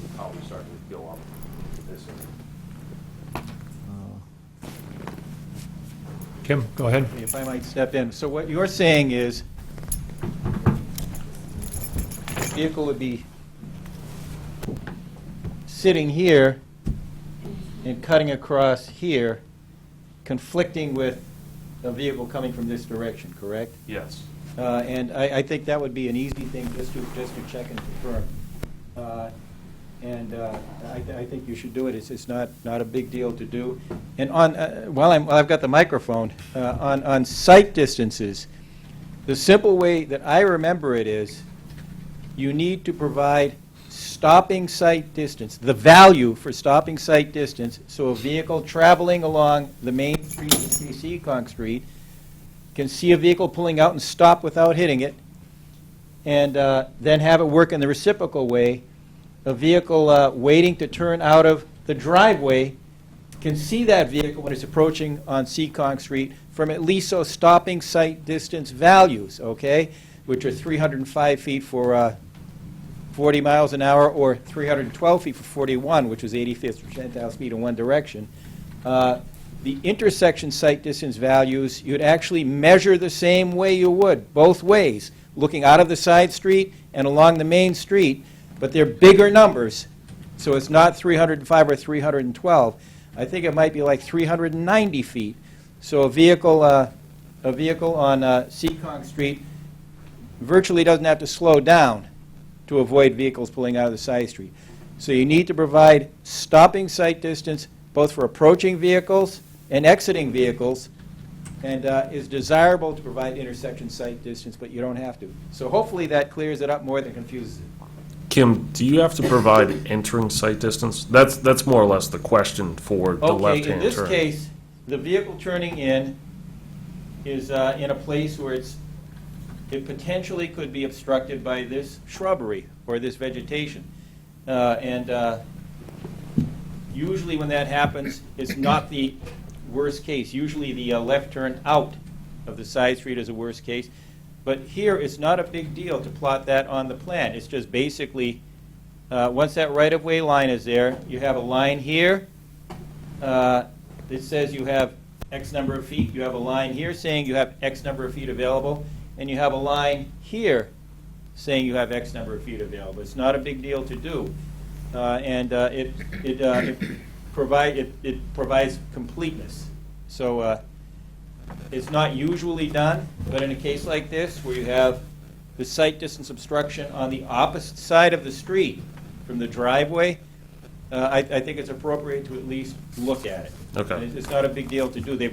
would probably start to go up this way. Kim, go ahead. If I might step in. So what you're saying is, the vehicle would be sitting here and cutting across here, conflicting with a vehicle coming from this direction, correct? Yes. And I think that would be an easy thing just to check and confirm. And I think you should do it. It's not a big deal to do. And on, while I've got the microphone, on sight distances, the simple way that I remember it is, you need to provide stopping sight distance, the value for stopping sight distance, so a vehicle traveling along the main street, Seekonk Street, can see a vehicle pulling out and stop without hitting it, and then have it work in the reciprocal way. A vehicle waiting to turn out of the driveway can see that vehicle when it's approaching on Seekonk Street from at least those stopping sight distance values, okay, which are 305 feet for 40 miles an hour, or 312 feet for 41, which was 85th percentile speed in one direction. The intersection sight distance values, you'd actually measure the same way you would, both ways, looking out of the side street and along the main street, but they're bigger numbers, so it's not 305 or 312. I think it might be like 390 feet. So a vehicle on Seekonk Street virtually doesn't have to slow down to avoid vehicles pulling out of the side street. So you need to provide stopping sight distance both for approaching vehicles and exiting vehicles, and is desirable to provide intersection sight distance, but you don't have to. So hopefully that clears it up more than confuses it. Kim, do you have to provide entering sight distance? That's more or less the question for the left-hand turn. Okay, in this case, the vehicle turning in is in a place where it potentially could be obstructed by this shrubbery or this vegetation. Usually when that happens, it's not the worst case. Usually the left turn out of the side street is a worst case. But here, it's not a big deal to plot that on the plan. It's just basically, once that right-of-way line is there, you have a line here that says you have X number of feet. You have a line here saying you have X number of feet available. And you have a line here saying you have X number of feet available. It's not a big deal to do. It provides completeness. So it's not usually done, but in a case like this, where you have the sight distance obstruction on the opposite side of the street from the driveway, I think it's appropriate to at least look at it. Okay. And it's not a big deal to do. They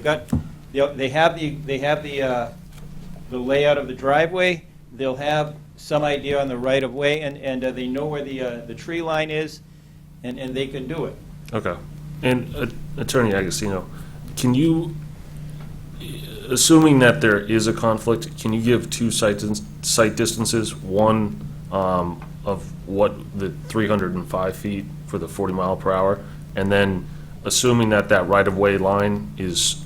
have the layout of the driveway. They'll have some idea on the right-of-way, and they know where the tree line is, and they can do it. Okay. And Attorney Agostino, can you, assuming that there is a conflict, can you give two sight distances? One of what the 305 feet for the 40 mile per hour, and then assuming that right-of-way line is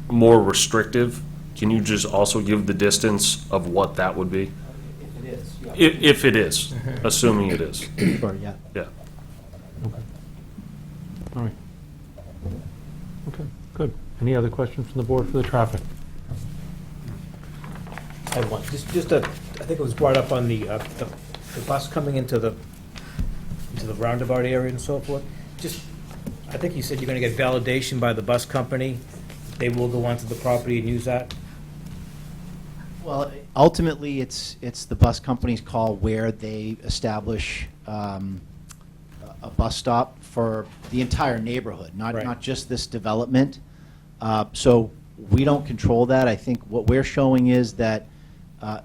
more restrictive, can you just also give the distance of what that would be? If it is, yeah. If it is, assuming it is. Sure, yeah. Yeah. All right. Okay, good. Any other questions from the board for the traffic? I have one. Just I think it was brought up on the bus coming into the roundabout area and so forth. I think you said you're going to get validation by the bus company. They will go onto the property and use that? Well, ultimately, it's the bus company's call where they establish a bus stop for the entire neighborhood, not just this development. So we don't control that. I think what we're showing is that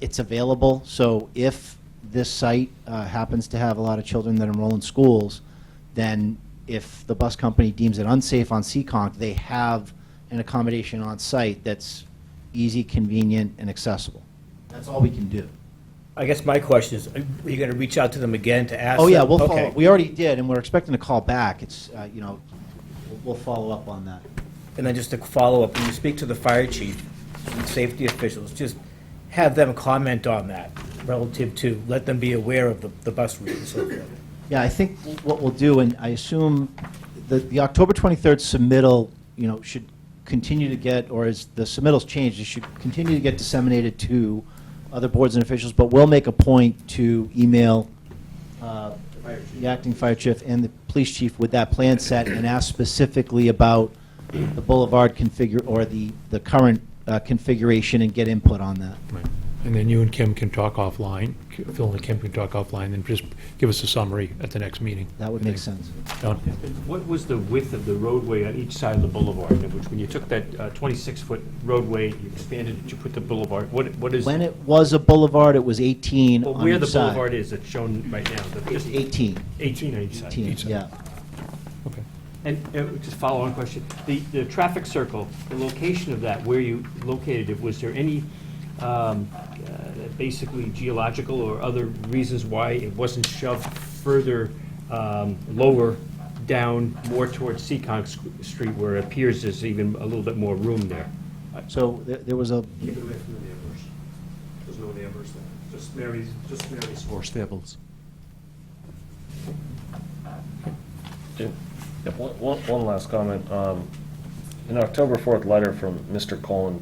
it's available. So if this site happens to have a lot of children that enroll in schools, then if the bus company deems it unsafe on Seekonk, they have an accommodation on site that's easy, convenient, and accessible. That's all we can do. I guess my question is, are you gonna reach out to them again to ask Oh, yeah, them? we'll follow, Okay. up. We already did, and we're expecting a call back. It's, you know, we'll follow up on that. And then just to follow up, when you speak to the fire chief and safety officials, just have them comment on that relative to, let them be aware of the bus route and so forth. Yeah, I think what we'll do, and I assume the October 23rd submittal, you know, should continue to get, or as the submittals change, it should continue to get disseminated to other boards and officials, but we'll make a point to email the acting fire chief and the police chief with that plan set and ask specifically about the boulevard configure, or the current configuration, and get input on that. And then you and Kim can talk offline, Phil and Kim can talk offline, and just give us a summary at the next meeting. That would make sense. Done? What was the width of the roadway on each side of the boulevard? In which, when you took that 26-foot roadway, you expanded it, you put the boulevard, what is? When it was a boulevard, it was 18 Well, on where each the side. boulevard is, it's shown right now. It's 18. 18 on each side. 18, yeah. Okay. And just follow-on question, the traffic circle, the location of that, where you located it, was there any basically geological or other reasons why it wasn't shoved further lower down, more towards Seekonk Street, where it appears there's even a little bit more room there? So there was a, Keep it away from the neighbors. There's no neighbors there, just Mary's or Stables. Yeah, one last comment. An October 4th letter from Mr. Cullen,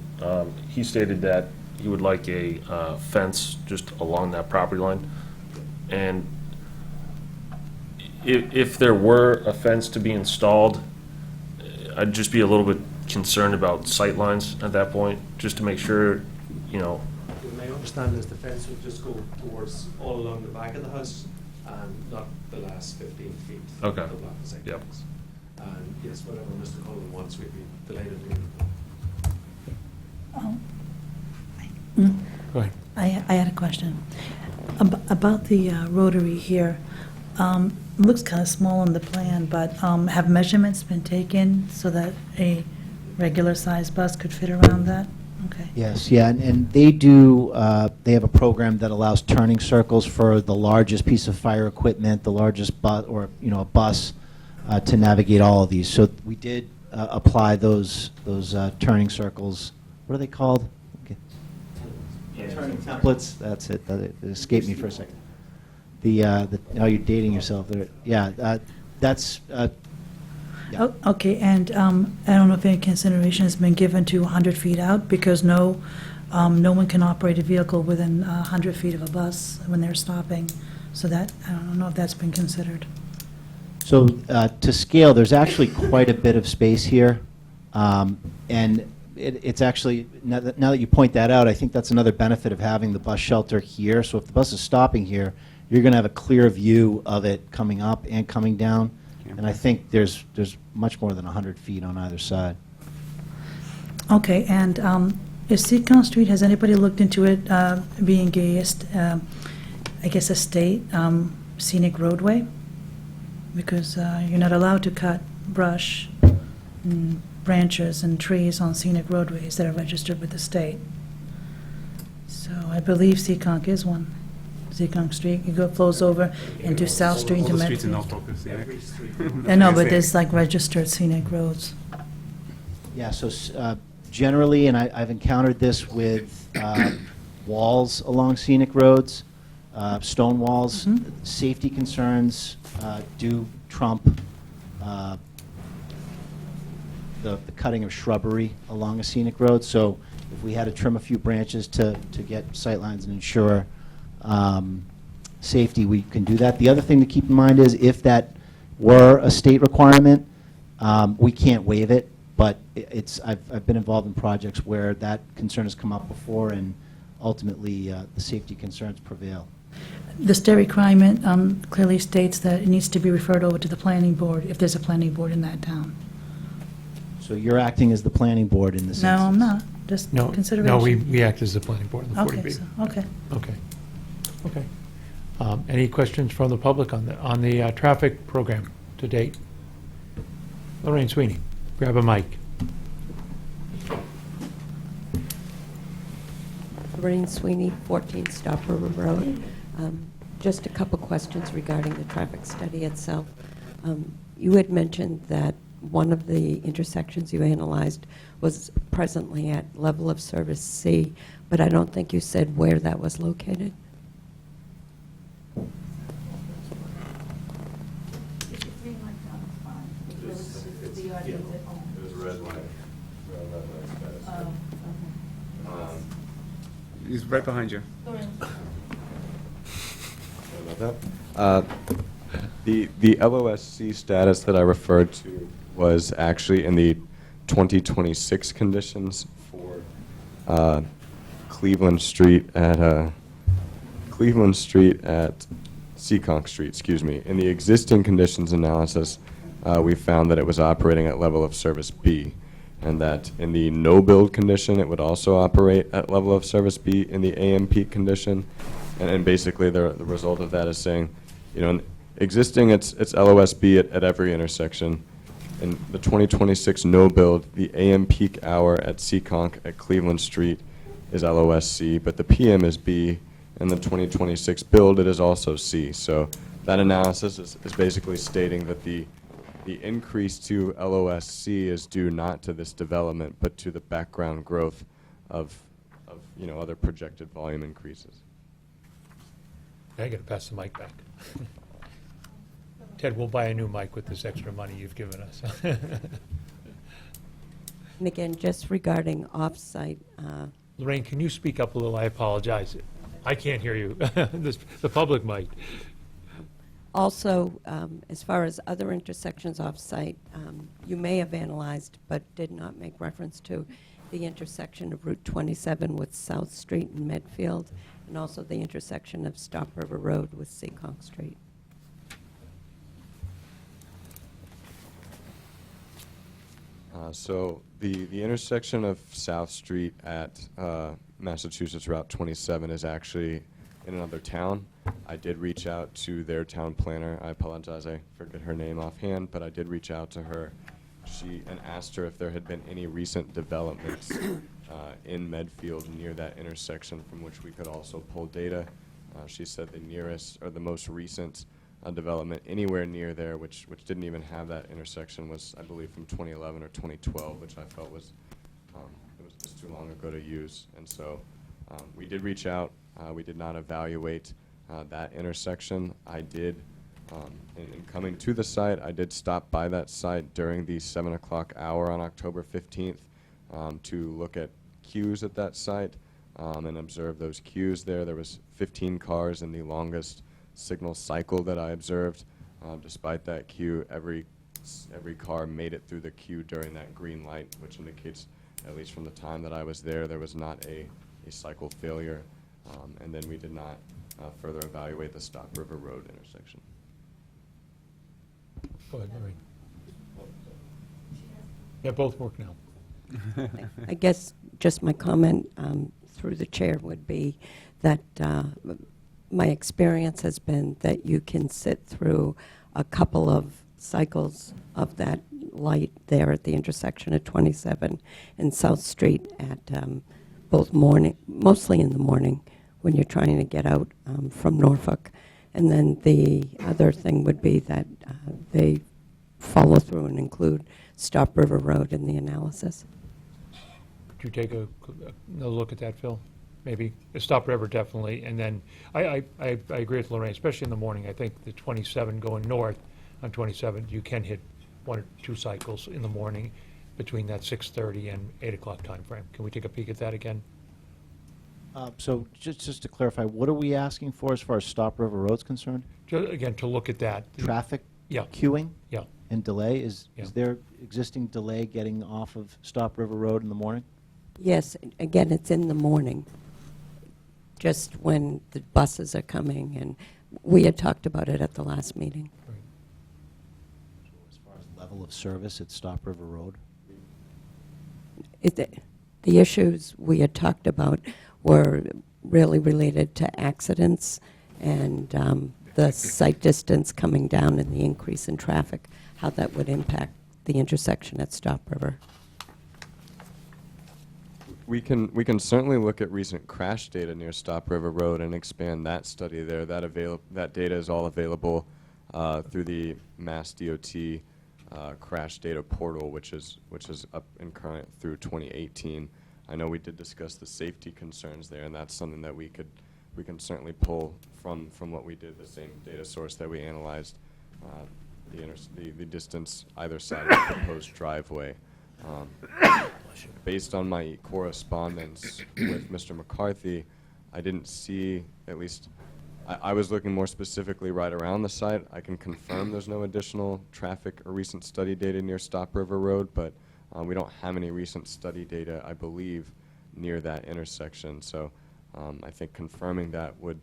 he stated that he would like a fence just along that property line. And if there were a fence to be installed, I'd just be a little bit concerned about sight lines at that point, just to make sure, you know. My understanding is the fence would just go towards all along the back of the house and not the last 15 feet. Okay. To block the sight Yep. lines. And yes, whatever Mr. Cullen wants, we'd be delighted to do. Go ahead. I had a question. About the rotary here. It looks kind of small on the plan, but have measurements been taken so that a regular-sized bus could fit around that? Okay. yes, yeah, and they do, they have a program that allows turning circles for the largest piece of fire equipment, the largest bus, or, you know, a bus, to navigate all of these. So we did apply those turning circles. What are they called? Okay. Turning templates, that's it. It escaped me for a second. Oh, you're dating yourself there. Yeah, that's, yeah. Oh, okay, and I don't know if any consideration has been given to 100 feet out, because no one can operate a vehicle within 100 feet of a bus when they're stopping, so that, I don't know if that's been considered. So to scale, there's actually quite a bit of space here. And it's actually, now that you point that out, I think that's another benefit of having the bus shelter here. So if the bus is stopping here, you're going to have a clear view of it coming up and coming down. And I think there's much more than 100 feet on either side. Okay, and is Seacon Street, has anybody looked into it being I guess, a state scenic roadway? Because you're not allowed to cut brush, and branches, and trees on scenic roadways that are registered with the state. So I believe Seekonk is one. Seekonk Street, flows over into South Street into Medford. Streets in Norfolk is scenic. I know, but there's like registered scenic roads. Yeah, so generally, and I've encountered this with walls along scenic roads, stone walls, safety concerns do trump the cutting of shrubbery along a scenic road. So if we had to trim a few branches to get sightlines and ensure safety, we can do that. The other thing to keep in mind is if that were a state requirement, we can't waive it, but I've been involved in projects where that concern has come up before, and ultimately the safety concerns prevail. The state requirement clearly states that it needs to be referred over to the planning board if there's a planning board in that town. So you're acting as the planning board in this No, instance? I'm not, just No, consideration. no, we act as the planning board on the 40B. Okay, okay. Okay. Any questions from the public on the traffic program to date? Lorraine Sweeney, grab a mic. For Lorraine Sweeney, 14 Stop River Road. Just a couple questions regarding the traffic study itself. You had mentioned that one of the intersections you analyzed was presently at level of service C, but I don't think you said where that was located. He's right behind you. The LOSC status that I referred to was actually in the 2026 conditions for Cleveland Street at Seekonk Street, excuse me. In the existing conditions analysis, we found that it was operating at level of service B, and that in the no-build condition, it would also operate at level of service B in the AM condition. And basically, the result of that is saying, you know, in existing, it's LOSB at every intersection. In the 2026 no-build, the AM peak hour at Seekonk at Cleveland Street is LOSC, but the PM is B, and the 2026 build, it is also C. So that analysis is basically stating that the increase to LOSC is due not to this development, but to the background growth of you know, other projected volume increases. I got to pass the mic back. Ted, we'll buy a new mic with this extra money you've given us. And again, just regarding off-site, Lorraine, can you speak up a little? I apologize. I can't hear you. The public might. also, as far as other intersections off-site, you may have analyzed but did not make reference to the intersection of Route 27 with South Street in Medfield, and also the intersection of Stop River Road with Seekonk Street. So the intersection of South Street at Massachusetts Route 27 is actually in another town. I did reach out to their town planner. I apologize, I forget her name offhand, but I did reach out to her. And asked her if there had been any recent developments in Medfield near that intersection from which we could also pull data. She said the nearest or the most recent development anywhere near there, which didn't even have that intersection, was I believe from 2011 or 2012, which I felt was it was just too long ago to use. And so we did reach out. We did not evaluate that intersection. I did. In coming to the site, I did stop by that site during the 7 o'clock hour on October 15th to look at queues at that site and observe those queues there. There was 15 cars in the longest signal cycle that I observed. Despite that queue, every car made it through the queue during that green light, which indicates, at least from the time that I was there was not a cycle failure. And then we did not further evaluate the Stop River Road intersection. Go ahead, Lorraine. Yeah, both work now. I guess just my comment through the chair would be that my experience has been that you can sit through a couple of cycles of that light there at the intersection of 27 and South Street at both morning, mostly in the morning when you're trying to get out from Norfolk. And then the other thing would be that they follow through and include Stop River Road in the analysis. Could you take a look at that, Phil? Maybe. Stop River, definitely. And then I agree with Lorraine, especially in the morning. I think the 27 going north on 27, you can hit 1 or 2 cycles in the morning between that 6:30 and 8 o'clock time frame. Can we take a peek at that again? So just to clarify, what are we asking for as far as Stop River Road's concerned? Again, to look at that. Traffic Yeah. queuing? Yeah. And delay? Is Yeah. there existing delay getting off of Stop River Road in the morning? Yes, again, it's in the morning, just when the buses are coming, and we had talked about it at the last meeting. As far as level of service at Stop River Road? The issues we had talked about were really related to accidents and the sight distance coming down and the increase in traffic, how that would impact the intersection at Stop River. We can certainly look at recent crash data near Stop River Road and expand that study there. That data is all available through the Mass DOT crash data portal, which is up and current through 2018. I know we did discuss the safety concerns there, and that's something that we can certainly pull from what we did, the same data source that we analyzed, the distance either side of the proposed driveway. Based on my correspondence with Mr. McCarthy, I didn't see, at least, I was looking more specifically right around the site. I can confirm there's no additional traffic or recent study data near Stop River Road, but we don't have any recent study data, I believe, near that intersection. So I think confirming that would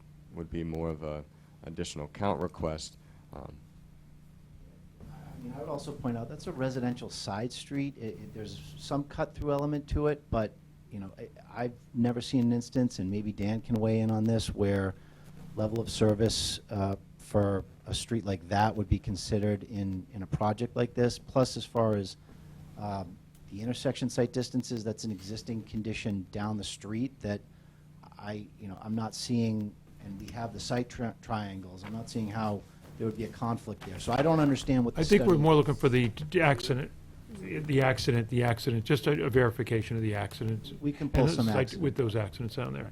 be more of a additional count request. I mean, I would also point out, that's a residential side street. There's some cut-through element to it, but, you know, I've never seen an instance, and maybe Dan can weigh in on this, where level of service for a street like that would be considered in a project like this. Plus, as far as the intersection site distances, that's an existing condition down the street that I'm not seeing, and we have the site triangles. I'm not seeing how there would be a conflict there. So I don't understand what the I think we're study more is. looking for the accident, just a verification of the accidents. We can pull and the some site accidents. with those accidents down there.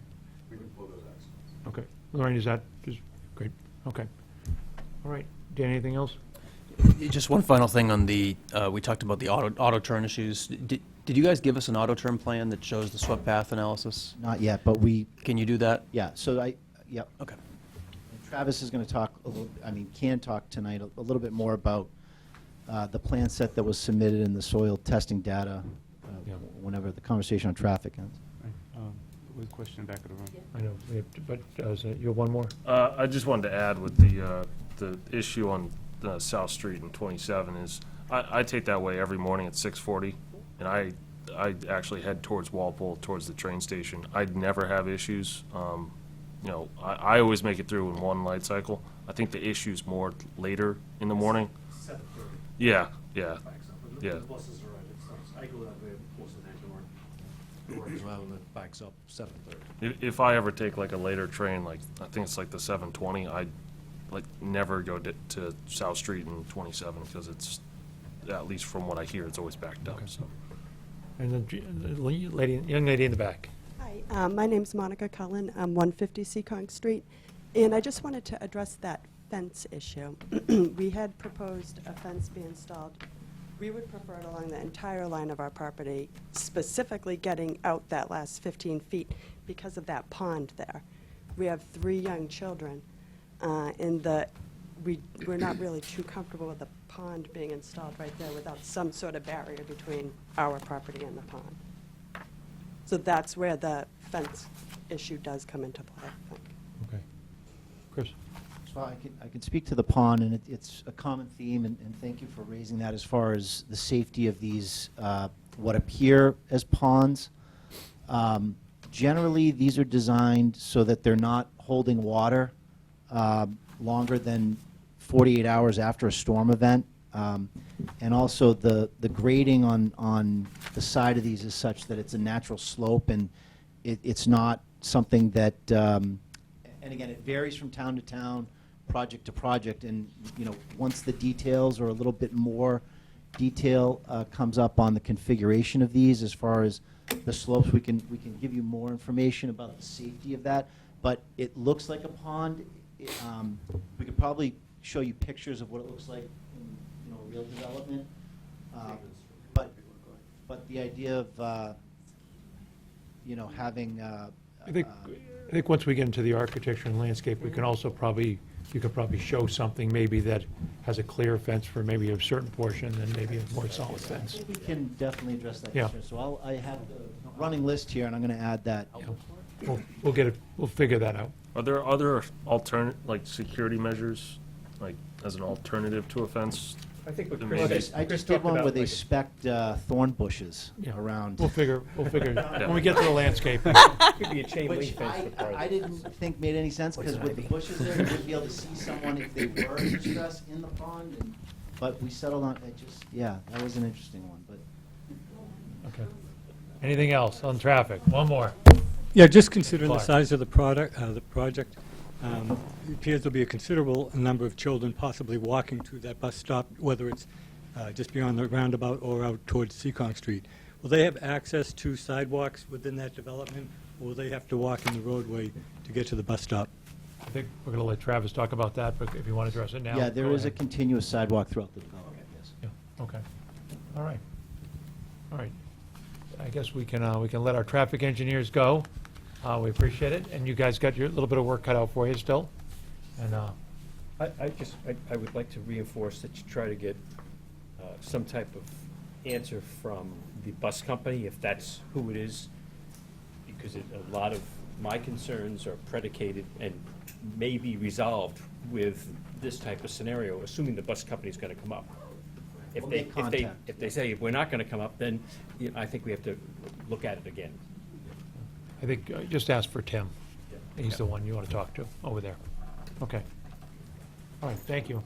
We can pull those accidents. Okay. Lorraine, is that just great? Okay. All right. Dan, anything else? Just one final thing on the, we talked about the auto turn issues. Did you guys give us an auto turn plan that shows the swept path analysis? Not yet, but we, Can you do that? yeah, so yep. Okay. Travis is going to talk can talk tonight a little bit more about the plan set that was submitted in the soil testing data Yeah. whenever the conversation on traffic ends. With a question back of the room. I know, but you have one more? I just wanted to add with the issue on South Street and 27 is, I take that way every morning at 6:40, and I actually head towards Walpole, towards the train station. I'd never have issues. You know, I always make it through in one light cycle. I think the issue's more later in the morning. 7:30. Yeah. Backs up. And Yeah. The buses are right. It starts. I go that way most of the time to work as well, and it backs up 7:30. If I ever take like a later train, like I think it's like the 7:20, I'd like never go to South Street and 27 because it's, at least from what I hear, it's always backed up. So. And the young lady in the back. Hi, my name's Monica Cullen. I'm 150 Seekonk Street, and I just wanted to address that fence issue. We had proposed a fence be installed. We would prefer it along the entire line of our property, specifically getting out that last 15 feet because of that pond there. We have 3 young children, and we're not really too comfortable with the pond being installed right there without some sort of barrier between our property and the pond. So that's where the fence issue does come into play, I think. Okay. Chris? So I can speak to the pond, and it's a common theme, and thank you for raising that as far as the safety of these, what appear as ponds. Generally, these are designed so that they're not holding water longer than 48 hours after a storm event. And also, the grading on the side of these is such that it's a natural slope, and it's not something that, and again, it varies from town to town, project to project, and, you know, once the details or a little bit more detail comes up on the configuration of these as far as the slopes, we can give you more information about the safety of that. But it looks like a pond. We could probably show you pictures of what it looks like in, you know, real development. But the idea of, you know, having. I think once we get into the architecture and landscape, we can also you could probably show something maybe that has a clear fence for maybe a certain portion, and maybe a more solid fence. We can definitely address that Yeah. concern. So I have the running list here, and I'm going to add that. We'll get it, we'll figure that out. Are there other like security measures, like as an alternative to a fence? I think what that Chris maybe- said- I Chris just did talked one about where they like spec'd thorn bushes around. We'll figure, when we get to the landscape. Could be a chain link Which fence for part of I it. didn't think made any sense, because with the bushes there, you wouldn't be able to see someone if they were in distress in the pond, but we settled on, that was an interesting one, but. Okay. Anything else on traffic? One more. Yeah, just considering the Clark. size of the project, it appears there'll be a considerable number of children possibly walking to that bus stop, whether it's just beyond the roundabout or out towards Seccong Street. Will they have access to sidewalks within that development, or will they have to walk in the roadway to get to the bus stop? I think we're going to let Travis talk about that, but if you want to address it now. Yeah, there go is a ahead. continuous sidewalk throughout the development, yes. Yeah, okay. All right. All right. I guess we can let our traffic engineers go. We appreciate it, and you guys got your little bit of work cut out for you still. And I would like to reinforce that you try to get some type of answer from the bus company, if that's who it is, because a lot of my concerns are predicated and may be resolved with this type of scenario, assuming the bus company's gonna come up. If We'll they, make contact. if they say we're not gonna come up, then I think we have to look at it again. I think just ask for Tim. He's the one you want to talk to over there. Okay. All right, thank you.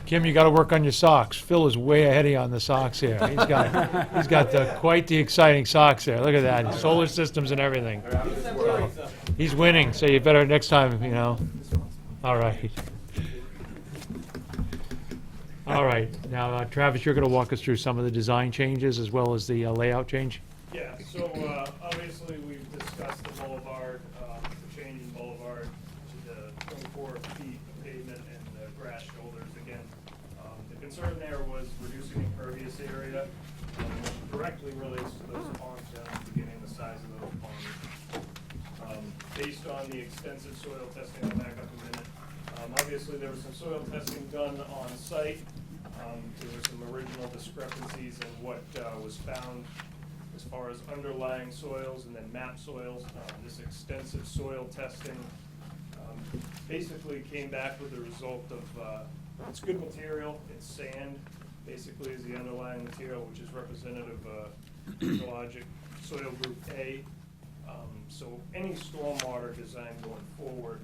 Kim, you got to work on your socks. Phil is way ahead of you on the socks here. He's got quite the exciting socks there. Look at that, solar systems and everything. So, he's winning, so you better next time, you know. All right. All right. Now, Travis, you're going to walk us through some of the design changes as well as the layout change. Yeah, so obviously we've discussed the boulevard, the change in boulevard to the 24 feet of pavement and the grass shoulders again. The concern there was reducing impervious area, which directly relates to those ponds down at the beginning, the size of those ponds. Based on the extensive soil testing, I'll back up a minute. Obviously there was some soil testing done on site. There were some original discrepancies in what was found as far as underlying soils and then map soils. This extensive soil testing basically came back with the result of it's good material. It's sand, basically, is the underlying material, which is representative of geologic soil group A. So any stormwater design going forward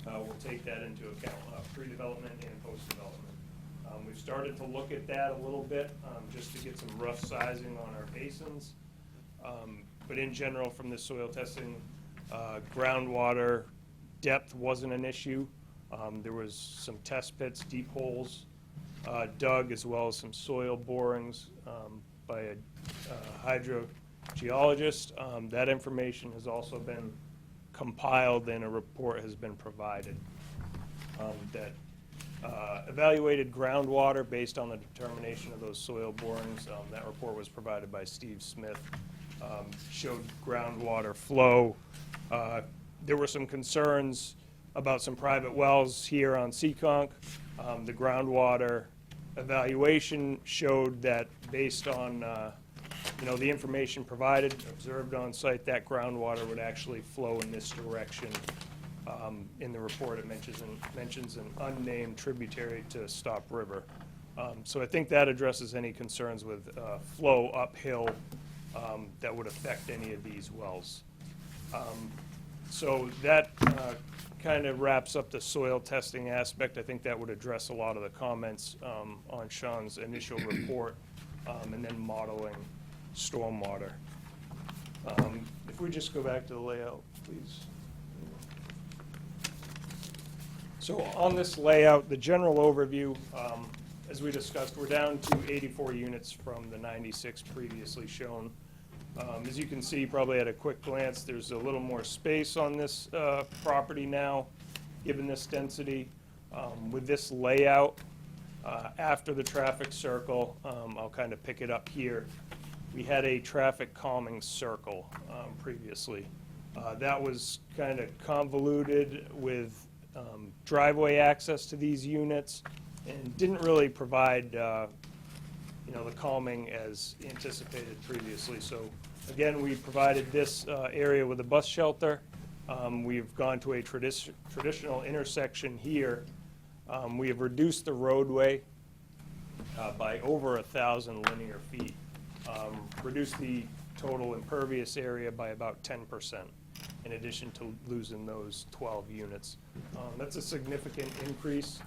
will take that into account, pre-development and post-development. We've started to look at that a little bit, just to get some rough sizing on our basins. But in general, from this soil testing, groundwater depth wasn't an issue. There was some test pits, deep holes dug, as well as some soil borings by a hydrogeologist. That information has also been compiled and a report has been provided that evaluated groundwater based on the determination of those soil borings. That report was provided by Steve Smith. Showed groundwater flow. There were some concerns about some private wells here on Seccong. The groundwater evaluation showed that based on the information provided, observed on site, that groundwater would actually flow in this direction. In the report, it mentions an unnamed tributary to Stop River. So I think that addresses any concerns with flow uphill that would affect any of these wells. So that kind of wraps up the soil testing aspect. I think that would address a lot of the comments on Sean's initial report, and then modeling stormwater. If we just go back to the layout, please. So on this layout, the general overview, as we discussed, we're down to 84 units from the 96 previously shown. As you can see, probably at a quick glance, there's a little more space on this property now, given this density. With this layout, after the traffic circle, I'll kind of pick it up here. We had a traffic calming circle previously. That was kind of convoluted with driveway access to these units and didn't really provide the calming as anticipated previously. So again, we provided this area with a bus shelter. We've gone to a traditional intersection here. We have reduced the roadway by over 1,000 linear feet. Reduced the total impervious area by about 10%, in addition to losing those 12 units. That's a significant increase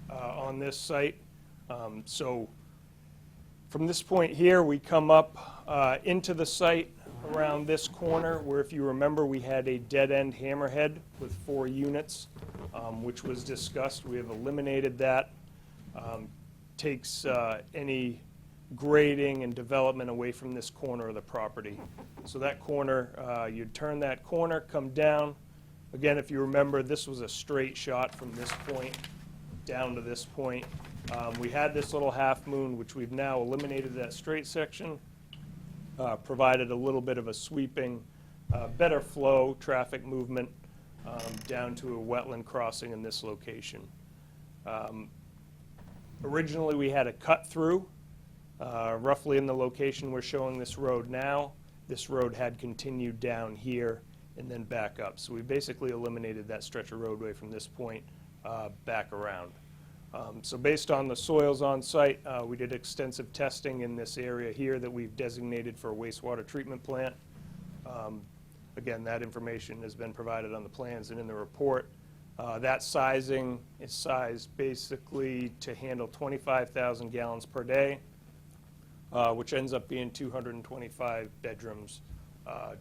on this site. So From this point here, we come up into the site around this corner, where if you remember, we had a dead-end hammerhead with 4 units, which was discussed. We have eliminated that. Takes any grading and development away from this corner of the property. So that corner, you'd turn that corner, come down. Again, if you remember, this was a straight shot from this point down to this point. We had this little half moon, which we've now eliminated that straight section, provided a little bit of a sweeping, better flow, traffic movement down to a wetland crossing in this location. Originally, we had a cut through, roughly in the location we're showing this road now. This road had continued down here and then back up. So we basically eliminated that stretch of roadway from this point back around. So based on the soils on site, we did extensive testing in this area here that we've designated for a wastewater treatment plant. Again, that information has been provided on the plans and in the report. That sizing is sized basically to handle 25,000 gallons per day, which ends up being 225 bedrooms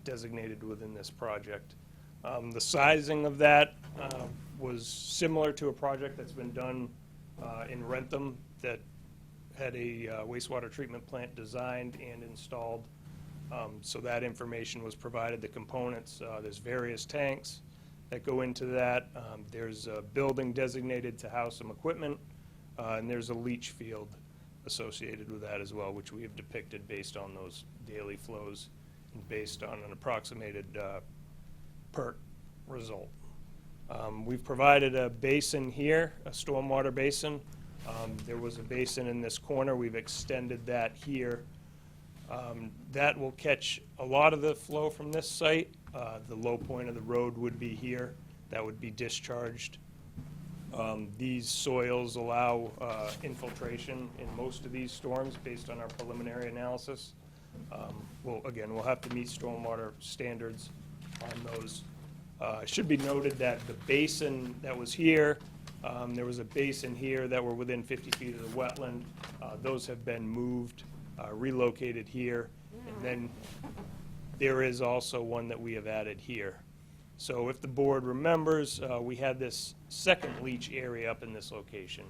designated within this project. The sizing of that was similar to a project that's been done in Rentham that had a wastewater treatment plant designed and installed. So that information was provided, the components. There's various tanks that go into that. There's a building designated to house some equipment, and there's a leach field associated with that as well, which we have depicted based on those daily flows and based on an approximated PERT result. We've provided a basin here, a stormwater basin. There was a basin in this corner. We've extended that here. That will catch a lot of the flow from this site. The low point of the road would be here. That would be discharged. These soils allow infiltration in most of these storms based on our preliminary analysis. Again, we'll have to meet stormwater standards on those. It should be noted that the basin that was here, there was a basin here that were within 50 feet of the wetland. Those have been moved, relocated here, and then there is also one that we have added here. So if the board remembers, we had this second leach area up in this location.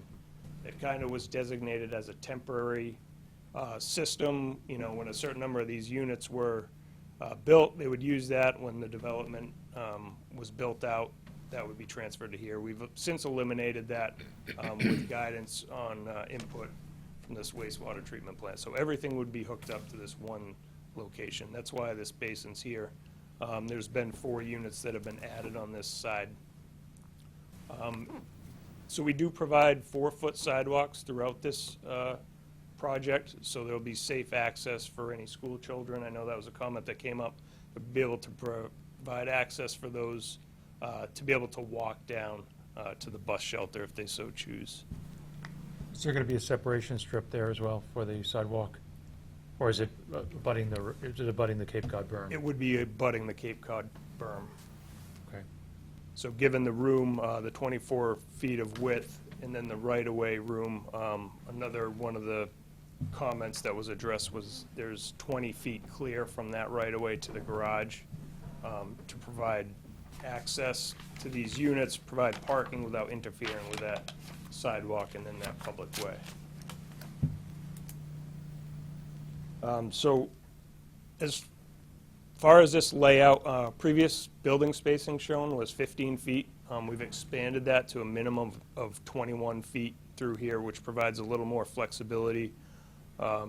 It kind of was designated as a temporary system. You know, when a certain number of these units were built, they would use that. When the development was built out, that would be transferred to here. We've since eliminated that with guidance on input from this wastewater treatment plant. So everything would be hooked up to this one location. That's why this basin's here. There's been 4 units that have been added on this side. So we do provide 4-foot sidewalks throughout this project, so there'll be safe access for any school children. I know that was a comment that came up, to be able to provide access for those to be able to walk down to the bus shelter if they so choose. Is there going to be a separation strip there as well for the sidewalk? Or is it abutting the Cape Cod berm? It would be abutting the Cape Cod berm. Okay. So given the room, the 24 feet of width, and then the right-of-way room, another one of the comments that was addressed was there's 20 feet clear from that right-of-way to the garage to provide access to these units, provide parking without interfering with that sidewalk and then that public way. So as far as this layout, previous building spacing shown was 15 feet. We've expanded that to a minimum of 21 feet through here, which provides a little more flexibility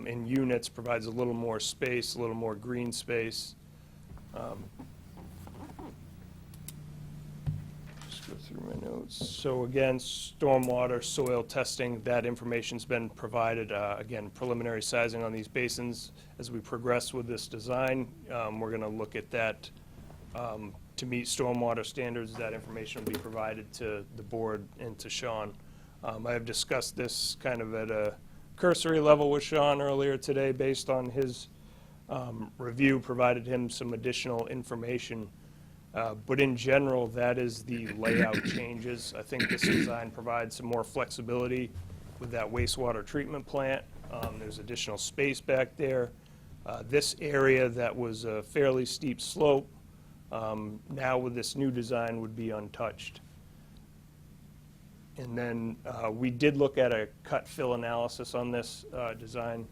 in units, provides a little more space, a little more green space. Just go through my notes. So again, stormwater, soil testing, that information's been provided. Again, preliminary sizing on these basins. As we progress with this design, we're going to look at that to meet stormwater standards. That information will be provided to the board and to Sean. I have discussed this kind of at a cursory level with Sean earlier today based on his review, provided him some additional information. But in general, that is the layout changes. I think this design provides some more flexibility with that wastewater treatment plant There's additional space back there. This area that was a fairly steep slope, now with this new design would be untouched. And then we did look at a cut fill analysis on this design.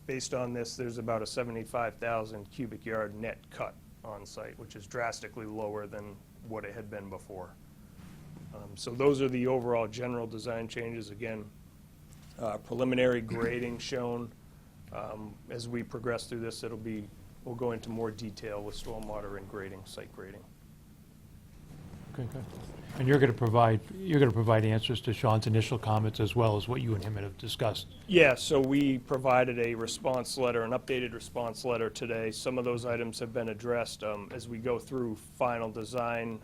Based on this, there's about a 75,000 cubic yard net cut on site, which is drastically lower than what it had been before. So those are the overall general design changes. Again, preliminary grading shown. As we progress through this, we'll go into more detail with stormwater and grading, site grading. Okay, good. And you're going to provide answers to Sean's initial comments as well as what you and him have discussed. Yeah, so we provided a response letter, an updated response letter today. Some of those items have been addressed. As we go through final design,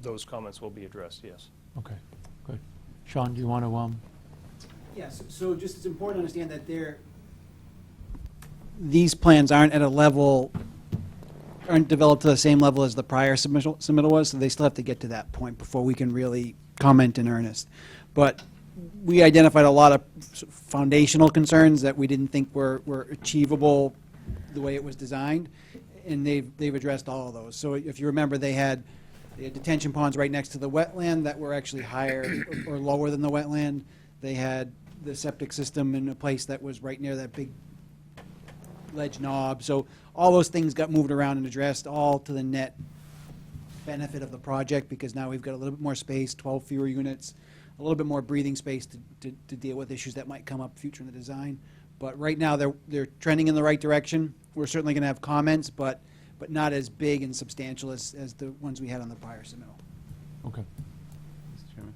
those comments will be addressed, yes. Okay, good. Sean, do you want to, Yes, so just it's important to understand that these plans aren't at a level, aren't developed to the same level as the prior submittal was, so they still have to get to that point before we can really comment in earnest. But we identified a lot of foundational concerns that we didn't think were achievable the way it was designed, and they've addressed all of those. So if you remember, they had detention ponds right next to the wetland that were actually higher or lower than the wetland. They had the septic system in a place that was right near that big ledge knob. So all those things got moved around and addressed, all to the net benefit of the project, because now we've got a little bit more space, 12 fewer units, a little bit more breathing space to deal with issues that might come up future in the design. But right now, they're trending in the right direction. We're certainly going to have comments, but not as big and substantial as the ones we had on the prior submittal. okay. Mr. Chairman.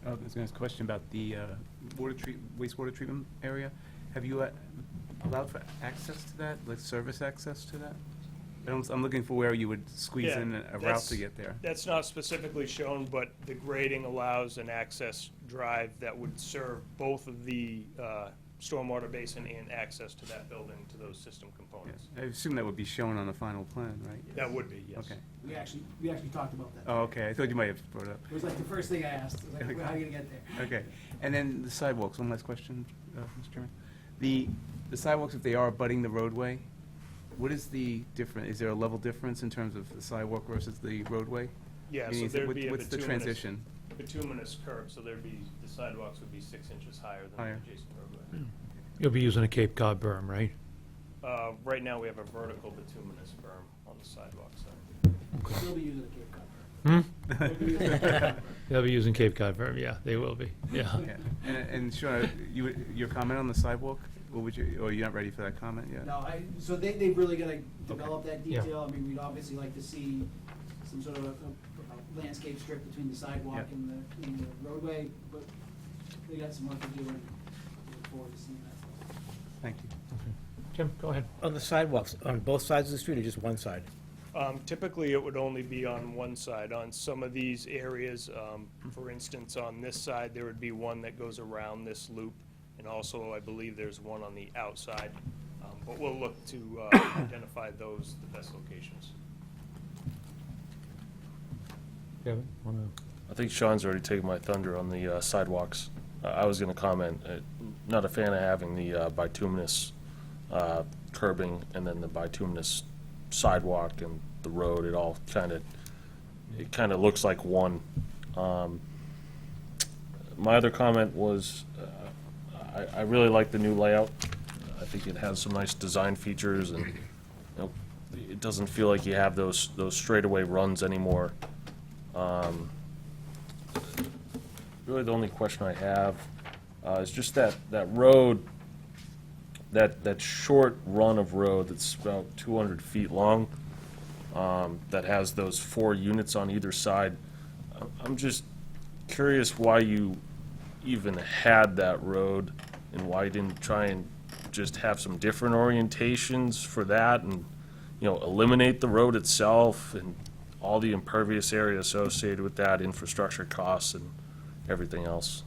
I was going to ask a question about the wastewater treatment area. Have you allowed for access to that, like service access to that? I'm looking for where you would squeeze Yeah, in a route to get there. That's not specifically shown, but the grading allows an access drive that would serve both of the stormwater basin and access to that building, to those system components. I assume that would be shown on the final plan, right? That would be, yes. Okay. We actually talked about that. Oh, okay. I thought you might have brought it up. It was like the first thing I asked. It was like, how are you going to get there? Okay. And then the sidewalks, one last question, Mr. Chairman. The sidewalks, if they are abutting the roadway, what is the difference? Is there a level difference in terms of the sidewalk versus the roadway? Yeah, Meaning, so there'd be a what's the transition? bituminous curb, so the sidewalks would be 6 inches higher than Higher. the adjacent roadway. You'll be using a Cape Cod berm, right? Right now, we have a vertical bituminous berm on the sidewalk side. We'll be using the Cape Cod berm. We'll be using the Cape Cod berm. They'll be using Cape Cod berm, yeah, they will be, yeah. Yeah. And Sean, your comment on the sidewalk? What would you, or you're not ready for that comment yet? No, so they've really got to develop that Yeah. detail. I mean, we'd obviously like to see some sort of a landscape strip between the sidewalk Yeah. and the roadway, but they got some work to do, and look forward to seeing that. Thank you. Tim, go ahead. On the sidewalks, on both sides of the street or just one side? Typically, it would only be on one side. On some of these areas, for instance, on this side, there would be one that goes around this loop, and also, I believe there's one on the outside. But we'll look to identify those, the best locations. Kevin, want to? I think Sean's already taken my thunder on the sidewalks. I was going to comment, not a fan of having the bituminous curbing and then the bituminous sidewalk and the road. It all kind of looks like one. My other comment was, I really like the new layout. I think it has some nice design features, and it doesn't feel like you have those straightaway runs anymore. Really, the only question I have is just that road, that short run of road that's about 200 feet long, that has those 4 units on either side. I'm just curious why you even had that road, and why you didn't try and just have some different orientations for that, and eliminate the road itself and all the impervious area associated with that, infrastructure costs and everything else.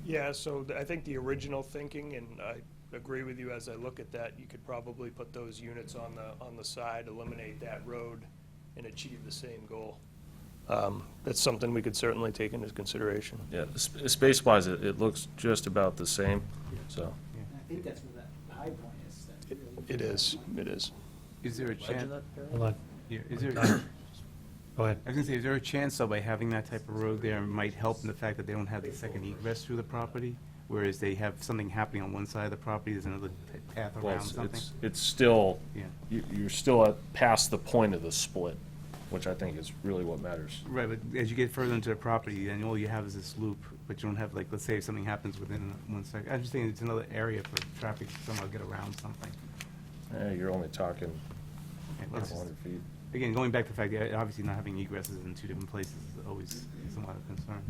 Yeah, so I think the original thinking, and I agree with you as I look at that, you could probably put those units on the side, eliminate that road, and achieve the same goal. That's something we could certainly take into consideration. Yeah, space-wise, it looks just about the same, so. I think that's where that high point is. It is, it is. Is there a chance? Hold on. Yeah, is there? Go ahead. I was gonna say, is there a chance, though, by having that type of road there might help in the fact that they don't have the second egress through the property? Whereas they have something happening on one side of the property, there's another path Well, around something? it's still, Yeah. you're still past the point of the split, which I think is really what matters. Right, but as you get further into the property, then all you have is this loop, but you don't have, like, let's say if something happens within 1 second. I'm just thinking it's another area for traffic to somehow get around something. You're only talking Okay, well, it's just- 100 feet. Again, going back to the fact that obviously not having egresses in two different places is always somewhat of a concern.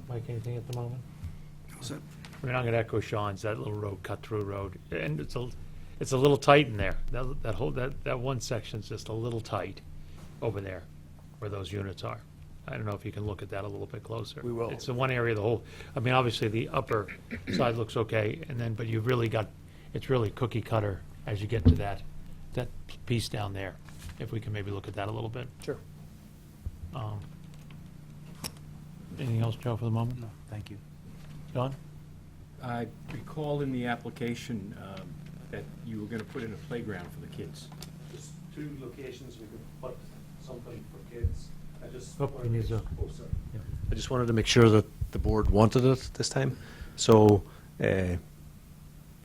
Mike, anything at the moment? I mean, I'm gonna echo Sean's, that little road, cut-through road, and it's a little tight in there. That one section's just a little tight over there where those units are. I don't know if you can look at that a little bit closer. We will. It's the one area, the whole, I mean, obviously, the upper side looks okay, and then, but you've really got, it's really cookie cutter as you get to that piece down there. If we can maybe look at that a little bit. Sure. Anything else, Joe, for the moment? No, thank you. John? I recall in the application that you were going to put in a playground for the kids. Just 2 locations we could put something for kids. I just Oh, wanted he needs to- a- oh, sorry. I just wanted to make sure that the board wanted it this time. So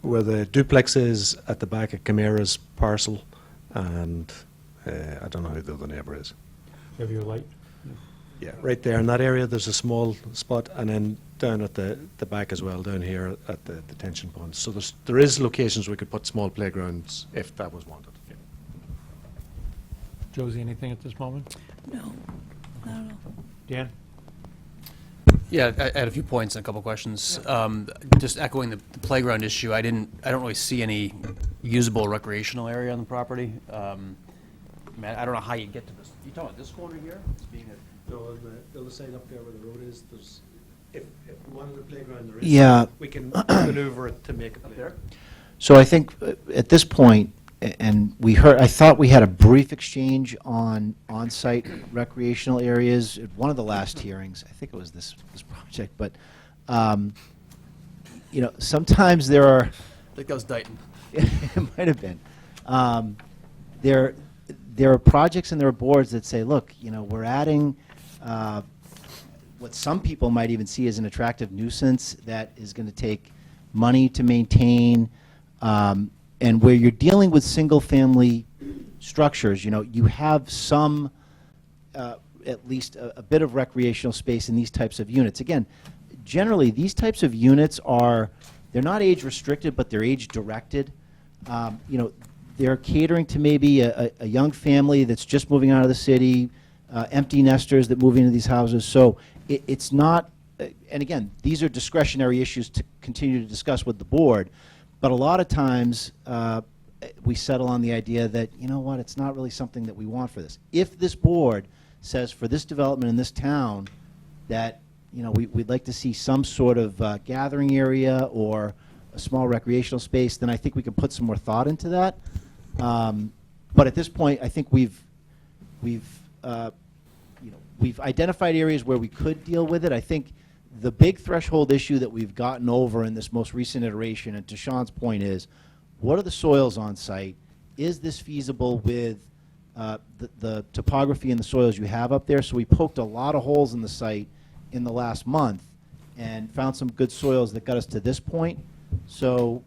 where the duplex is at the back of Camara's parcel, and I don't know who the other neighbour is. Have your light? Yeah, right there in that area, there's a small spot, and then down at the back as well, down here at the detention pond. So there is locations we could put small playgrounds if that was wanted. Josie, anything at this moment? No, not at all. Dan? Yeah, I had a few points and a couple questions. Just echoing the playground issue, I don't really see any usable recreational area on the property. I mean, I don't know how you get to this. You talking about this corner here? It's being No, on the other side up there where the road is, there's, if we wanted a playground, there is. Yeah. We can maneuver it to make it there. So I think at this point, and I thought we had a brief exchange on on-site recreational areas at one of the last hearings. I think it was this project, but, sometimes there are. I think that was Dayton. It might have been. There are projects and there are boards that say, look, we're adding what some people might even see as an attractive nuisance that is going to take money to maintain, and where you're dealing with single-family structures, you have some, at least a bit of recreational space in these types of units. Again, generally, these types of units they're not age-restricted, but they're age-directed. They're catering to maybe a young family that's just moving out of the city, empty nesters that move into these houses. So it's not, and again, these are discretionary issues to continue to discuss with the board, but a lot of times we settle on the idea that, it's not really something that we want for this. If this board says for this development in this town that, we'd like to see some sort of gathering area or a small recreational space, then I think we can put some more thought into that. But at this point, I think we've identified areas where we could deal with it. I think the big threshold issue that we've gotten over in this most recent iteration, and to Sean's point, is what are the soils on site? Is this feasible with the topography and the soils you have up there? So we poked a lot of holes in the site in the last month and found some good soils that got us to this point. So,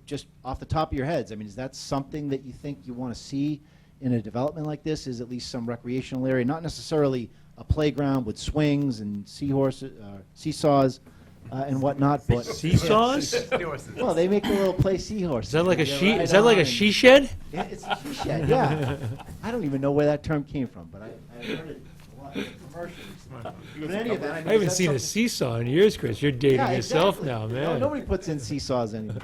just off the top of your heads, I mean, is that something that you think you want to see in a development like this? Is at least some recreational area, not necessarily a playground with swings and seesaws and whatnot, but Seesaws? Well, they make a little play seahorse. Is that like a she shed? Yeah, it's a she shed. Yeah, I don't even know where that term came from, but I heard it a lot in commercials. But in any event, I haven't seen a seesaw in years, Chris. You're dating Yeah, yourself exactly. now, No, man. nobody puts in seesaws anymore.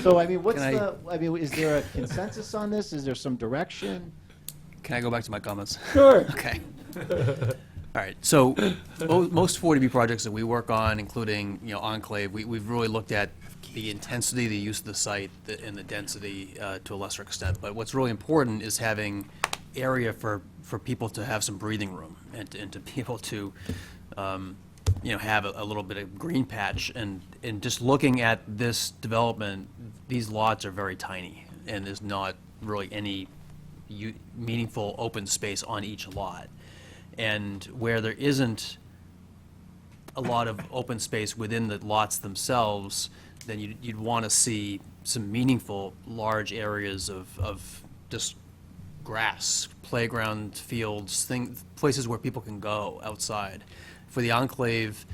So, I mean, Can is there a consensus on this? Is there some direction? Can I go back to my comments? Sure. Okay. All right, so most 40B projects that we work on, including, Enclave, we've really looked at the intensity, the use of the site, and the density to a lesser extent. But what's really important is having area for people to have some breathing room and to be able to, have a little bit of green patch. And just looking at this development, these lots are very tiny, and there's not really any meaningful open space on each lot. And where there isn't a lot of open space within the lots themselves, then you'd want to see some meaningful large areas of just grass, playground, fields, places where people can go outside. For the enclave,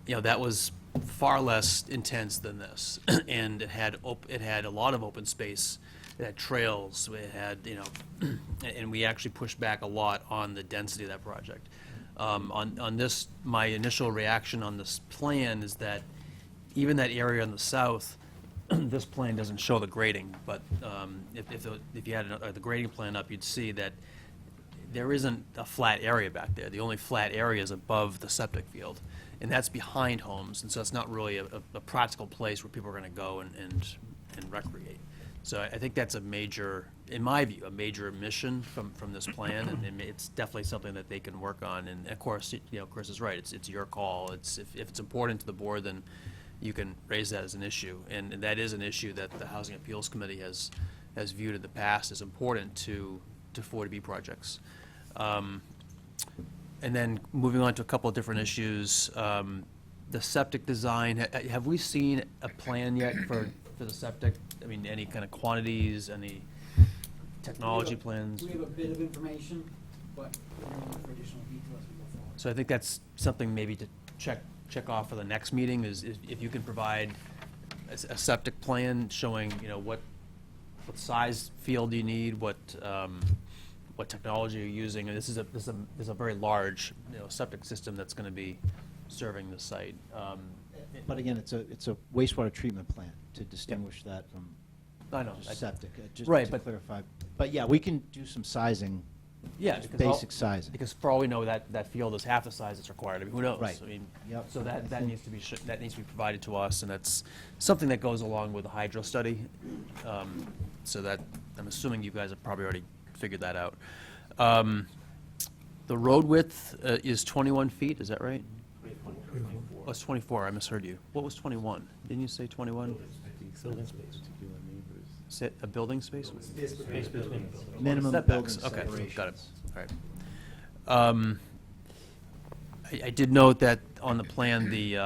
that was far less intense than this, and it had a lot of open space. It had trails. It had and we actually pushed back a lot on the density of that project. On this, my initial reaction on this plan is that even that area on the south, this plan doesn't show the grading, but if you had the grading plan up, you'd see that there isn't a flat area back there. The only flat area is above the septic field, and that's behind homes, and so it's not really a practical place where people are going to go and recreate. So I think that's a major, in my view, a major omission from this plan, and it's definitely something that they can work on. And of course, Chris is right. It's your call. If it's important to the board, then you can raise that as an issue, and that is an issue that the Housing Appeals Committee has viewed in the past as important to 40B projects. And then moving on to a couple of different issues, the septic design. Have we seen a plan yet for the septic? I mean, any kind of quantities, any technology plans? We have a bit of information, but we're going to look for additional detail as we go forward. So I think that's something maybe to check off for the next meeting, is if you can provide a septic plan showing, what size field you need, what technology you're using. And this is a very large, septic system that's going to be serving the site. But again, it's a wastewater treatment plant, to distinguish that from just septic, just right, to but clarify. But yeah, we can do some sizing, just basic sizing. Because for all we know, that field is half the size that's required. I mean, who knows? Right. I mean, Yep. so that needs to be provided to us, and that's something that goes along with the hydro study. So that, I'm assuming you guys have probably already figured that out. The road width is 21 feet, is that right? Oh, it's 24, I misheard you. What was 21? Didn't you say 21? Building space. A building space? Space between buildings. Minimum Setbacks, building okay, separations. got it, all right. I did note that on the plan, the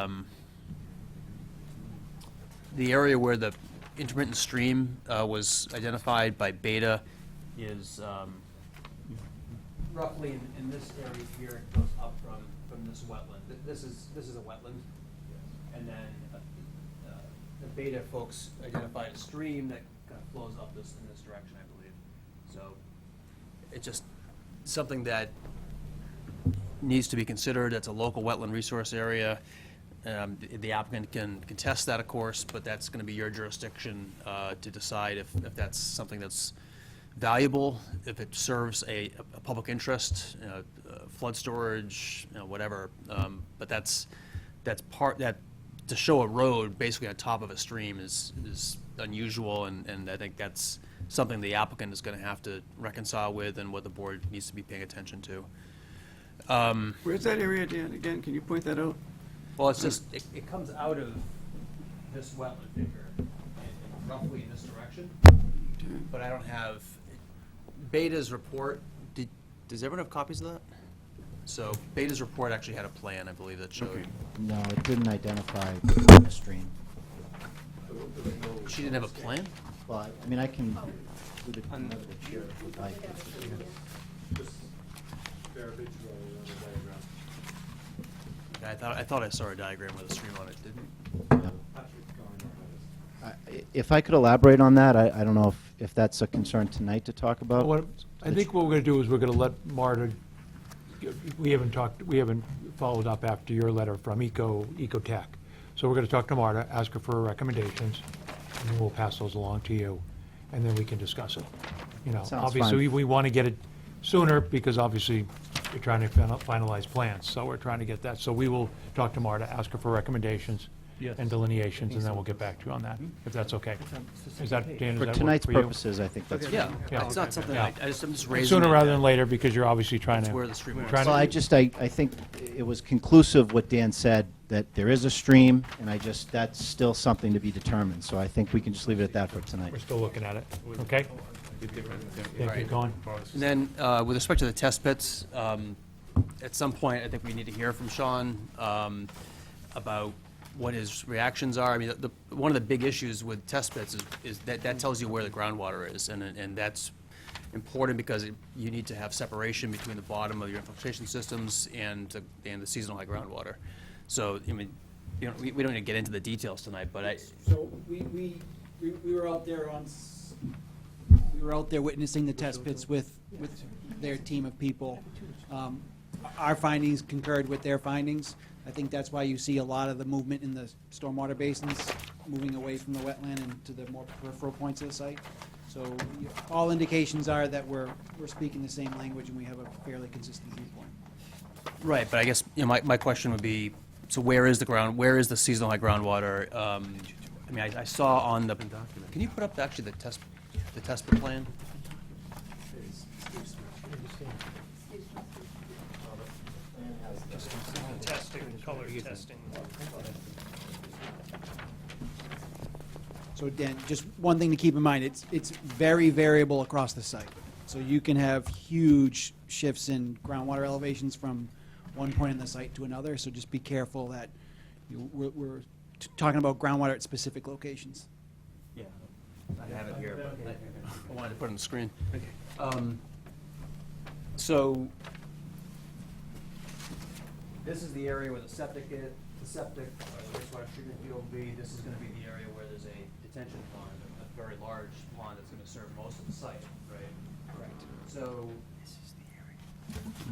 area where the intermittent stream was identified by Beta is roughly in this area here. It goes up from this wetland. This is a wetland, and then the Beta folks identified a stream that kind of flows up in this direction, I believe. So it's just something that needs to be considered. It's a local wetland resource area. The applicant can contest that, of course, but that's going to be your jurisdiction to decide if that's something that's valuable, if it serves a public interest, flood storage, whatever. But that's part that to show a road basically on top of a stream is unusual, and I think that's something the applicant is going to have to reconcile with, and what the board needs to be paying attention to. Where's that area, Dan, again? Can you point that out? Well, it's just, it comes out of this wetland figure, roughly in this direction, but I don't have, Beta's report, does everyone have copies of that? So Beta's report actually had a plan, I believe, that showed. No, it didn't identify the stream. She didn't have a plan? Well, I mean, I can do the another chair if you'd like. I thought I saw a diagram with a stream on it, didn't? If I could elaborate on that, I don't know if that's a concern tonight to talk about. I think what we're going to do is we're going to let Marta, we haven't followed up after your letter from Ecotech. So we're going to talk to Marta, ask her for recommendations, and then we'll pass those along to you, and then we can discuss it. Sounds Obviously, fine. we want to get it sooner, because obviously, you're trying to finalize plans, so we're trying to get that. So we will talk to Marta, ask her for recommendations, and delineations, and then we'll get back to you on that, if that's okay. Is that, Dan, does For that work tonight's for you? purposes, I think that's. Yeah, Yeah. it's not something, Yeah. I'm just raising Sooner it rather that than later, because you're obviously trying That's to. where the stream was. trying to- Well, I think it was conclusive what Dan said, that there is a stream, and that's still something to be determined. So I think we can just leave it at that for tonight. We're still looking at it, okay? Yeah, keep going. And then, with respect to the test pits, at some point, I think we need to hear from Sean about what his reactions are. I mean, one of the big issues with test pits is that tells you where the groundwater is, and that's important because you need to have separation between the bottom of your infiltration systems and the seasonal high groundwater. So, I mean, we don't need to get into the details tonight, but So we were out there we were out there witnessing the test pits with their team of people. Our findings concurred with their findings. I think that's why you see a lot of the movement in the stormwater basins, moving away from the wetland and to the more peripheral points of the site. So all indications are that we're speaking the same language and we have a fairly consistent viewpoint. right, but I guess, my question would be, so where is the seasonal high groundwater? I mean, I saw on the, can you put up the test pit plan? Testing, color testing. So Dan, just one thing to keep in mind, it's very variable across the site. So you can have huge shifts in groundwater elevations from one point in the site to another, so just be careful that we're talking about groundwater at specific locations. Yeah, I have it here, but I wanted to put it on the screen. Okay. So, this is the area where the septic or the wastewater treatment field will be. This is gonna be the area where there's a detention pond, a very large pond that's gonna serve most of the site, right? Correct. So,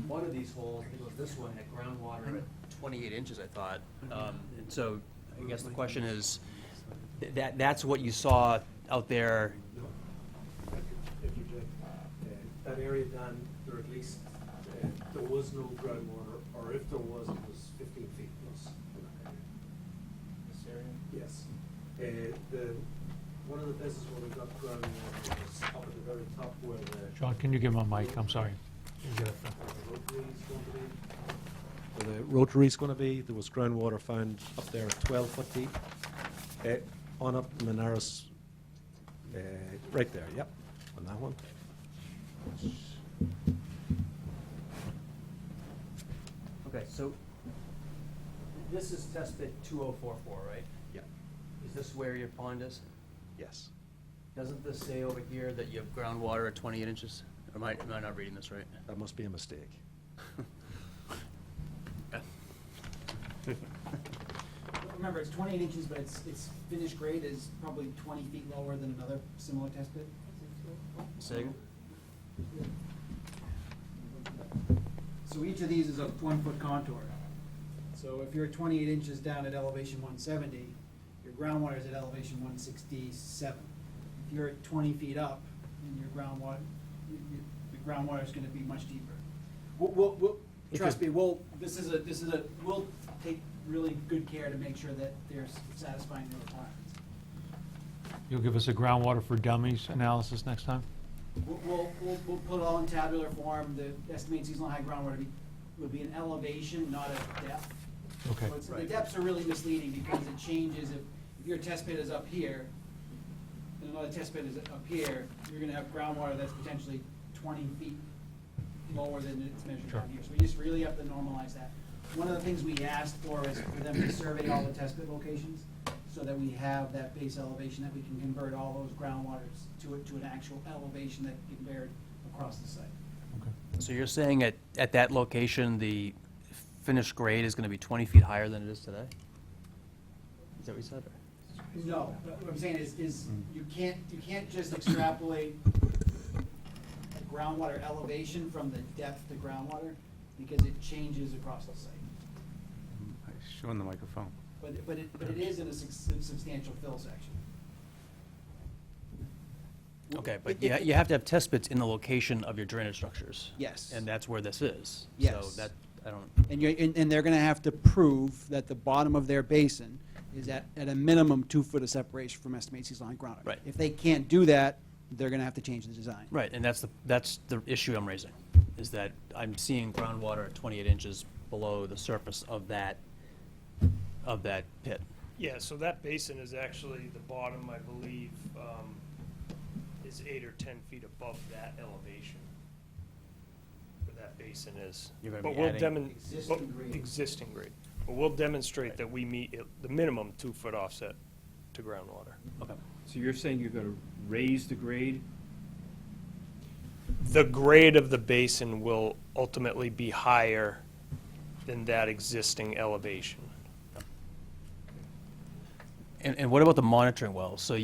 one of these holes, I think it was this one, had groundwater at 28 inches, I thought. And so, I guess the question is, that's what you saw out there. That area, Dan, there at least, there was no groundwater, or if there was, it was 15 feet plus in that area. This area? Yes. One of the places where we got groundwater was up at the very top where the Sean, can you give him a mic? I'm sorry. where the rotary's going to be. There was groundwater found up there at 12 foot deep. On up Menaris, right there, yep, on that one. Okay, so this is test pit 2044, right? Yeah. Is this where your pond is? Yes. Doesn't this say over here that you have groundwater at 28 inches? Am I not reading this right? That must be a mistake. Remember, it's 28 inches, but its finished grade is probably 20 feet lower than another similar test pit. Say again? So each of these is a 1-foot contour. So if you're 28 inches down at elevation 170, your groundwater is at elevation 167. If you're at 20 feet up, and your groundwater is going to be much deeper. Trust me, we'll take really good care to make sure that they're satisfying the requirements. You'll give us a groundwater for dummies analysis next time? We'll put it all in tabular form. The estimated seasonal high groundwater will be an elevation, not a depth. Okay. So the depths are really misleading because it changes. If your test pit is up here, and another test pit is up here, you're gonna have groundwater that's potentially 20 feet lower than it's measured down here. So we just really have to normalize that. One of the things we asked for is for them to survey all the test pit locations so that we have that base elevation, that we can convert all those groundwaters to an actual elevation that can be varied across the site. So you're saying at that location, the finished grade is going to be 20 feet higher than it is today? Is that what you said? No, what I'm saying is you can't just extrapolate groundwater elevation from the depth to groundwater because it changes across the site. Showing the microphone. But it is in a substantial fill section. Okay, but you have to have test pits in the location of your drainage structures. Yes. And that's where this is. Yes. So that, I don't. And they're gonna have to prove that the bottom of their basin is at a minimum 2 foot of separation from estimated season ground. Right. If they can't do that, they're gonna have to change the design. Right, and that's the issue I'm raising, is that I'm seeing groundwater at 28 inches below the surface of that pit. Yeah, so that basin is actually, the bottom, I believe, is 8 or 10 feet above that elevation, where that basin is. You're gonna But be we'll adding- Existing grade. But we'll demonstrate that we meet the minimum 2 foot offset to groundwater. Okay. So you're saying you're going to raise the grade? The grade of the basin will ultimately be higher than that existing elevation. And what about the monitoring wells? So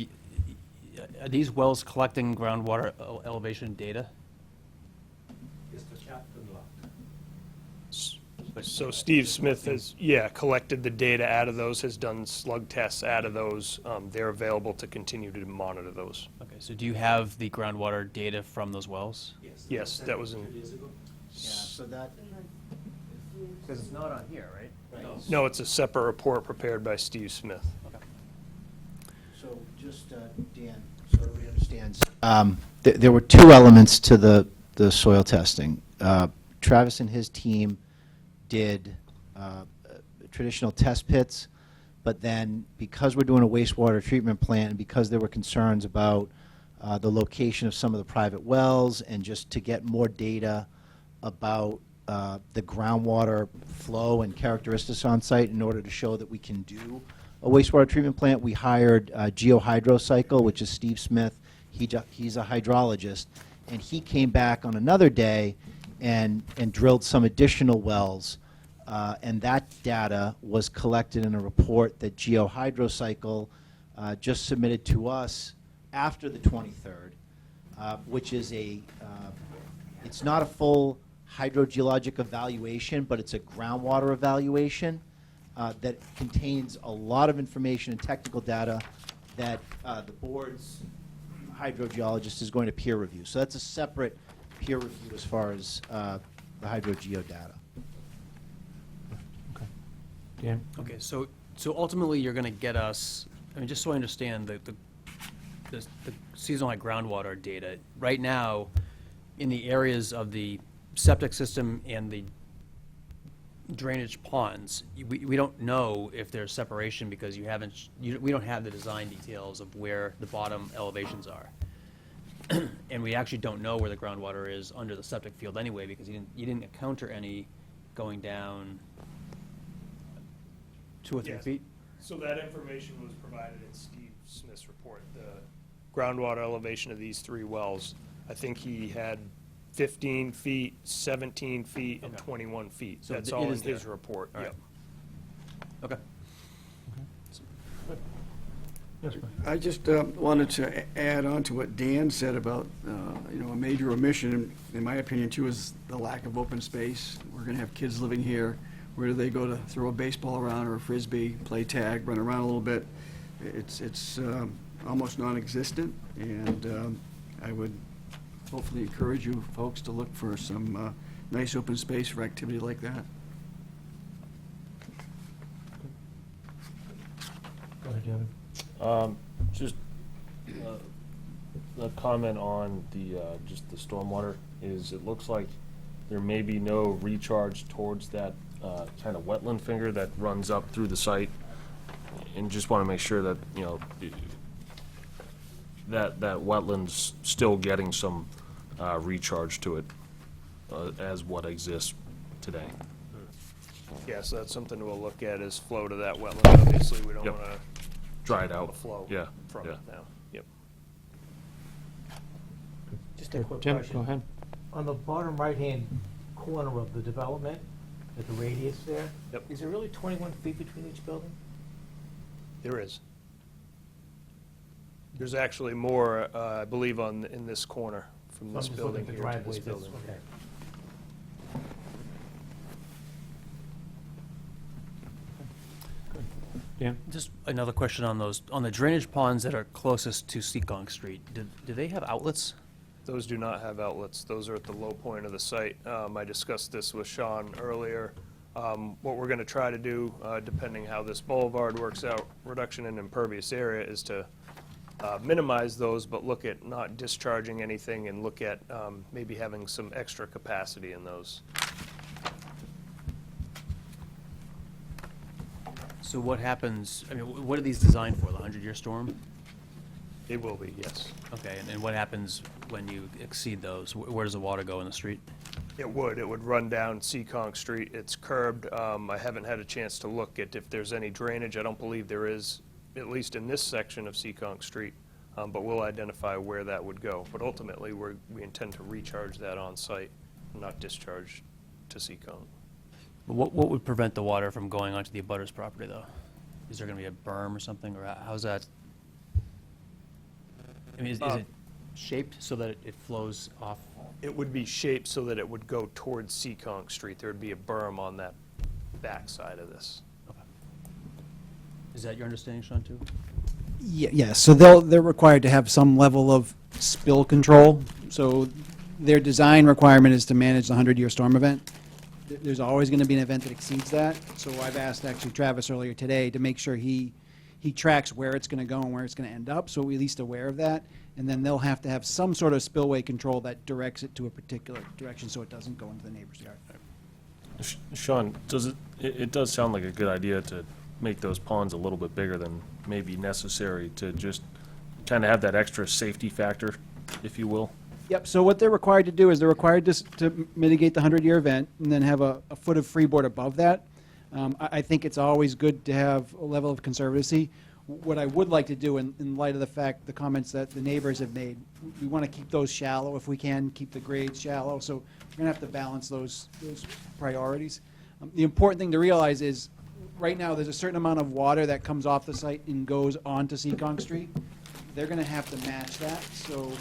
are these wells collecting groundwater elevation data? So Steve Smith has, collected the data out of those, has done slug tests out of those. They're available to continue to monitor those. Okay, so do you have the groundwater data from those wells? Yes, that was in, Yeah, so that, Because it's not on here, right? no, it's a separate report prepared by Steve Smith. so just, Dan, so everybody understands. There were two elements to the soil testing. Travis and his team did traditional test pits, but then because we're doing a wastewater treatment plant and because there were concerns about the location of some of the private wells and just to get more data about the groundwater flow and characteristics on site in order to show that we can do a wastewater treatment plant, we hired GeoHydrocycle, which is Steve Smith. He's a hydrologist, and he came back on another day and drilled some additional wells, and that data was collected in a report that GeoHydrocycle just submitted to us after the 23rd, which is it's not a full hydrogeologic evaluation, but it's a groundwater evaluation that contains a lot of information and technical data that the board's hydrogeologist is going to peer review. So that's a separate peer review as far as the hydrogeo data. Dan? Okay, so ultimately, you're going to get us, I mean, just so I understand the seasonal high groundwater data. Right now, in the areas of the septic system and the drainage ponds, we don't know if there's separation because we don't have the design details of where the bottom elevations are. And we actually don't know where the groundwater is under the septic field anyway, because you didn't encounter any going down 2 or 3 Yes. feet? So that information was provided in Steve Smith's report, the groundwater elevation of these 3 wells. I think he had 15 feet, 17 feet, and Okay. 21 feet. So That's it all in is his there. report, All right. yep. Okay. Yes, Mike? I just wanted to add on to what Dan said about, a major omission, in my opinion, too, is the lack of open space. We're going to have kids living here. Where do they go to throw a baseball around or a frisbee, play tag, run around a little bit? It's almost non-existent, and I would hopefully encourage you folks to look for some nice open space for activity like that. Go ahead, Devin. Just a comment on just the stormwater is it looks like there may be no recharge towards that kind of wetland finger that runs up through the site. And just want to make sure that, that wetland's still getting some recharge to it as what exists today. Yeah, so that's something we'll look at is flow to that wetland. Obviously, we don't Yep. want to Dry it out. the flow Yeah, from yeah. it now. Yep. Just a quick Tim, question. go ahead. On the bottom right-hand corner of the development, at the radius there, Yep. is there really 21 feet between each building? There is. There's actually more, I believe, in this corner from So I'm this just building looking here at the to this driveways, that's- building. okay. Dan? Just another question on the drainage ponds that are closest to Seekonk Street. Do they have outlets? Those do not have outlets. Those are at the low point of the site. I discussed this with Sean earlier. What we're going to try to do, depending how this boulevard works out, reduction in impervious area, is to minimize those, but look at not discharging anything and look at maybe having some extra capacity in those. So what happens, I mean, what are these designed for, the 100-year storm? They will be, yes. Okay, and what happens when you exceed those? Where does the water go in the street? It would run down Seekonk Street. It's curbed. I haven't had a chance to look at if there's any drainage. I don't believe there is, at least in this section of Seekonk Street, but we'll identify where that would go. But ultimately, we intend to recharge that on site, not discharge to Seekonk. What would prevent the water from going onto the abutter's property, though? Is there going to be a berm or something, or how's that? I mean, is it shaped so that it flows off? It would be shaped so that it would go towards Seekonk Street. There would be a berm on that back side of this. Is that your understanding, Sean, too? Yeah, so they're required to have some level of spill control. So their design requirement is to manage the 100-year storm event. There's always going to be an event that exceeds that. So I've asked actually Travis earlier today to make sure he tracks where it's going to go and where it's going to end up, so we're at least aware of that. And then they'll have to have some sort of spillway control that directs it to a particular direction so it doesn't go into the neighbor's yard. Sean, it does sound like a good idea to make those ponds a little bit bigger than maybe necessary to just kind of have that extra safety factor, if you will. Yep, so what they're required to do is they're required to mitigate the 100-year event and then have a foot of freeboard above that. I think it's always good to have a level of conservancy. What I would like to do in light of the fact, the comments that the neighbors have made, we want to keep those shallow if we can, keep the grades shallow, so we're going to have to balance those priorities. The important thing to realize is right now there's a certain amount of water that comes off the site and goes onto Seekonk Street. They're going to have to match that, so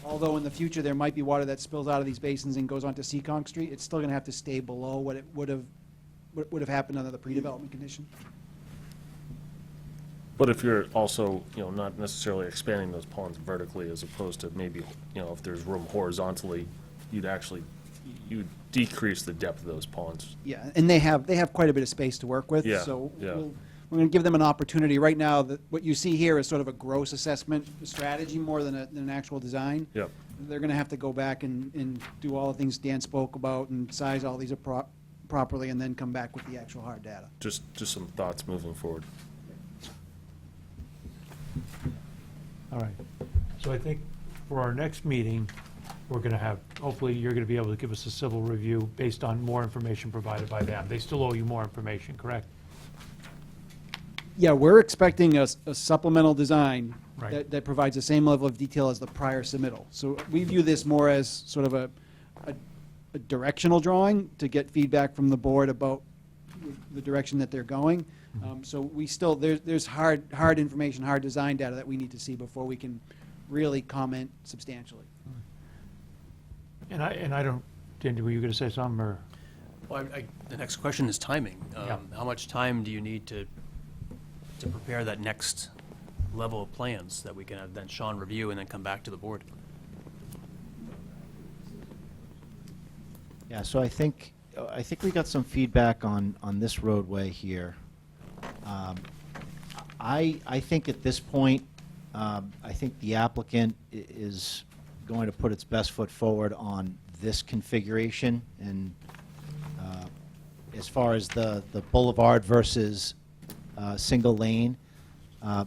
although in the future there might be water that spills out of these basins and goes onto Seekonk Street, it's still going to have to stay below what it would have happened under the pre-development condition. But if you're also, not necessarily expanding those ponds vertically as opposed to maybe, if there's room horizontally, you'd decrease the depth of those ponds. Yeah, and they have quite a bit of space to work with, Yeah, so yeah. we're going to give them an opportunity. Right now, what you see here is sort of a gross assessment strategy more than an actual design. Yep. They're going to have to go back and do all the things Dan spoke about and size all these properly and then come back with the actual hard data. Just some thoughts moving forward. All right. So I think for our next meeting, we're going to have, hopefully you're going to be able to give us a civil review based on more information provided by them. They still owe you more information, correct? Yeah, we're expecting a supplemental design Right. that provides the same level of detail as the prior submittal. So we view this more as sort of a directional drawing to get feedback from the board about the direction that they're going. So we still, there's hard information, hard design data that we need to see before we can really comment substantially. And I don't, Dan, were you going to say something, or? Well, the next question is timing. Yeah. How much time do you need to prepare that next level of plans that we can have then Sean review and then come back to the board? Yeah, so I think we got some feedback on this roadway here. I think at this point, I think the applicant is going to put its best foot forward on this configuration, and as far as the boulevard versus single lane,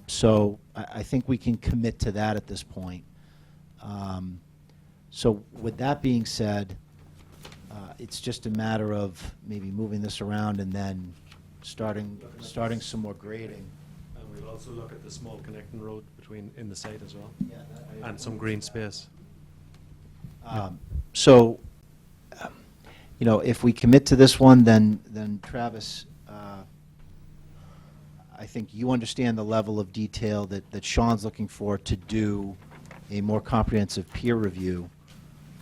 so I think we can commit to that at this point. So with that being said, it's just a matter of maybe moving this around and then starting some more grading. And we'll also look at the small connecting road in the site as well, and some green space. So, if we commit to this one, then Travis, I think you understand the level of detail that Sean's looking for to do a more comprehensive peer review.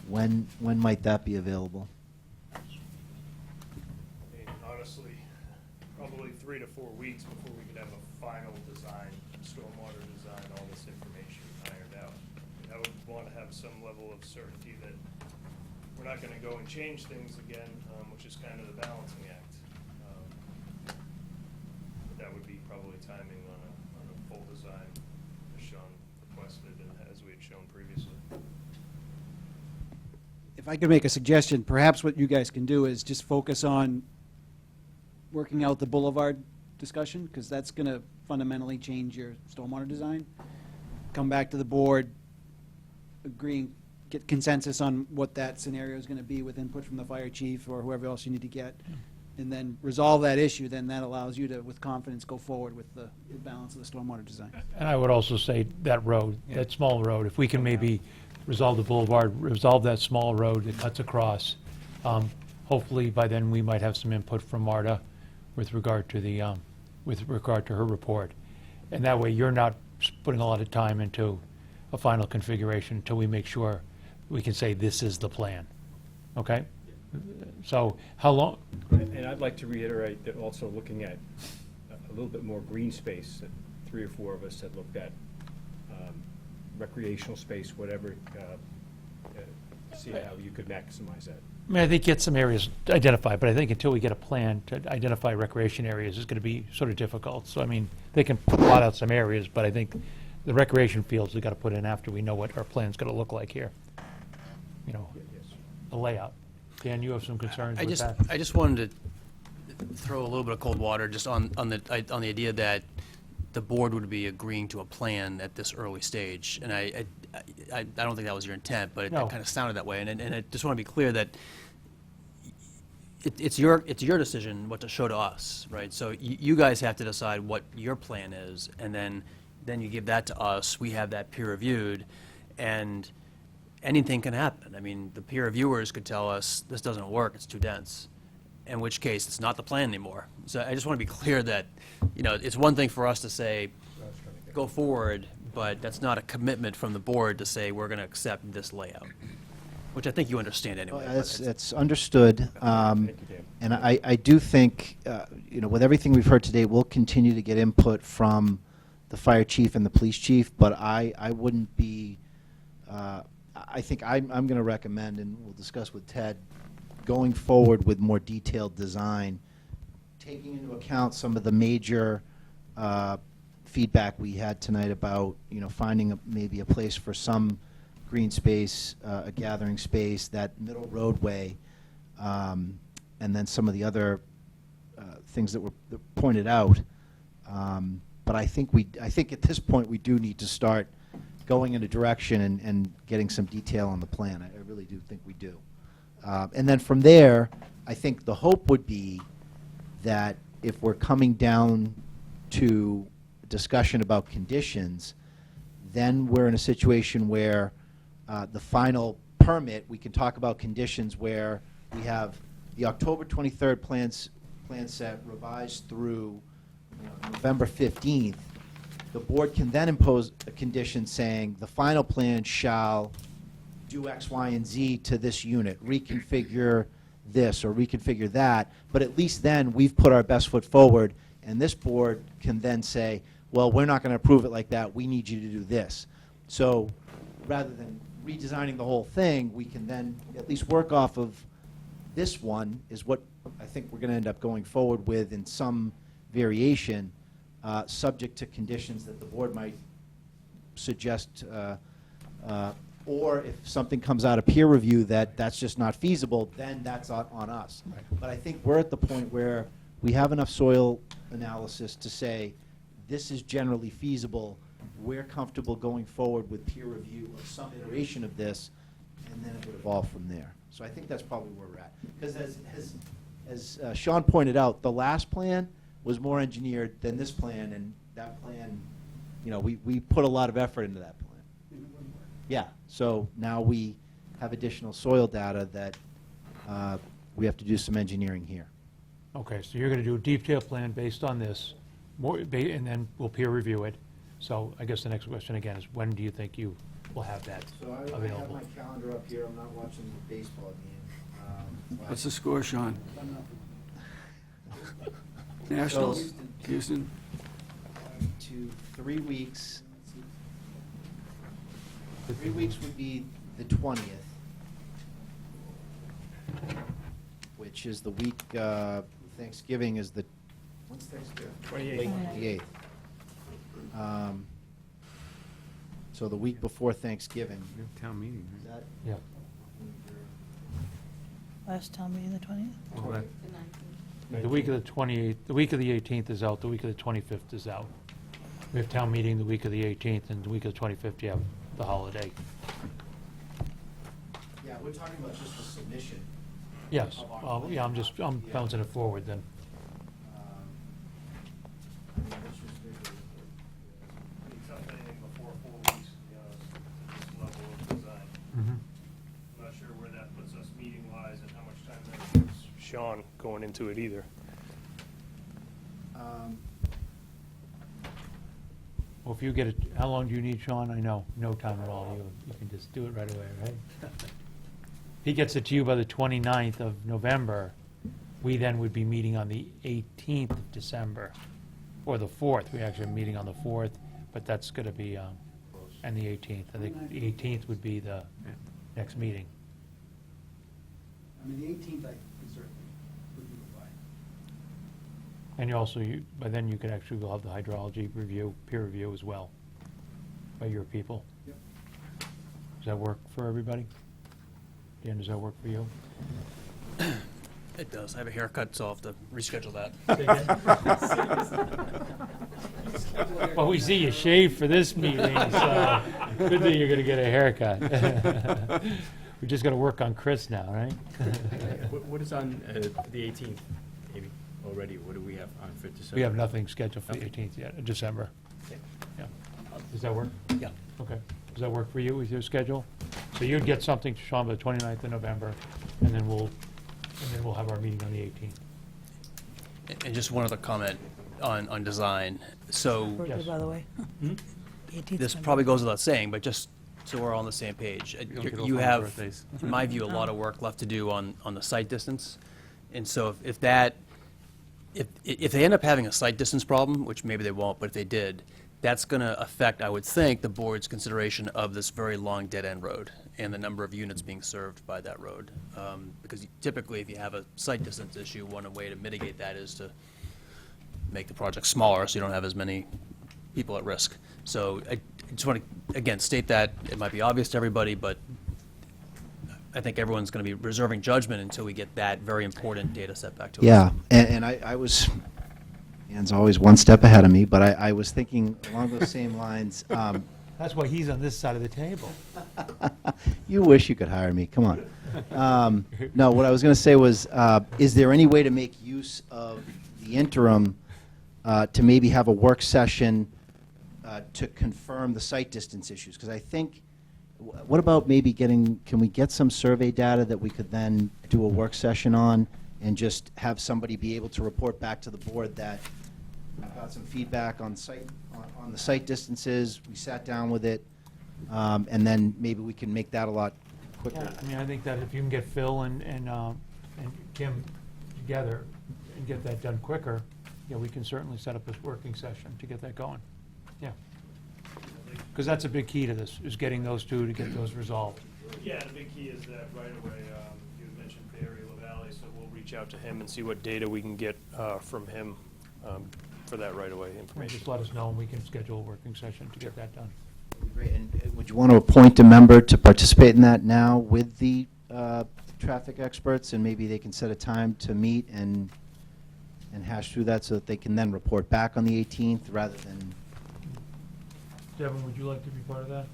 When might that be available? Honestly, probably 3 to 4 weeks before we could have a final design, stormwater design, all this information ironed out. I would want to have some level of certainty that we're not going to go and change things again, which is kind of the balancing act. if I could make a suggestion, perhaps what you guys can do is just focus on working out the boulevard discussion, because that's going to fundamentally change your stormwater design. Come back to the board, agree, get consensus on what that scenario is going to be with input from the fire chief or whoever else you need to get, and then resolve that issue. Then that allows you to, with confidence, go forward with the balance of the stormwater design. And I would also say that road, that small road, if we can maybe resolve the boulevard, resolve that small road that cuts across, hopefully by then we might have some input from Marta with regard to the, with regard to her report. And that way you're not putting a lot of time into a final configuration until we make sure we can say this is the plan. Okay? So how long, And I'd like to reiterate that also looking at a little bit more green space, that 3 or 4 of us had looked at, recreational space, whatever, see how you could maximize that. I mean, I think get some areas identified, but I think until we get a plan to identify recreation areas, it's going to be sort of difficult. So, I mean, they can plot out some areas, but I think the recreation fields we got to put in after we know what our plan's going to look like here. You know, the layout. Dan, you have some concerns with that? I just wanted to throw a little bit of cold water just on the idea that the board would be agreeing to a plan at this early stage. And I don't think that was your intent, but it No. kind of sounded that way. And I just want to be clear that it's your decision what to show to us, right? So you guys have to decide what your plan is, and then you give that to us. We have that peer reviewed, and anything can happen. I mean, the peer reviewers could tell us this doesn't work, it's too dense, in which case it's not the plan anymore. So I just want to be clear that, you know, it's one thing for us to say, go forward, but that's not a commitment from the board to say we're going to accept this layout, which I think you understand anyway. Well, it's understood, and I do think, you know, with everything we've heard today, we'll continue to get input from the fire chief and the police chief, but I wouldn't be, I think I'm going to recommend, and we'll discuss with Ted, going forward with more detailed design, taking into account some of the major feedback we had tonight about, you know, finding maybe a place for some green space, a gathering space, that middle roadway, and then some of the other things that were pointed out. But I think at this point we do need to start going in a direction and getting some detail on the plan. I really do think we do. And then from there, I think the hope would be that if we're coming down to discussion about conditions, then we're in a situation where the final permit, we can talk about conditions where we have the October 23rd plan set revised through November 15th. The board can then impose a condition saying the final plan shall do X, Y, and Z to this unit, reconfigure this or reconfigure that, but at least then we've put our best foot forward, and this board can then say, well, we're not going to approve it like that, we need you to do this. So rather than redesigning the whole thing, we can then at least work off of this one is what I think we're going to end up going forward with in some variation, subject to conditions that the board might suggest, or if something comes out of peer review that's just not feasible, then that's on us. Right. But I think we're at the point where we have enough soil analysis to say this is generally feasible, we're comfortable going forward with peer review of some iteration of this, and then it would evolve from there. So I think that's probably where we're at. Because as Sean pointed out, the last plan was more engineered than this plan, and that plan, you know, we put a lot of effort into that plan. Yeah, so now we have additional soil data that we have to do some engineering here. Okay, so you're going to do a detailed plan based on this, and then we'll peer review it. So I guess the next question again is, when do you think you will have that available? I have my calendar up here. I'm not watching the baseball game. What's the score, Sean? Nationals, Houston. 2, 3 weeks. 3 weeks would be the 20th, which is the week, Thanksgiving is the, when's Thanksgiving? 28th. So the week before Thanksgiving. We have town meeting, Is right? that? Yeah. Last town meeting, the 20th? Well, that- The week of the 28th, the week of the 18th is out, the week of the 25th is out. We have town meeting the week of the 18th, and the week of the 25th, you have the holiday. Yeah, we're talking about just the submission. Yes, yeah, I'm bouncing it forward then. Anything before 4 weeks, to be honest, at this level of design. Mhm. I'm not sure where that puts us meeting-wise and how much time that gives Sean going into it either. Well, if you get it, how long do you need, Sean? I know, no time at all. You can just do it right away, right? If he gets it to you by the 29th of November, we then would be meeting on the 18th of December, or the 4th. We actually are meeting on the 4th, but that's going to be, and the 18th. I think the 18th would be the next meeting. I mean, the 18th, I can certainly would be by. And you also, by then you could actually, we'll have the hydrology review, peer review as well, by your people. Yep. Does that work for everybody? Dan, does that work for you? It does. I have a haircut, so I'll have to reschedule that. Well, we see you shaved for this meeting, so good that you're gonna get a haircut. We just gotta work on Chris now, right? What is on the 18th, maybe, already? What do we have on for December? We have nothing scheduled for the 18th yet, December. Okay. Yeah. Does that work? Yeah. Okay. Does that work for you with your schedule? So you'd get something to Sean by the 29th of November, and then we'll have our meeting on the 18th. And just one other comment on design. So Birthday, by the way. 18th this November. probably goes without saying, but just so we're all on the same page. don't get off You on have, birthdays. in my view, a lot of work left to do on the site distance. And so if they end up having a site distance problem, which maybe they won't, but if they did, that's going to affect, I would think, the board's consideration of this very long dead-end road and the number of units being served by that road. Because typically, if you have a site distance issue, one way to mitigate that is to make the project smaller so you don't have as many people at risk. So I just want to, again, state that. It might be obvious to everybody, but I think everyone's going to be reserving judgment until we get that very important data set back to us. Yeah, and I was, Dan's always one step ahead of me, but I was thinking along those same lines. That's why he's on this side of the table. You wish you could hire me, come on. No, what I was going to say was, is there any way to make use of the interim to maybe have a work session to confirm the site distance issues? Because I think, what about maybe can we get some survey data that we could then do a work session on and just have somebody be able to report back to the board that we've got some feedback on on the site distances, we sat down with it, and then maybe we can make that a lot quicker. Yeah, I mean, I think that if you can get Phil and Kim together and get that done quicker, yeah, we can certainly set up a working session to get that going. Yeah. Because that's a big key to this, is getting those two to get those resolved. Yeah, the big key is that right away, you had mentioned Barry LaValle, so we'll reach out to him and see what data we can get from him for that right away And information. just let us know, and we can schedule a working session to get that done. Great, and would you want to appoint a member to participate in that now with the traffic experts, and maybe they can set a time to meet and hash through that so that they can then report back on the 18th rather than... Devin, would you like to be part of that?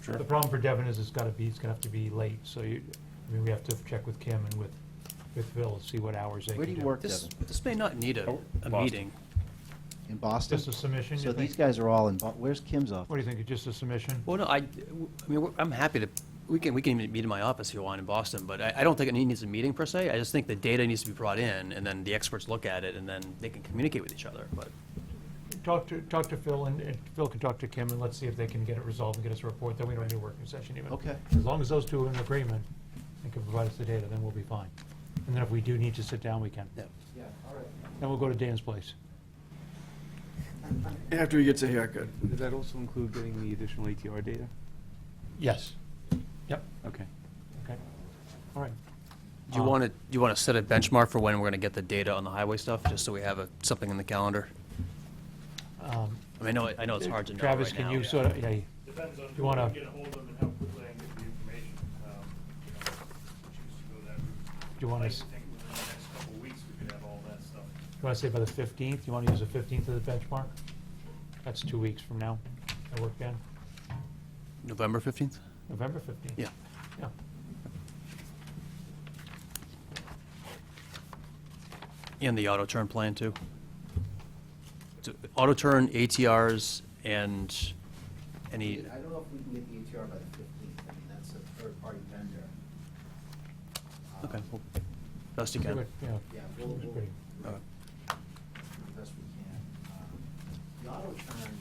Sure. The problem for Devin is it's gonna have to be late, so we have to check with Kim and with Phil, see what hours they can do. Where do you work, This Devin? may not need a Boston. meeting. In Boston? Just a submission, So you think? these guys are all in, where's Kim's office? What do you think, just a submission? Well, no, I mean, I'm happy to, we can even meet in my office if you want in Boston, but I don't think it needs a meeting per se. I just think the data needs to be brought in, and then the experts look at it, and then they can communicate with each other, but. Talk to Phil, and Phil can talk to Kim, and let's see if they can get it resolved and get us a report, then we don't need a working session even. Okay. As long as those two are in agreement and can provide us the data, then we'll be fine. And then if we do need to sit down, we can. Yeah. Yeah, all right. Then we'll go to Dan's place. After he gets a haircut. Does that also include getting the additional ATR data? Yes. Yep, Okay. okay. All right. Do you want to set a benchmark for when we're going to get the data on the highway stuff, just so we have something in the calendar? I mean, I know it's hard to know right now. Travis, can you sort of, yeah, Depends on You who I wanna- can get a hold of and how quickly I can get the information. You know, choose to go that route. you want I to, think within the next couple of weeks, we could have all that stuff. you want to say by the 15th? You want to use the 15th as the benchmark? That's 2 weeks from now. That work, Dan? November 15th? November 15th? Yeah. Yeah. And the auto turn plan, too. So, auto turn, ATRs, and any, I don't know if we can get the ATR by the 15th. I mean, that's a third-party vendor. okay, well, best you can. Good, yeah. Yeah, we'll do Great. the best we can. The auto turn,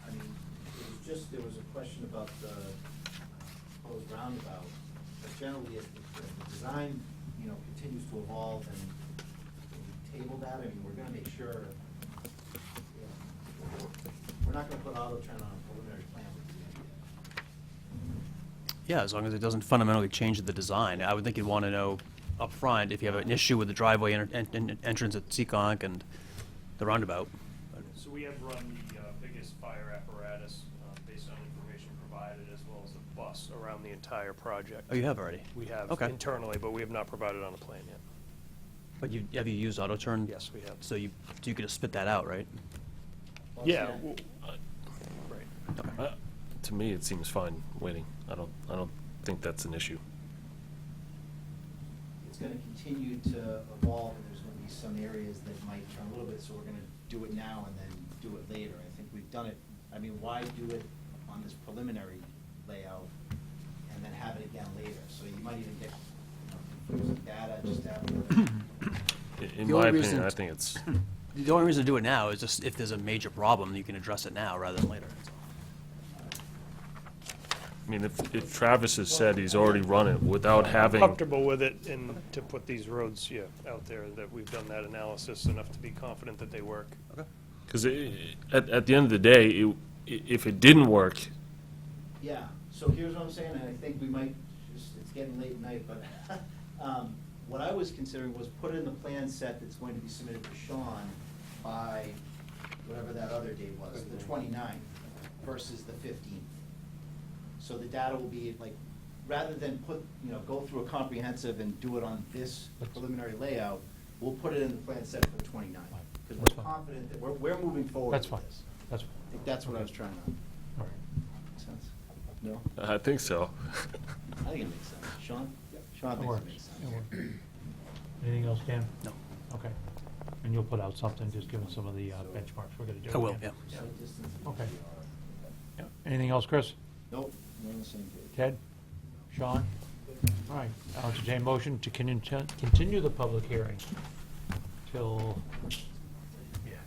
I mean, there was a question about the proposed roundabout, but generally, as the design, continues to evolve and we table that, I mean, we're gonna make sure, we're not gonna put auto turn on a preliminary plan with the Yeah, as long as it doesn't fundamentally change the design. I would think you'd want to know up front if you have an issue with the driveway entrance at Seekonk and the roundabout. So we have run the biggest fire apparatus based on information provided, as well as a bus around the entire project. Oh, you have already? We have Okay. internally, but we have not provided on a plan yet. But have you used auto turn? Yes, we have. So you could just spit that out, right? Yeah. Right. To me, it seems fine waiting. I don't think that's an issue. It's gonna continue to evolve, and there's gonna be some areas that might turn a little bit, so we're gonna do it now and then do it later. I think we've done it, I mean, why do it on this preliminary layout and then have it again later? So you might even get, confusing data just after. In The my only opinion, reason- I think it's, The only reason to do it now is just if there's a major problem, you can address it now rather than later. I mean, if Travis has said he's already run it without having, Comfortable with it and to put these roads, out there, that we've done that analysis enough to be confident that they work. Okay. because at the end of the day, if it didn't work, Yeah, so here's what I'm saying, and I think we might, it's getting late at night, but what I was considering was put it in the plan set that's going to be submitted to Sean by whatever that other date was, the 29th versus the 15th. So the data will be like, rather than go through a comprehensive and do it on this preliminary layout, we'll put it in the plan set for the 29th. Because That's we're fine. confident that we're moving forward That's with fine. this. That's, I think that's what I was trying to, all right. make sense? No? I think so. I think it makes sense. Sean? Sean It thinks works. it makes sense. It works. Anything else, Dan? No. Okay. And you'll put out something, just given some of the benchmarks we're gonna do. I will, again. yeah. Site distance. Okay. Yeah. Anything else, Chris? Nope, we're on the same page. Ted? Sean? All right, I'll entertain motion to continue the public hearing till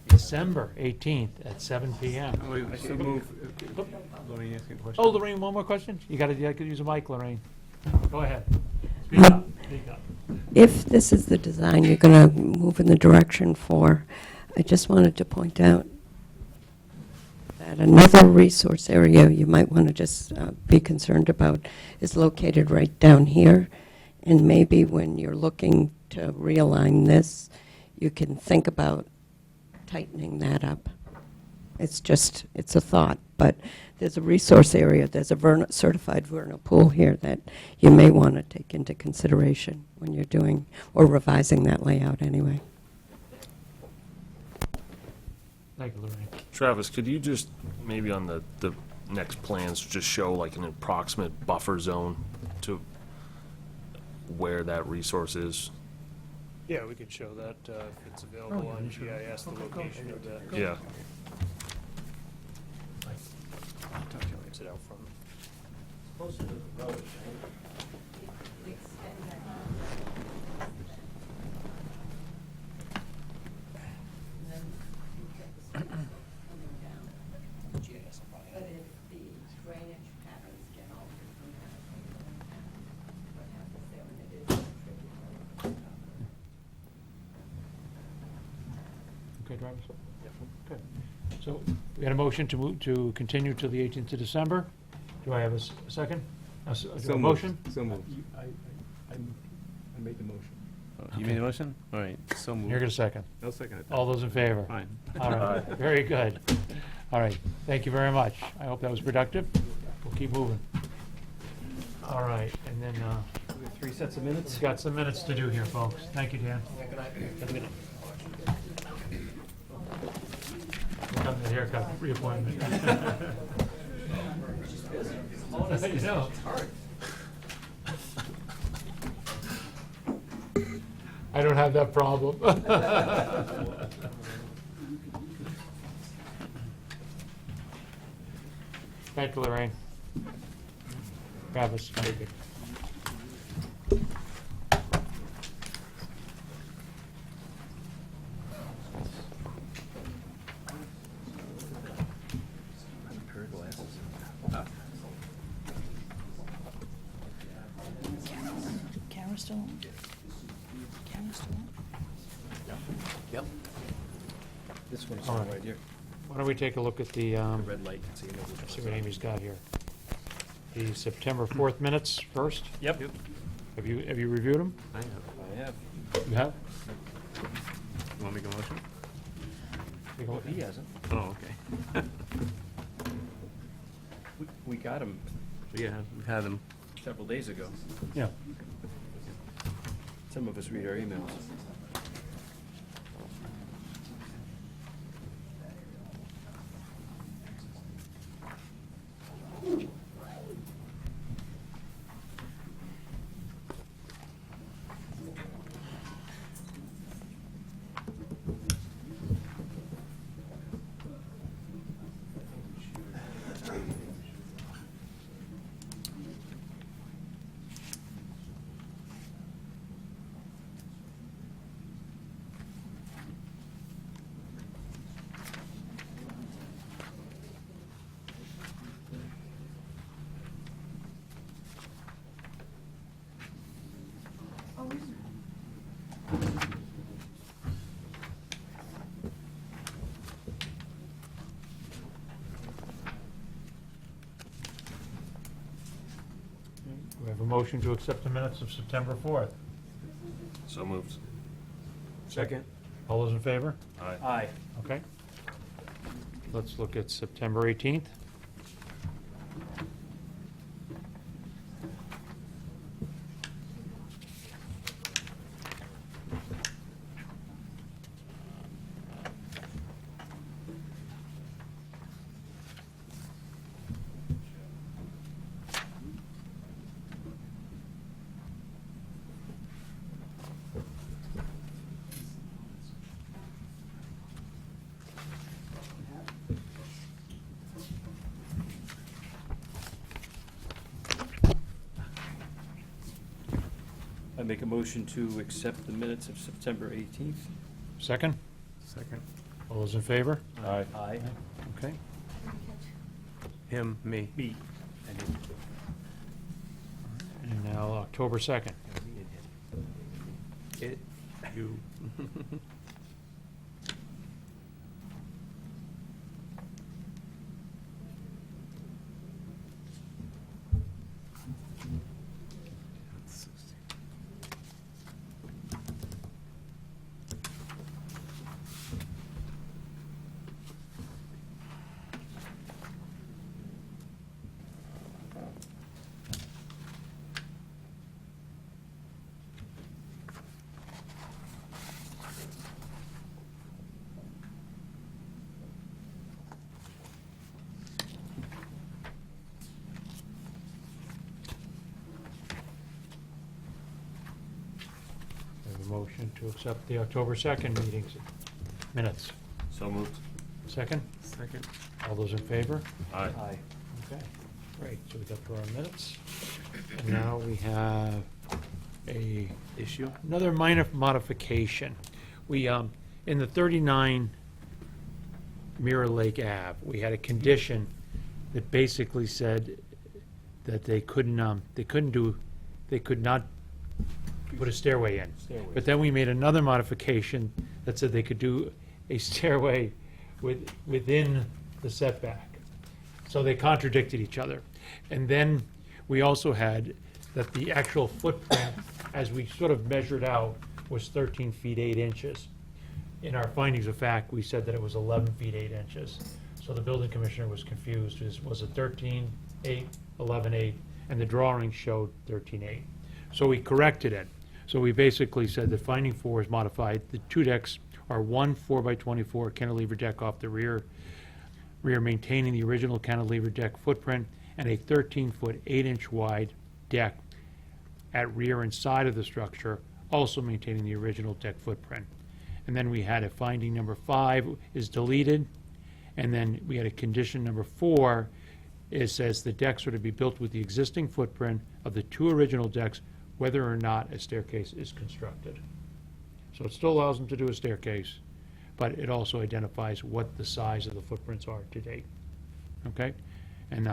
December 18th at 7 PM. I still move, Lorraine asking a question. Oh, Lorraine, one more question? You gotta use a mic, Lorraine. Go ahead. Speak up, speak up. If this is the design you're going to move in the direction for, I just wanted to point out that another resource area you might want to just be concerned about is located right down here. And maybe when you're looking to realign this, you can think about tightening that up. It's a thought, but there's a resource area, there's a certified vernal pool here that you may want to take into consideration when you're doing, or revising that layout anyway. Thank you, Lorraine. Travis, could you just, maybe on the next plans, just show like an approximate buffer zone to where that resource is? Yeah, we could show that if it's available on GIS, the location of that. Yeah. Is it out front? Closer to the road, right? But if the drainage patterns get altered from that, what happens there when it is a tributary? Okay, Travis? Okay. So, we had a motion to move, to continue till the 18th of December. Do I have a second? A So moved. motion? So moved. I made the motion. You made the motion? All right, so moved. You're going to second. I'll second it. All those in favor? Fine. All right, very good. All right, thank you very much. I hope that was productive. We'll keep moving. All right, and then We have 3 sets of minutes. We've got some minutes to do here, folks. Thank you, Dan. Welcome to the haircut reappointment. You know. I don't have that problem. Thank you, Lorraine. Travis, very good. Camera still on? Camera still on? Yep. This one's All on right. right here. Why don't we take a look at the, Red light, so you know which see one's what on. Amy's got here. The September 4th minutes first. Yep. Have you reviewed them? I have. I have. You have? You want to make a motion? Take a look. He hasn't. Oh, okay. We got him Yeah, we've had them. several days ago. Yeah. Some of us read our emails. We have a motion to accept the minutes of September 4th. So moved. Second. All those in favor? Aye. Aye. Okay. Let's look at September 18th. I make a motion to accept the minutes of September 18th. Second? Second. All those in favor? Aye. Aye. Okay. Him, me. Me. And now October 2nd. It. You. We have a motion to accept the October 2nd meetings minutes. So moved. Second? Second. All those in favor? Aye. Aye. Okay, great. So we got through our minutes. And now we have another minor modification. We, in the 39 Mirror Lake Ave, we had a condition that basically said that they could not put a stairway in. But then we made another modification that said they could do a stairway within the setback. So they contradicted each other. And then we also had that the actual footprint, as we sort of measured out, was 13 feet 8 inches. In our findings of fact, we said that it was 11 feet 8 inches. So the building commissioner was confused, was it 13, 8, 11, 8, and the drawing showed 13, 8. So we corrected it. So we basically said that finding 4 is modified. The 2 decks are one 4x24 cantilever deck off the rear maintaining the original cantilever deck footprint, and a 13-foot, 8-inch wide deck at rear and side of the structure, also maintaining the original deck footprint. And then we had a finding number 5 is deleted, and then we had a condition number 4. It says the decks are to be built with the existing footprint of the 2 original decks, whether or not a staircase is constructed. So it still allows them to do a staircase, but it also identifies what the size of the footprints are to date. Okay? And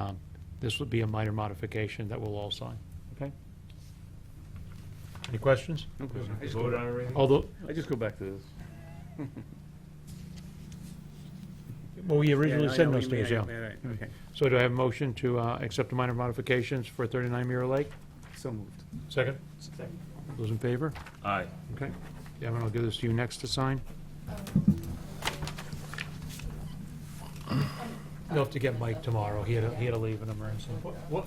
this would be a minor modification that we'll all sign. Okay? Any questions? No question. I just Vote go- on it already? Although, I just go back to this. well, we originally Yeah, I said know no what you mean. stairs, yeah. Right, okay. So do I have a motion to accept the minor modifications for 39 Mirror Lake? So moved. Second? Second. Those in favor? Aye. Okay. Devin, I'll give this to you next to sign. You'll have to get Mike tomorrow. He had to leave an emergency. What,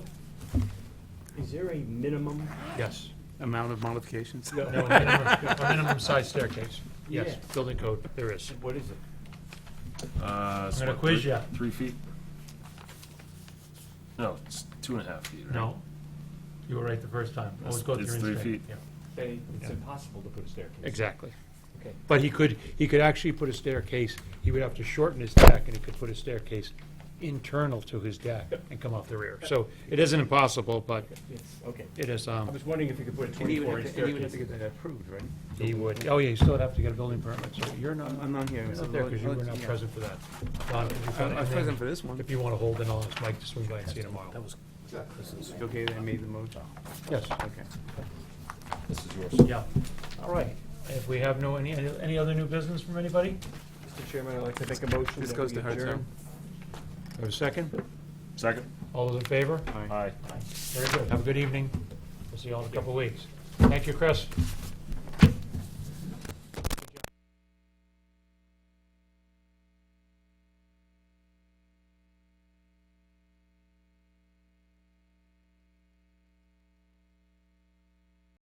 is there a minimum? Yes. Amount of modifications? No, a minimum size staircase. Yes, Yeah. building code, there is. What is it? It's gonna what, quiz three- ya. 3 feet? No, it's 2.5 feet, right? No, you were right the first time. Always go through It's your 3 instinct. feet. Yeah. It's impossible to put a staircase. Exactly. Okay. But he could actually put a staircase, he would have to shorten his deck, and he could put a staircase internal to his deck and come off the rear. So it isn't impossible, but Okay. it is, I was wondering if you could put a And he would 24-inch have to, and he would have to staircase. get that approved, right? he would, oh yeah, you still would have to get a building permit, so you're not, I'm not here. you're so not there because you I'll- were not yeah. present for that. Don, if you- I was and present then for this one. If you want to hold, then I'll ask Mike to swing by and see you tomorrow. It's okay that I made the motion? Yes. Okay. This is yours. Yeah. All right. If we have any other new business from anybody? Mr. Chairman, I'd like to make a motion This that goes we to her, adjourn. too. Have a second? Second? All those in favor? Aye. Very good. Have a good evening. We'll see you all in a couple of weeks. Thank you, Chris.